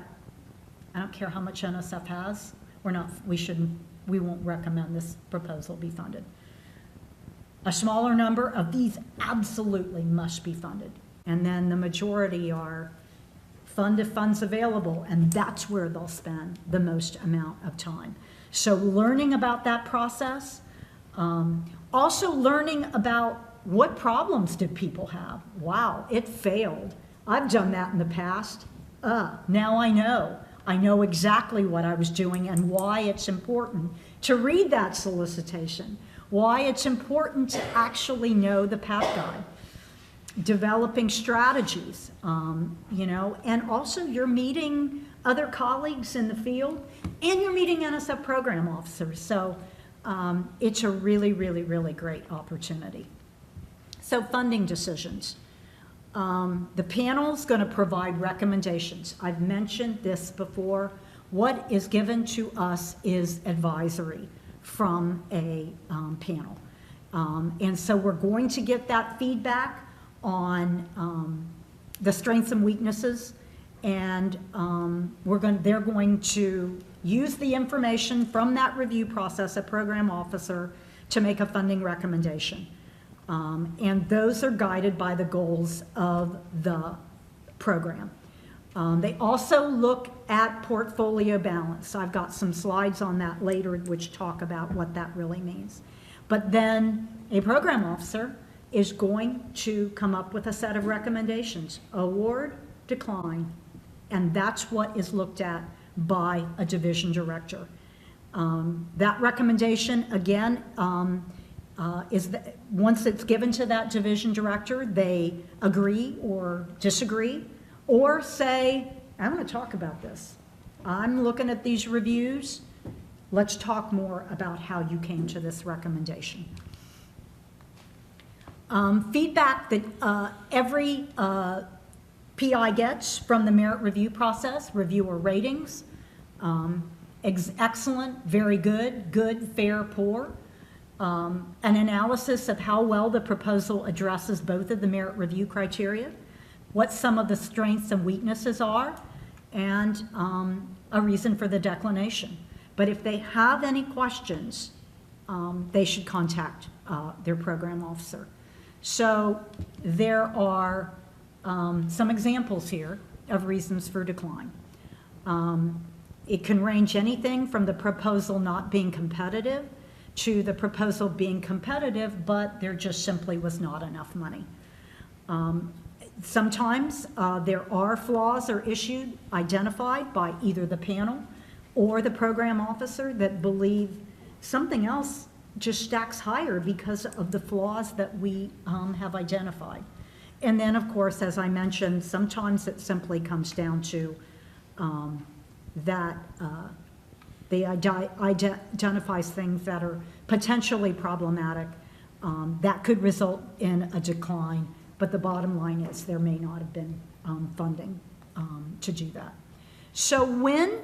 I don't care how much NSF has, we won't recommend this proposal be funded. A smaller number of these absolutely must be funded. And then the majority are fund if funds available, and that's where they'll spend the most amount of time. So learning about that process, also learning about what problems did people have. Wow, it failed. I've done that in the past. Now I know. I know exactly what I was doing and why it's important to read that solicitation, why it's important to actually know the path guide, developing strategies, you know, and also you're meeting other colleagues in the field and you're meeting NSF program officers. So it's a really, really, really great opportunity. So funding decisions. The panel's going to provide recommendations. I've mentioned this before. What is given to us is advisory from a panel. And so we're going to get that feedback on the strengths and weaknesses, and they're going to use the information from that review process, a program officer, to make a funding recommendation. And those are guided by the goals of the program. They also look at portfolio balance. I've got some slides on that later which talk about what that really means. But then a program officer is going to come up with a set of recommendations, award decline, and that's what is looked at by a division director. That recommendation, again, is that once it's given to that division director, they agree or disagree, or say, I want to talk about this. I'm looking at these reviews. Let's talk more about how you came to this recommendation. Feedback that every PI gets from the merit review process, reviewer ratings, excellent, very good, good, fair, poor. An analysis of how well the proposal addresses both of the merit review criteria, what some of the strengths and weaknesses are, and a reason for the declination. But if they have any questions, they should contact their program officer. So there are some examples here of reasons for decline. It can range anything from the proposal not being competitive to the proposal being competitive, but there just simply was not enough money. Sometimes there are flaws or issues identified by either the panel or the program officer that believe something else just stacks higher because of the flaws that we have identified. And then, of course, as I mentioned, sometimes it simply comes down to that they identifies things that are potentially problematic that could result in a decline, but the bottom line is there may not have been funding to do that. So when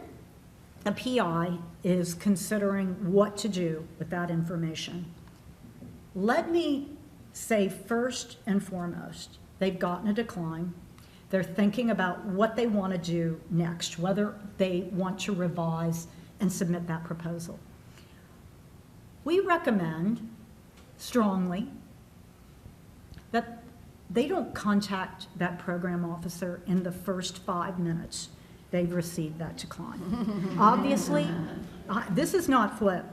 a PI is considering what to do with that information, let me say first and foremost, they've gotten a decline. They're thinking about what they want to do next, whether they want to revise and submit that proposal. We recommend strongly that they don't contact that program officer in the first 5 minutes they've received that decline. Obviously, this is not flip.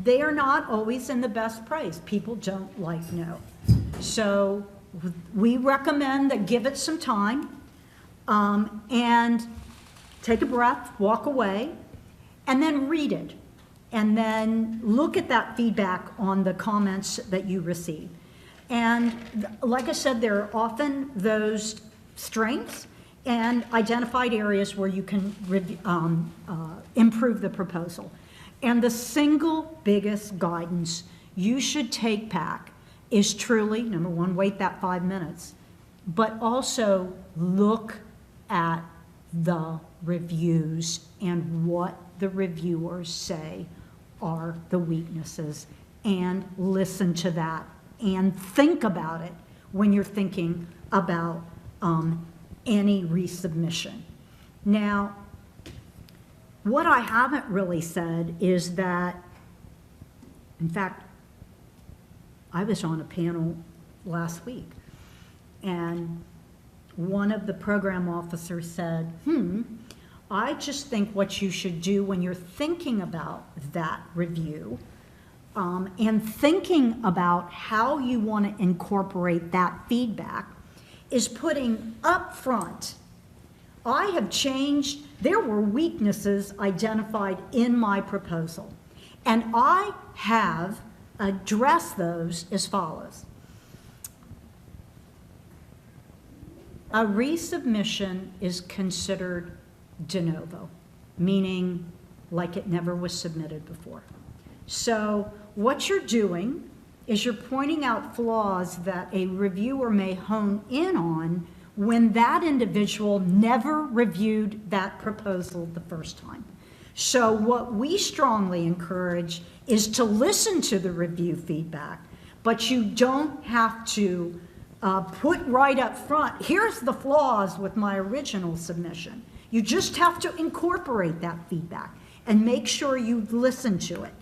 They are not always in the best place. People don't like no. So we recommend that give it some time and take a breath, walk away, and then read it. And then look at that feedback on the comments that you receive. And like I said, there are often those strengths and identified areas where you can improve the proposal. And the single biggest guidance you should take back is truly, number one, wait that 5 minutes, but also look at the reviews and what the reviewers say are the weaknesses, and listen to that and think about it when you're thinking about any resubmission. Now, what I haven't really said is that, in fact, I was on a panel last week, and one of the program officers said, I just think what you should do when you're thinking about that review and thinking about how you want to incorporate that feedback is putting up front, I have changed, there were weaknesses identified in my proposal, and I have addressed those as follows. A resubmission is considered de novo, meaning like it never was submitted before. So what you're doing is you're pointing out flaws that a reviewer may hone in on when that individual never reviewed that proposal the first time. So what we strongly encourage is to listen to the review feedback, but you don't have to put right up front, here's the flaws with my original submission. You just have to incorporate that feedback and make sure you listen to it.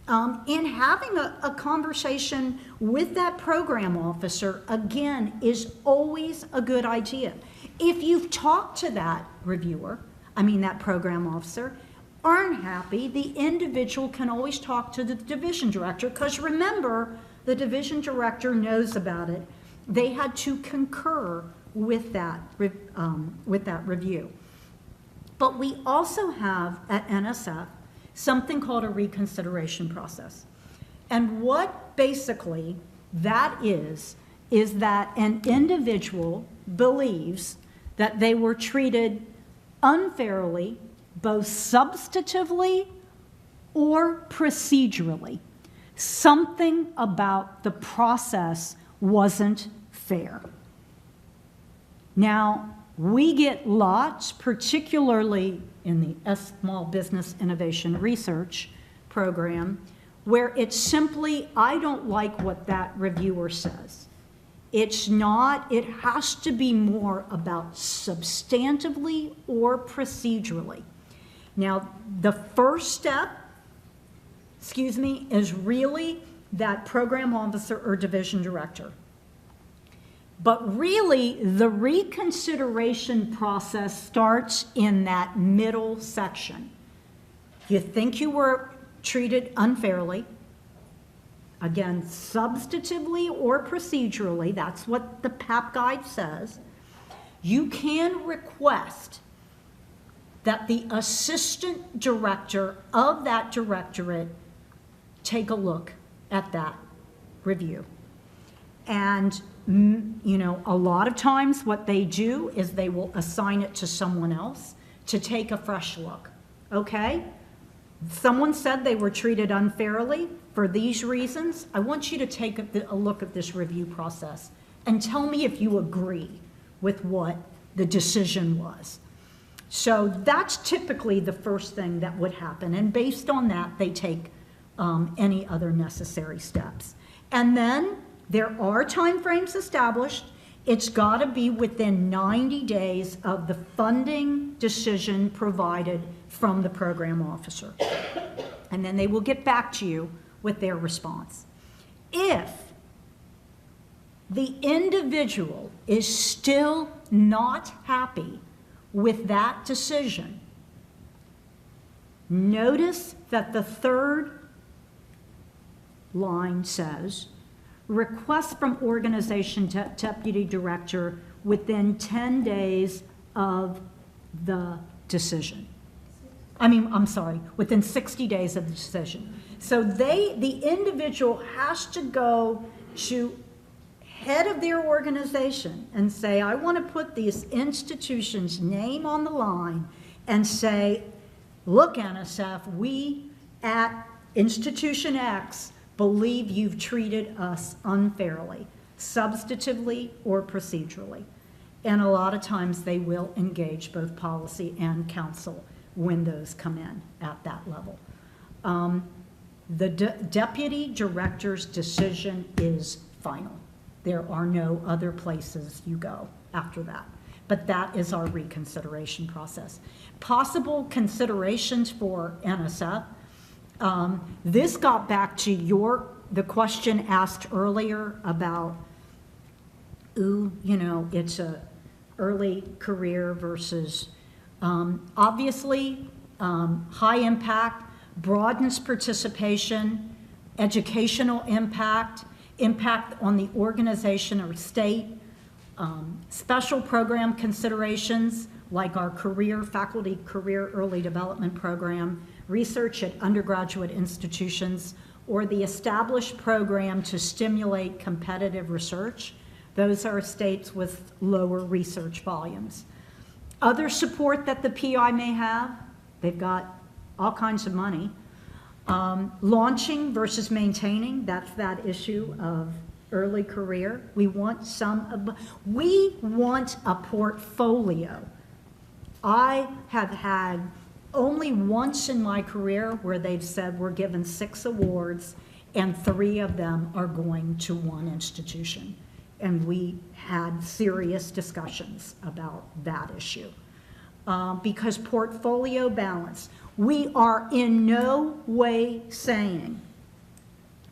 And having a conversation with that program officer, again, is always a good idea. If you've talked to that reviewer, that program officer, aren't happy, the individual can always talk to the division director, because remember, the division director knows about it. They had to concur with that review. But we also have at NSF something called a reconsideration process. And what basically that is that an individual believes that they were treated unfairly, both substantively or procedurally. Something about the process wasn't fair. Now, we get lots, particularly in the Small Business Innovation Research program, where it's simply, I don't like what that reviewer says. It's not, it has to be more about substantively or procedurally. Now, the first step, is really that program officer or division director. But really, the reconsideration process starts in that middle section. You think you were treated unfairly, again, substantively or procedurally, that's what the PAP guide says. You can request that the assistant director of that directorate take a look at that review. And, you know, a lot of times what they do is they will assign it to someone else to take a fresh look, okay? Someone said they were treated unfairly for these reasons. I want you to take a look at this review process and tell me if you agree with what the decision was. So that's typically the first thing that would happen. And based on that, they take any other necessary steps. And then there are timeframes established. It's got to be within 90 days of the funding decision provided from the program officer. And then they will get back to you with their response. If the individual is still not happy with that decision, notice that the third line says, request from organization deputy director within 10 days of the decision. Within 60 days of the decision. So the individual has to go to head of their organization and say, I want to put this institution's name on the line and say, look, NSF, we at Institution X believe you've treated us unfairly, substantively or procedurally. And a lot of times they will engage both policy and counsel when those come in at that level. The deputy director's decision is final. There are no other places you go after that. But that is our reconsideration process. Possible considerations for NSF. This got back to the question asked earlier about, it's a early career versus, obviously, high impact, broadens participation, educational impact, impact on the organization or state, special program considerations like our faculty career early development program, research at undergraduate institutions, or the established program to stimulate competitive research. Those are states with lower research volumes. Other support that the PI may have, they've got all kinds of money. Launching versus maintaining, that's that issue of early career. We want a portfolio. I have had only once in my career where they've said we're given 6 awards and 3 of them are going to one institution. And we had serious discussions about that issue. Because portfolio balance, we are in no way saying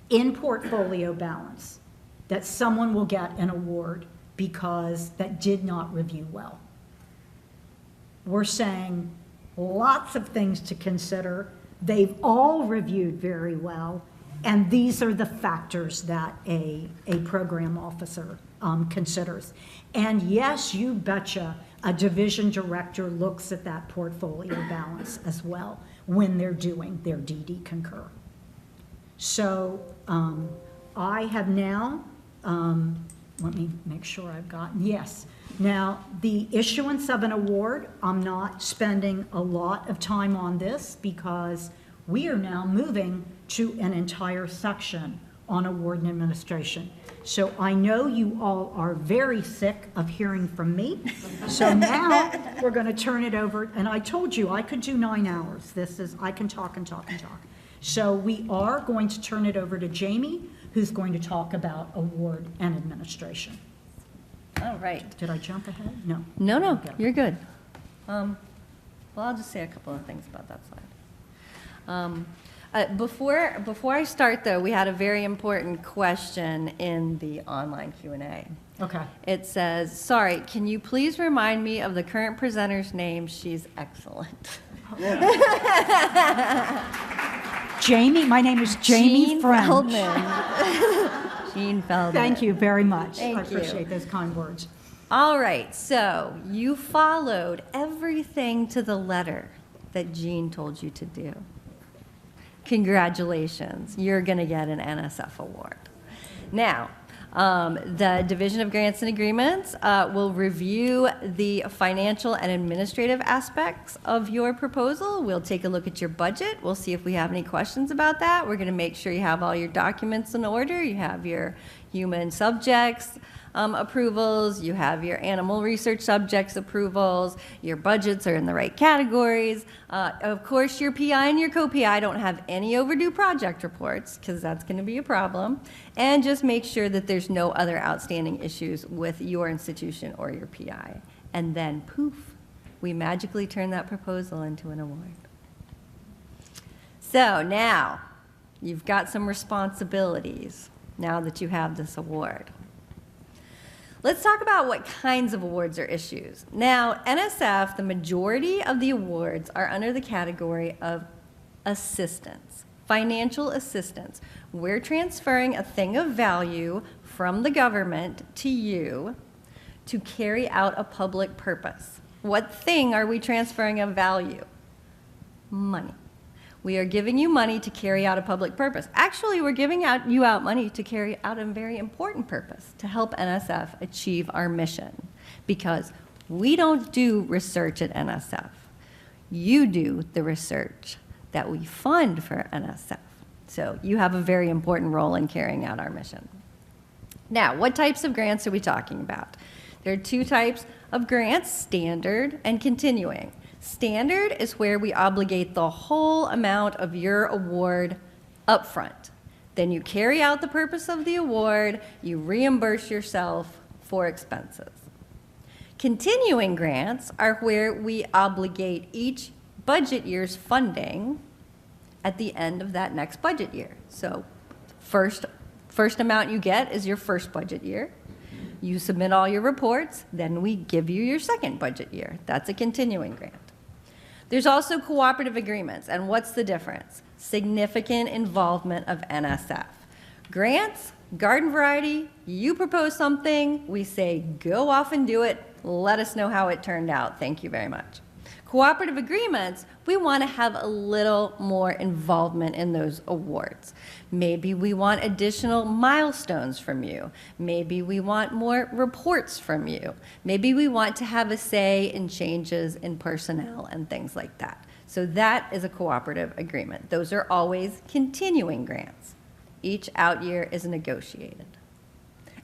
in portfolio balance that someone will get an award because that did not review well. We're saying lots of things to consider. They've all reviewed very well, and these are the factors that a program officer considers. And yes, you betcha, a division director looks at that portfolio balance as well when they're doing their DD concur. So I have now, let me make sure I've gotten, yes. Now, the issuance of an award, I'm not spending a lot of time on this because we are now moving to an entire section on award and administration. So I know you all are very sick of hearing from me. So now we're going to turn it over. And I told you I could do 9 hours. I can talk and talk and talk. So we are going to turn it over to Jamie, who's going to talk about award and administration. All right. Did I jump ahead? No. No, Okay. you're good. Well, I'll just say a couple of things about that slide. Before I start, though, we had a very important question in the online Q&A. Okay. It says, sorry, can you please remind me of the current presenter's name? She's excellent. Jamie, my name is Jamie Jean French. Feldman. Jean Feldman. Thank you very much. Thank I you. appreciate those kind words. All right, so you followed everything to the letter that Jean told you to do. Congratulations, you're going to get an NSF award. Now, the Division of Grants and Agreements will review the financial and administrative aspects of your proposal. We'll take a look at your budget. We'll see if we have any questions about that. We're going to make sure you have all your documents in order. You have your human subjects approvals, you have your animal research subjects approvals, your budgets are in the right categories. Of course, your PI and your co-PI don't have any overdue project reports, because that's going to be a problem. And just make sure that there's no other outstanding issues with your institution or your PI. And then, poof, we magically turn that proposal into an award. So now, you've got some responsibilities now that you have this award. Let's talk about what kinds of awards are issues. Now, NSF, the majority of the awards are under the category of assistance, financial assistance. We're transferring a thing of value from the government to you to carry out a public purpose. What thing are we transferring of value? Money. We are giving you money to carry out a public purpose. Actually, we're giving you money to carry out a very important purpose, to help NSF achieve our mission. Because we don't do research at NSF. You do the research that we fund for NSF. So you have a very important role in carrying out our mission. Now, what types of grants are we talking about? There are two types of grants, standard and continuing. Standard is where we obligate the whole amount of your award upfront. Then you carry out the purpose of the award, you reimburse yourself for expenses. Continuing grants are where we obligate each budget year's funding at the end of that next budget year. So first amount you get is your first budget year. You submit all your reports, then we give you your second budget year. That's a continuing grant. There's also cooperative agreements, and what's the difference? Significant involvement of NSF. Grants, garden variety, you propose something, we say go off and do it, let us know how it turned out, thank you very much. Cooperative agreements, we want to have a little more involvement in those awards. Maybe we want additional milestones from you. Maybe we want more reports from you. Maybe we want to have a say in changes in personnel and things like that. So that is a cooperative agreement. Those are always continuing grants. Each out year is negotiated.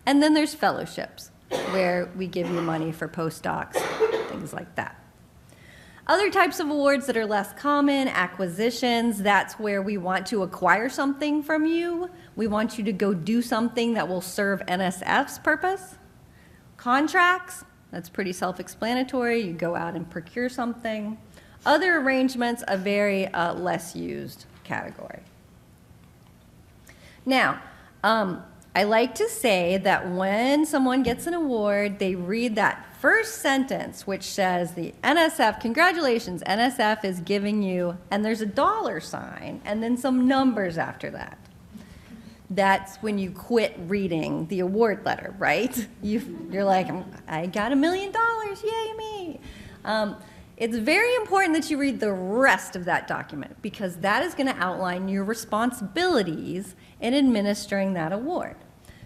And then there's fellowships, where we give you money for postdocs, things like that. Other types of awards that are less common, acquisitions, that's where we want to acquire something from you. We want you to go do something that will serve NSF's purpose. Contracts, that's pretty self-explanatory. You go out and procure something. Other arrangements, a very less used category. Now, I like to say that when someone gets an award, they read that first sentence, which says the NSF, congratulations, NSF is giving you, and there's a $, and then some numbers after that. that's when you quit reading the award letter, right? You're like, I got $1 million, yay me. It's very important that you read the rest of that document because that is going to outline your responsibilities in administering that award.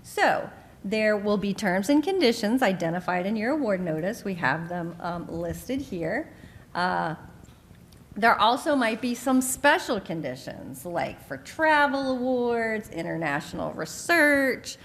So there will be terms and conditions identified in your award notice. We have them listed here. There also might be some special conditions, like for travel awards, international research,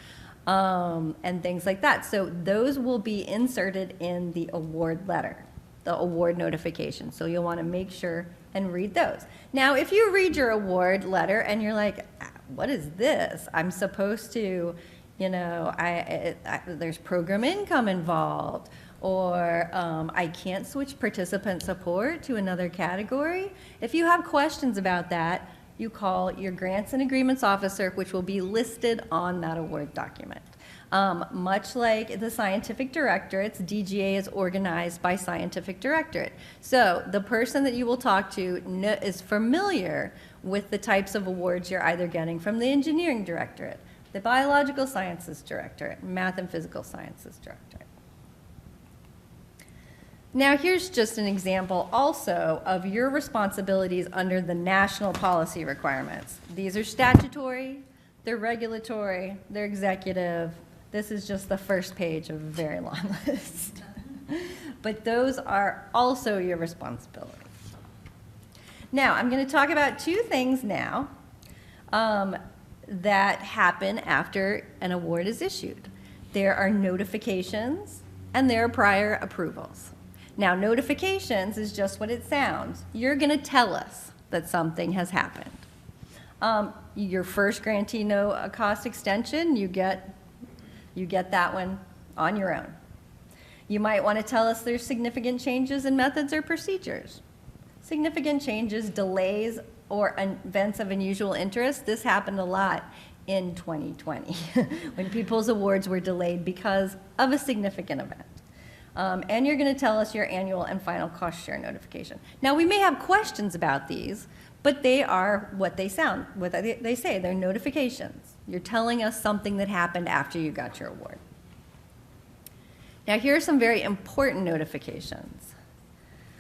and things like that. So those will be inserted in the award letter, the award notification. So you'll want to make sure and read those. Now, if you read your award letter and you're like, what is this? I'm supposed to, you know, there's program income involved, or I can't switch participant support to another category. If you have questions about that, you call your grants and agreements officer, which will be listed on that award document. Much like the scientific directorates, DGA is organized by scientific directorate. So the person that you will talk to is familiar with the types of awards you're either getting from the engineering directorate, the biological sciences directorate, math and physical sciences directorate. Now here's just an example also of your responsibilities under the national policy requirements. These are statutory, they're regulatory, they're executive. This is just the first page of a very long list. But those are also your responsibilities. Now, I'm going to talk about two things now that happen after an award is issued. There are notifications and there are prior approvals. Now, notifications is just what it sounds. You're going to tell us that something has happened. Your first grantee no-cost extension, you get that one on your own. You might want to tell us there's significant changes in methods or procedures. Significant changes, delays, or events of unusual interest. This happened a lot in 2020 when people's awards were delayed because of a significant event. And you're going to tell us your annual and final cost share notification. Now, we may have questions about these, but they are what they sound, what they say. They're notifications. You're telling us something that happened after you got your award. Now, here are some very important notifications.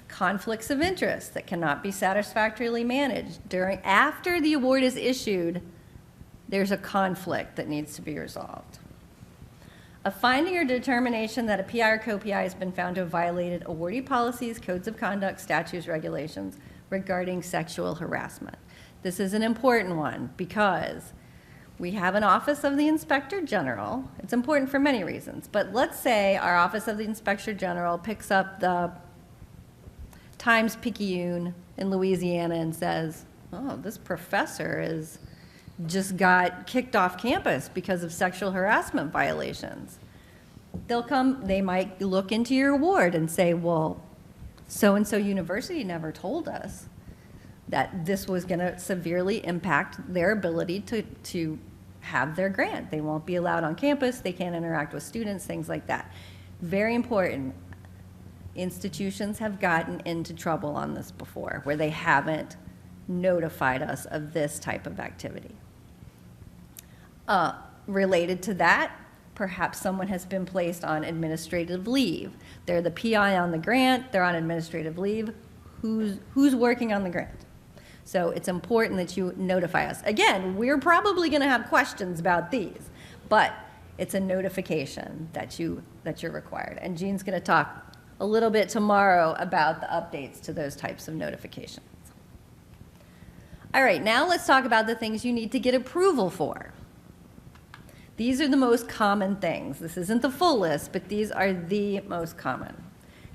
Conflicts of interest that cannot be satisfactorily managed. After the award is issued, there's a conflict that needs to be resolved. A finding or determination that a PI or co-PI has been found to have violated awardee policies, codes of conduct, statutes, regulations regarding sexual harassment. This is an important one because we have an Office of the Inspector General. It's important for many reasons, but let's say our Office of the Inspector General picks up the Times-Picayune in Louisiana and says, oh, this professor just got kicked off campus because of sexual harassment violations. They might look into your award and say, well, so-and-so university never told us that this was going to severely impact their ability to have their grant. They won't be allowed on campus, they can't interact with students, things like that. Very important. Institutions have gotten into trouble on this before, where they haven't notified us of this type of activity. Related to that, perhaps someone has been placed on administrative leave. They're the PI on the grant, they're on administrative leave. Who's working on the grant? So it's important that you notify us. Again, we're probably going to have questions about these, but it's a notification that you're required. And Jean's going to talk a little bit tomorrow about the updates to those types of notifications. All right, now let's talk about the things you need to get approval for. These are the most common things. This isn't the full list, but these are the most common.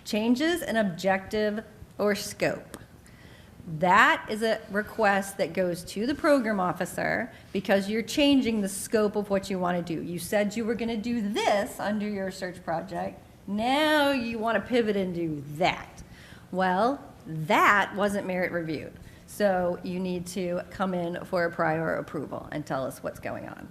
Changes in objective or scope. That is a request that goes to the program officer because you're changing the scope of what you want to do. You said you were going to do this under your research project. Now you want to pivot and do that. Well, that wasn't merit reviewed. So you need to come in for a prior approval and tell us what's going on.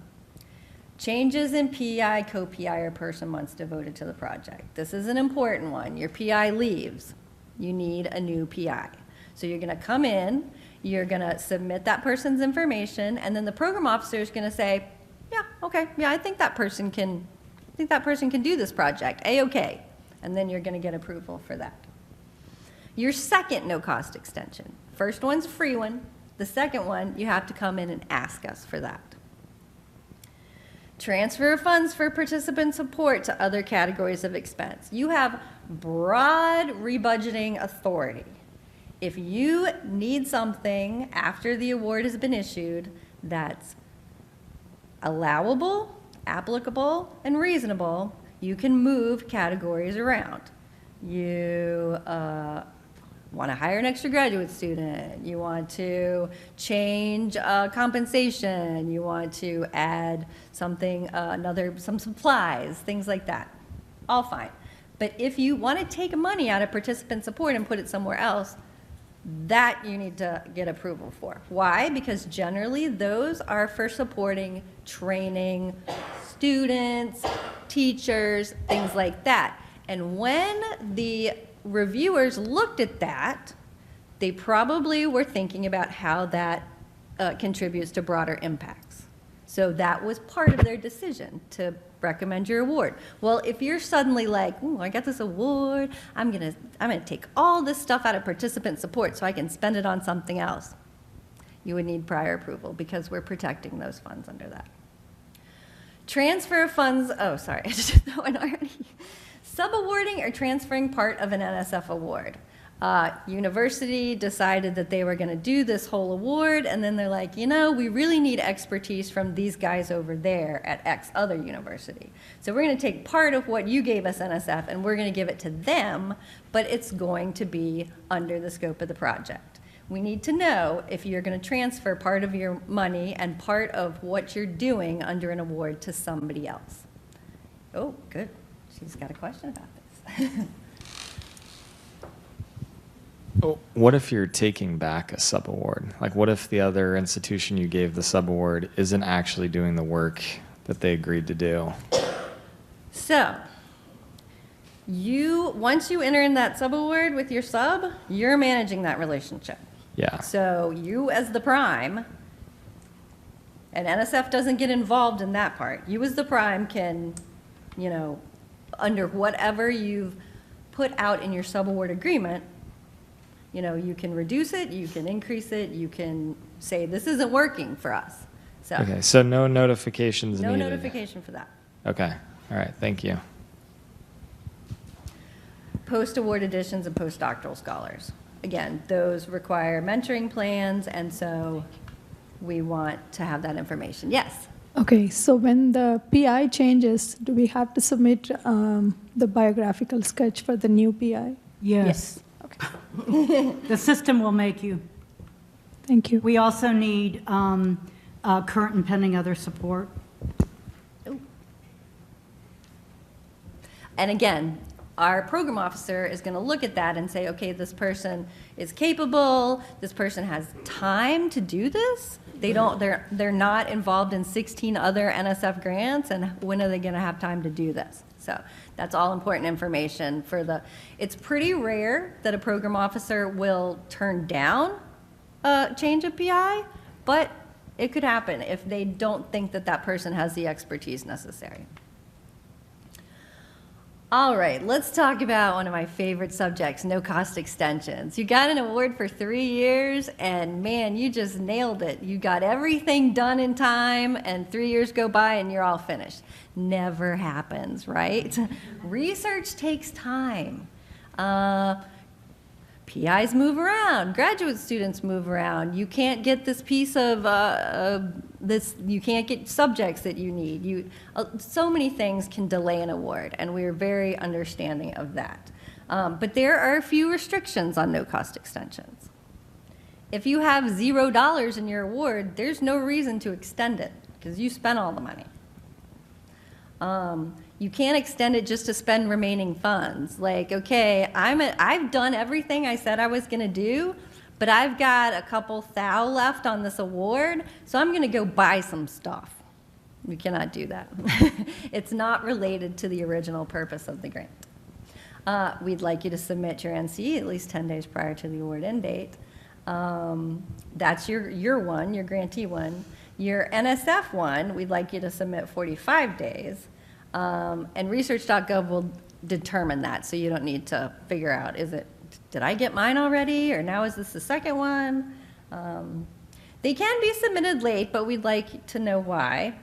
Changes in PI, co-PI, or person months devoted to the project. This is an important one. Your PI leaves. You need a new PI. So you're going to come in, you're going to submit that person's information, and then the program officer is going to say, yeah, okay, yeah, I think that person can do this project, A-okay. And then you're going to get approval for that. Your second no-cost extension. First one's a free one. The second one, you have to come in and ask us for that. Transfer of funds for participant support to other categories of expense. You have broad rebudgeting authority. If you need something after the award has been issued that's allowable, applicable, and reasonable, you can move categories around. You want to hire an extra graduate student, you want to change compensation, you want to add something, some supplies, things like that. All fine. But if you want to take money out of participant support and put it somewhere else, that you need to get approval for. Why? Because generally those are for supporting training, students, teachers, things like that. And when the reviewers looked at that, they probably were thinking about how that contributes to broader impacts. So that was part of their decision to recommend your award. Well, if you're suddenly like, ooh, I got this award, I'm gonna take all this stuff out of participant support so I can spend it on something else, you would need prior approval because we're protecting those funds under that. Transfer of funds, oh, sorry, I just did that one already. Subawarding or transferring part of an NSF award. University decided that they were going to do this whole award, and then they're like, you know, we really need expertise from these guys over there at X other university. So we're going to take part of what you gave us, NSF, and we're going to give it to them, but it's going to be under the scope of the project. We need to know if you're going to transfer part of your money and part of what you're doing under an award to somebody else. Oh, good. She's got a question about this. Oh, what if you're taking back a subaward? Like, what if the other institution you gave the subaward isn't actually doing the work that they agreed to do? So, once you enter in that subaward with your sub, you're managing that relationship. Yeah. So you as the prime, and NSF doesn't get involved in that part. You as the prime can, you know, under whatever you've put out in your subaward agreement, you know, you can reduce it, you can increase it, you can say this isn't working for us. So Okay, so no notifications no needed. notification for that. Okay, all right, thank you. Post-award additions and postdoctoral scholars. Again, those require mentoring plans, and so we want to have that information. Yes? Okay, so when the PI changes, do we have to submit the biographical sketch for the new PI? Yes. Okay, The system will make you. thank you. We also need current and pending other support. And again, our program officer is going to look at that and say, okay, this person is capable, this person has time to do this. They're not involved in 16 other NSF grants, and when are they going to have time to do this? So that's all important information it's pretty rare that a program officer will turn down a change of PI, but it could happen if they don't think that that person has the expertise necessary. All right, let's talk about one of my favorite subjects, no-cost extensions. You got an award for 3 years, and man, you just nailed it. You got everything done in time, and 3 years go by, and you're all finished. Never happens, right? Research takes time. PIs move around, graduate students move around. You can't get this piece of you can't get subjects that you need. So many things can delay an award, and we are very understanding of that. But there are a few restrictions on no-cost extensions. If you have $0 in your award, there's no reason to extend it because you spent all the money. You can't extend it just to spend remaining funds. Like, okay, I've done everything I said I was going to do, but I've got a couple thou left on this award, so I'm going to go buy some stuff. You cannot do that. It's not related to the original purpose of the grant. We'd like you to submit your NCE at least 10 days prior to the award end date. That's your one, your grantee one. Your NSF one, we'd like you to submit 45 days. And research.gov will determine that, so you don't need to figure out, did I get mine already, or now is this the second one? They can be submitted late, but we'd like to know why.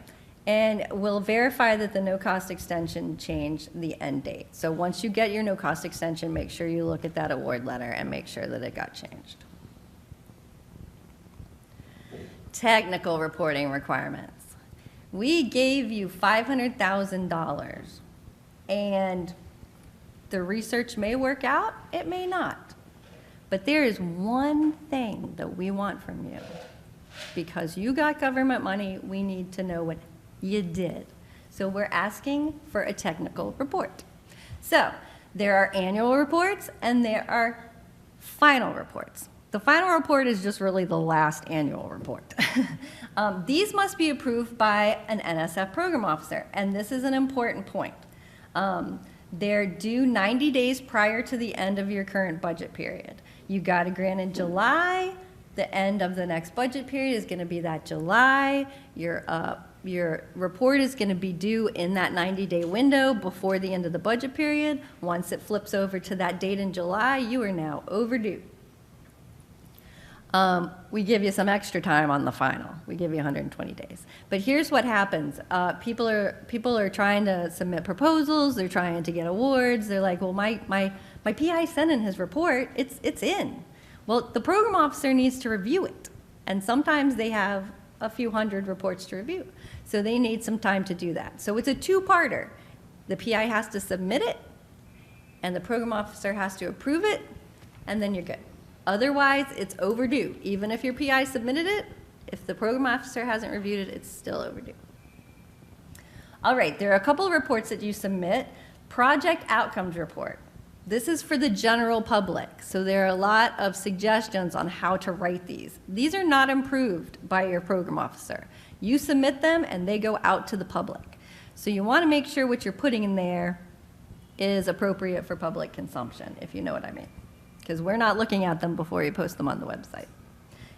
And we'll verify that the no-cost extension changed the end date. So once you get your no-cost extension, make sure you look at that award letter and make sure that it got changed. Technical reporting requirements. We gave you $500,000, and the research may work out, it may not. But there is one thing that we want from you. Because you got government money, we need to know what you did. So we're asking for a technical report. So there are annual reports and there are final reports. The final report is just really the last annual report. These must be approved by an NSF program officer, and this is an important point. They're due 90 days prior to the end of your current budget period. You got a grant in July. The end of the next budget period is going to be that July. Your report is going to be due in that 90-day window before the end of the budget period. Once it flips over to that date in July, you are now overdue. We give you some extra time on the final. We give you 120 days. But here's what happens. People are trying to submit proposals. They're trying to get awards. They're like, well, my PI sent in his report. It's in. Well, the program officer needs to review it. And sometimes they have a few hundred reports to review. So they need some time to do that. So it's a two-parter. The PI has to submit it, and the program officer has to approve it, and then you're good. Otherwise, it's overdue. Even if your PI submitted it, if the program officer hasn't reviewed it, it's still overdue. All right, there are a couple of reports that you submit. Project outcomes report. This is for the general public, so there are a lot of suggestions on how to write these. These are not improved by your program officer. You submit them, and they go out to the public. So you want to make sure what you're putting in there is appropriate for public consumption, if you know what I mean. Because we're not looking at them before you post them on the website.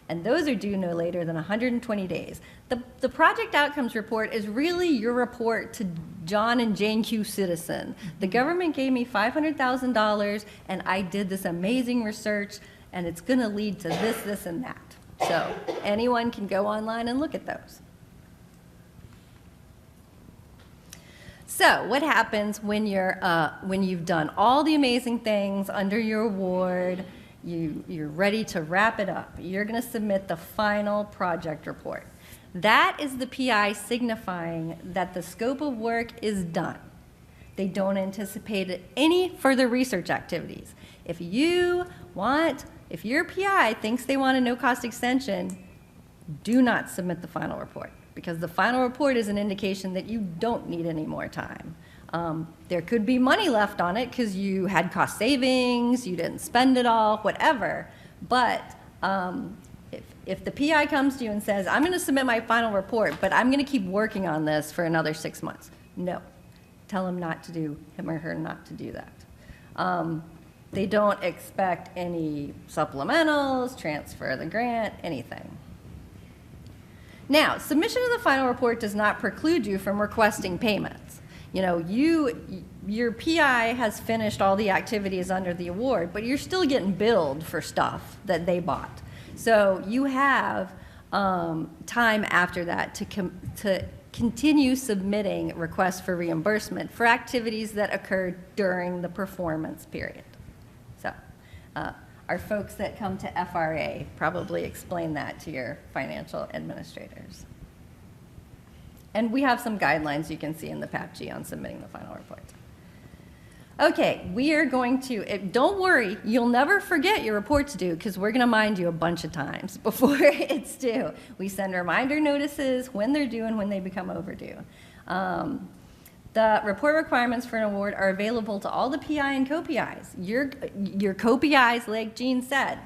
And those are due no later than 120 days. The project outcomes report is really your report to John and Jane Q. Citizen. The government gave me $500,000, and I did this amazing research, and it's going to lead to this, this, and that. So anyone can go online and look at those. So what happens when you've done all the amazing things under your award, you're ready to wrap it up? You're going to submit the final project report. That is the PI signifying that the scope of work is done. They don't anticipate any further research activities. If your PI thinks they want a no-cost extension, do not submit the final report, because the final report is an indication that you don't need any more time. There could be money left on it because you had cost savings, you didn't spend it all, whatever. But if the PI comes to you and says, I'm going to submit my final report, but I'm going to keep working on this for another 6 months, no. Tell him or her not to do that. They don't expect any supplementals, transfer of the grant, anything. Now, submission of the final report does not preclude you from requesting payments. You know, your PI has finished all the activities under the award, but you're still getting billed for stuff that they bought. So you have time after that to continue submitting requests for reimbursement for activities that occurred during the performance period. So our folks that come to FRA probably explain that to your financial administrators. And we have some guidelines you can see in the PAPG on submitting the final report. Okay, we are going to, don't worry, you'll never forget your report's due, because we're going to remind you a bunch of times before it's due. We send reminder notices when they're due and when they become overdue. The report requirements for an award are available to all the PI and co-PIs. Your co-PIs, like Jean said,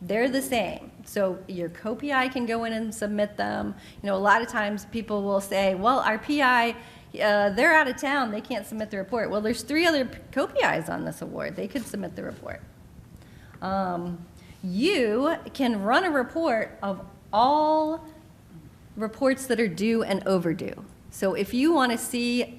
they're the same. So your co-PI can go in and submit them. You know, a lot of times people will say, well, our PI, they're out of town, they can't submit the report. Well, there's 3 other co-PIs on this award. They could submit the report. You can run a report of all reports that are due and overdue. So if you want to see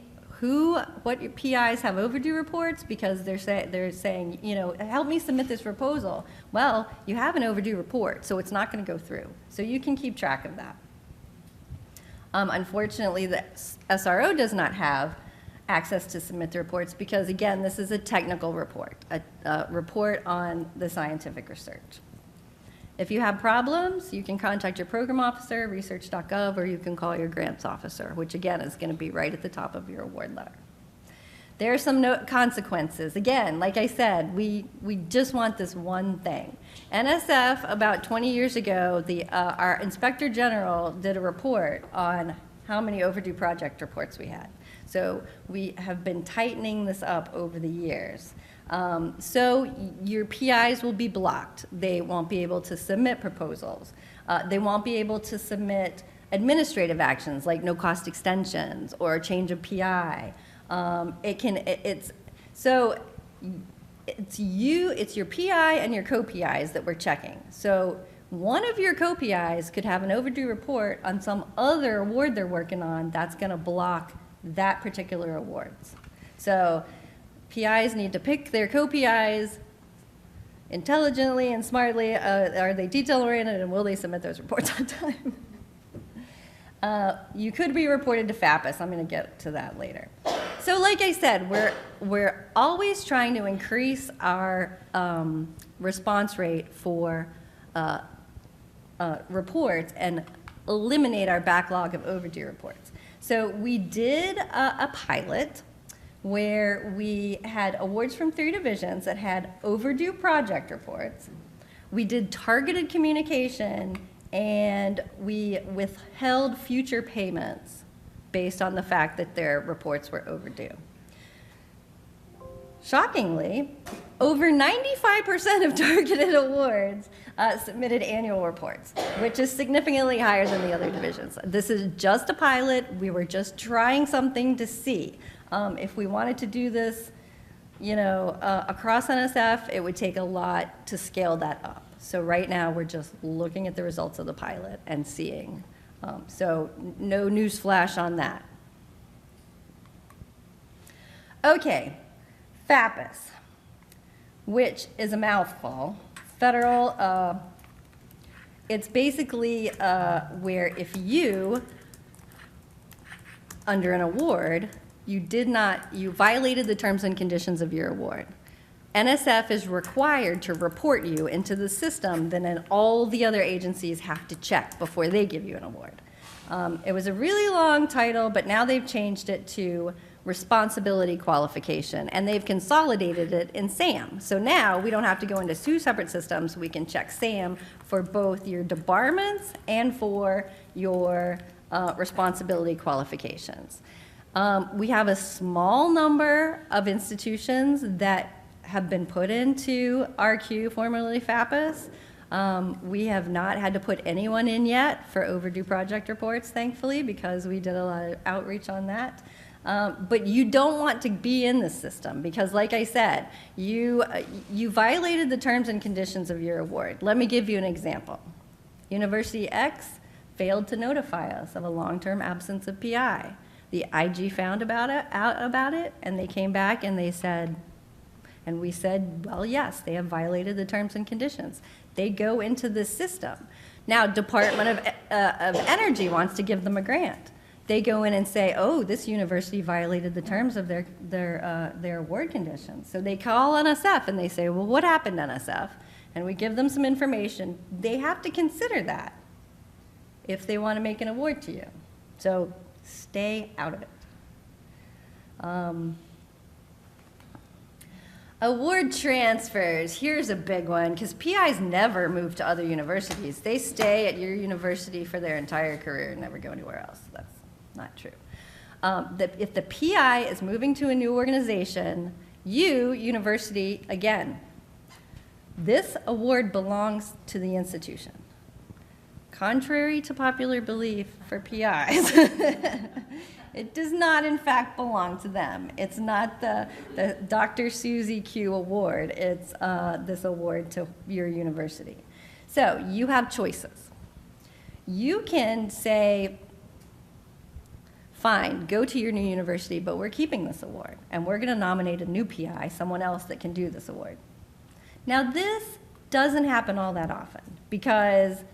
what your PIs have overdue reports because they're saying, you know, help me submit this proposal. Well, you have an overdue report, so it's not going to go through. So you can keep track of that. Unfortunately, the SRO does not have access to submit the reports because, again, this is a technical report, a report on the scientific research. If you have problems, you can contact your program officer, research.gov, or you can call your grants officer, which again is going to be right at the top of your award letter. There are some consequences. Again, like I said, we just want this one thing. NSF, about 20 years ago, our Inspector General did a report on how many overdue project reports we had. So we have been tightening this up over the years. So your PIs will be blocked. They won't be able to submit proposals. They won't be able to submit administrative actions like no-cost extensions or a change of PI. It's your PI and your co-PIs that we're checking. So one of your co-PIs could have an overdue report on some other award they're working on that's going to block that particular awards. So PIs need to pick their co-PIs intelligently and smartly. Are they detail-oriented, and will they submit those reports on time? You could be reported to FAPIS. I'm going to get to that later. So like I said, we're always trying to increase our response rate for reports and eliminate our backlog of overdue reports. So we did a pilot where we had awards from 3 divisions that had overdue project reports. We did targeted communication, and we withheld future payments based on the fact that their reports were overdue. Shockingly, over 95% of targeted awards submitted annual reports, which is significantly higher than the other divisions. This is just a pilot. We were just trying something to see. If we wanted to do this, you know, across NSF, it would take a lot to scale that up. So right now, we're just looking at the results of the pilot and seeing. So no news flash on that. Okay, FAPIS, which is a mouthful. Federal, it's basically where if you, under an award, you violated the terms and conditions of your award. NSF is required to report you into the system, then all the other agencies have to check before they give you an award. It was a really long title, but now they've changed it to responsibility qualification, and they've consolidated it in SAM. So now we don't have to go into 2 separate systems. We can check SAM for both your debarments and for your responsibility qualifications. We have a small number of institutions that have been put into RQ, formerly FAPIS. We have not had to put anyone in yet for overdue project reports, thankfully, because we did a lot of outreach on that. But you don't want to be in this system because, like I said, you violated the terms and conditions of your award. Let me give you an example. University X failed to notify us of a long-term absence of PI. The IG found out about it, and they came back and they said, and we said, well, yes, they have violated the terms and conditions. They go into this system. Now, Department of Energy wants to give them a grant. They go in and say, oh, this university violated the terms of their award conditions. So they call NSF and they say, well, what happened, NSF? And we give them some information. They have to consider that if they want to make an award to you. So stay out of it. Award transfers, here's a big one, because PIs never move to other universities. They stay at your university for their entire career and never go anywhere else. That's not true. If the PI is moving to a new organization, university, again, this award belongs to the institution. Contrary to popular belief for PIs, it does not, in fact, belong to them. It's not the Dr. Susie Q award. It's this award to your university. So you have choices. You can say, fine, go to your new university, but we're keeping this award, and we're going to nominate a new PI, someone else that can do this award. Now, this doesn't happen all that often, because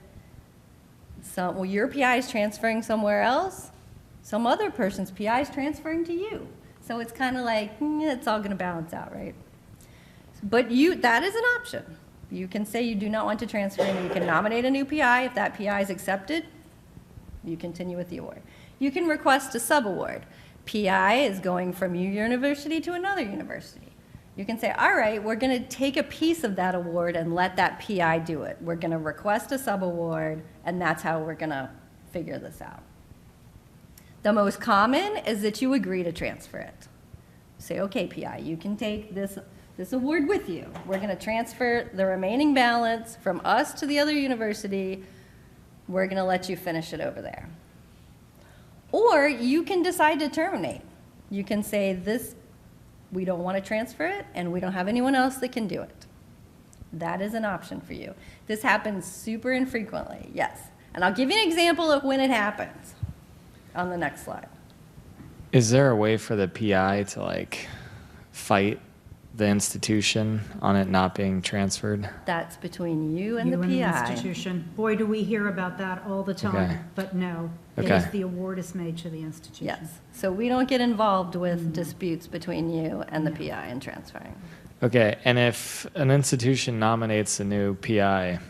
your PI is transferring somewhere else, some other person's PI is transferring to you. So it's kind of like, it's all going to balance out, right? But that is an option. You can say you do not want to transfer, and you can nominate a new PI. If that PI is accepted, you continue with the award. You can request a subaward. PI is going from your university to another university. You can say, all right, we're going to take a piece of that award and let that PI do it. We're going to request a subaward, and that's how we're going to figure this out. The most common is that you agree to transfer it. Say, okay, PI, you can take this award with you. We're going to transfer the remaining balance from us to the other university. We're going to let you finish it over there. Or you can decide to terminate. You can say, we don't want to transfer it, and we don't have anyone else that can do it. That is an option for you. This happens super infrequently, yes. And I'll give you an example of when it happens on the next slide. Is there a way for the PI to like fight the institution on it not being transferred? That's between you and You the and the PI. institution. Boy, do we hear about that all the time, Okay. but no. It Okay. is the award is made to the institution. Yes. So we don't get involved with disputes between you and the PI in transferring. Okay, and if an institution nominates a new PI,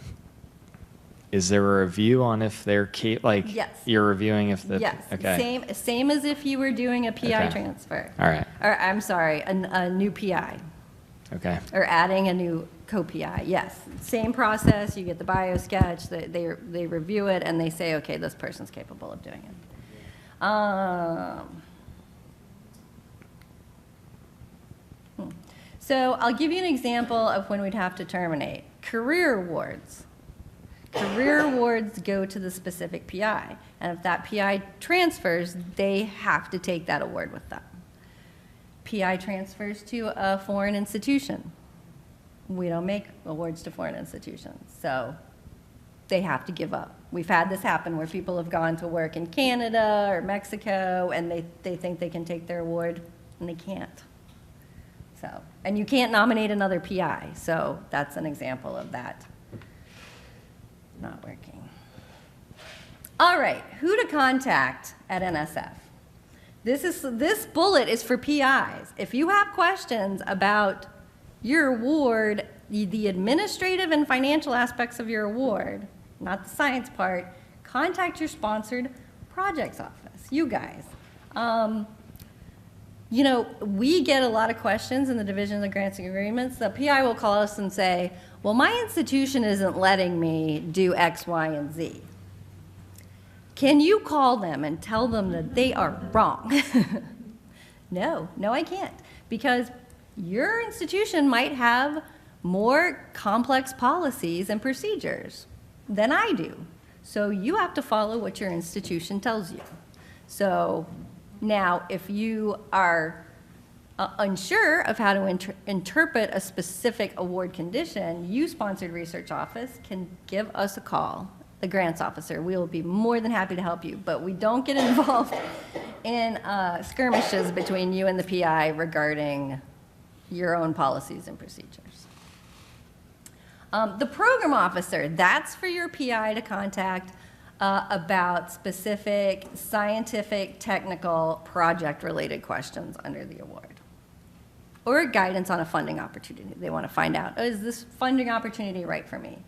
is there a review on if they're like Yes. you're reviewing if the Yes. okay. Same as if you were doing a PI Okay. transfer. All right. Or I'm sorry, a new PI. Okay. Or adding a new co-PI, yes. Same process, you get the bio sketch, they review it, and they say, okay, this person's capable of doing it. So I'll give you an example of when we'd have to terminate. Career awards. Career awards go to the specific PI, and if that PI transfers, they have to take that award with them. PI transfers to a foreign institution. We don't make awards to foreign institutions, so they have to give up. We've had this happen where people have gone to work in Canada or Mexico, and they think they can take their award, and they can't. So, and you can't nominate another PI, so that's an example of that not working. All right, who to contact at NSF? This bullet is for PIs. If you have questions about your award, the administrative and financial aspects of your award, not the science part, contact your sponsored projects office, you guys. You know, we get a lot of questions in the Division of Grants and Agreements. The PI will call us and say, well, my institution isn't letting me do X, Y, and Z. Can you call them and tell them that they are wrong? No, I can't. Because your institution might have more complex policies and procedures than I do. So you have to follow what your institution tells you. So now, if you are unsure of how to interpret a specific award condition, you, Sponsored Research Office, can give us a call, the grants officer. We will be more than happy to help you, but we don't get involved in skirmishes between you and the PI regarding your own policies and procedures. The program officer, that's for your PI to contact about specific scientific, technical, project-related questions under the award. Or guidance on a funding opportunity. They want to find out, is this funding opportunity right for me?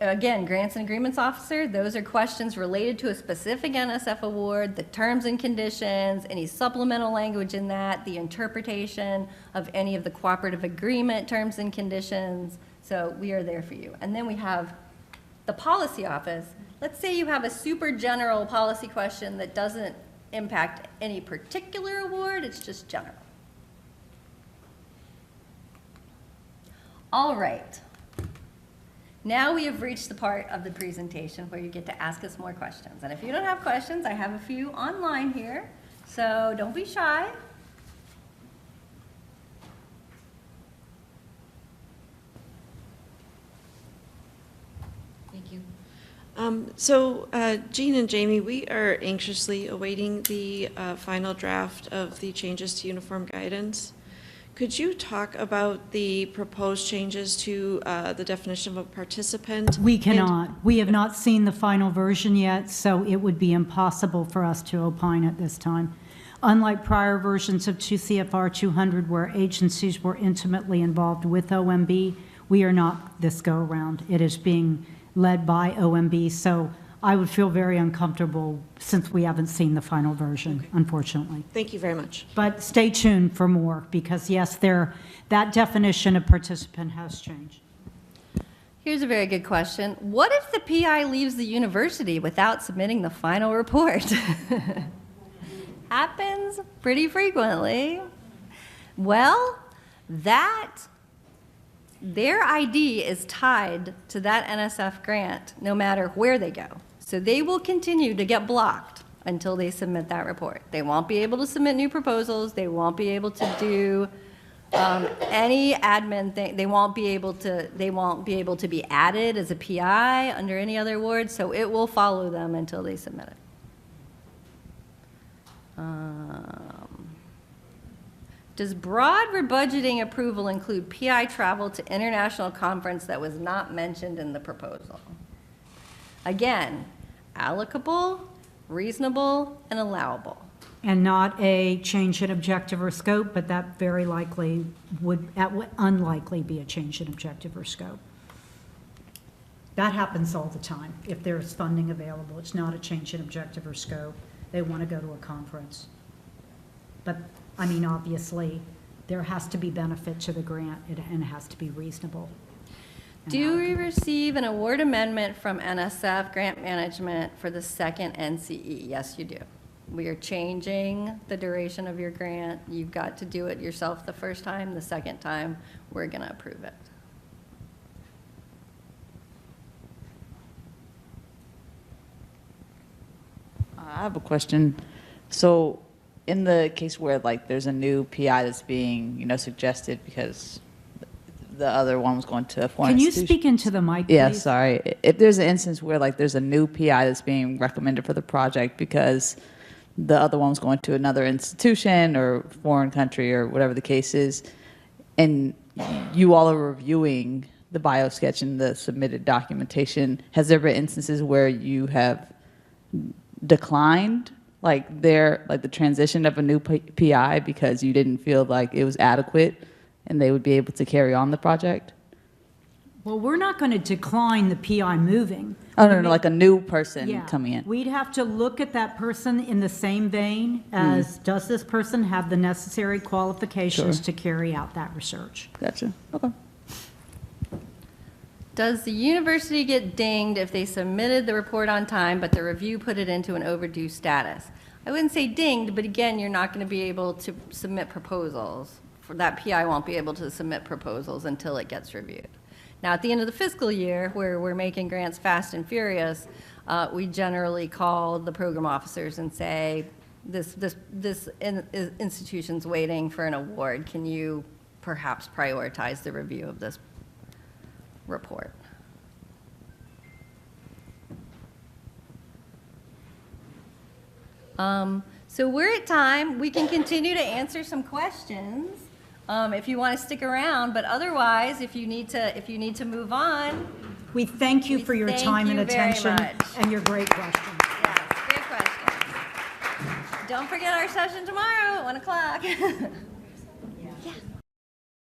Again, Grants and Agreements Officer, those are questions related to a specific NSF award, the terms and conditions, any supplemental language in that, the interpretation of any of the cooperative agreement terms and conditions. So we are there for you. And then we have the policy office. Let's say you have a super general policy question that doesn't impact any particular award, it's just general. All right. Now we have reached the part of the presentation where you get to ask us more questions. And if you don't have questions, I have a few online here, so don't be shy. Thank you. Jean and Jamie, we are anxiously awaiting the final draft of the changes to uniform guidance. Could you talk about the proposed changes to the definition of a participant? We cannot. We have not seen the final version yet, so it would be impossible for us to opine at this time. Unlike prior versions of 2 CFR 200 where agencies were intimately involved with OMB, we are not this go-around. It is being led by OMB, so I would feel very uncomfortable since we haven't seen the final version, unfortunately. Thank you very much. But stay tuned for more, because yes, that definition of participant has changed. Here's a very good question. What if the PI leaves the university without submitting the final report? Happens pretty frequently. Well, their ID is tied to that NSF grant no matter where they go. So they will continue to get blocked until they submit that report. They won't be able to submit new proposals. They won't be able to do any admin thing. They won't be able to be added as a PI under any other award. So it will follow them until they submit it. Does broad rebudgeting approval include PI travel to international conference that was not mentioned in the proposal? Again, allocable, reasonable, and allowable. And not a change in objective or scope, but that very likely would unlikely be a change in objective or scope. That happens all the time. If there's funding available, it's not a change in objective or scope. They want to go to a conference. But, I mean, obviously, there has to be benefit to the grant, and it has to be reasonable. Do we receive an award amendment from NSF Grant Management for the second NCE? Yes, you do. We are changing the duration of your grant. You've got to do it yourself the first time. The second time, we're going to approve it. I have a question. So in the case where like there's a new PI that's being, suggested because the other one was going to a foreign Can you institution. speak into the mic, please? Yeah, sorry. If there's an instance where like there's a new PI that's being recommended for the project because the other one was going to another institution or foreign country or whatever the case is, and you all are reviewing the biosketch and the submitted documentation, has there been instances where you have declined the transition of a new PI because you didn't feel like it was adequate and they would be able to carry on the project? Well, we're not going to decline the PI moving. Oh, no, like a new person coming in. We'd have to look at that person in the same vein as, does this person have the necessary qualifications to carry out that research? Gotcha. Okay. Does the university get dinged if they submitted the report on time, but the review put it into an overdue status? I wouldn't say dinged, but again, you're not going to be able to submit proposals. For that PI won't be able to submit proposals until it gets reviewed. Now, at the end of the fiscal year, where we're making grants fast and furious, we generally call the program officers and say, this institution's waiting for an award. Can you perhaps prioritize the review of this report? So we're at time. We can continue to answer some questions if you want to stick around, but otherwise, if you need to move on. We thank you for your time and attention and your great questions. Yes, great questions. Don't forget our session tomorrow at 1 o'clock.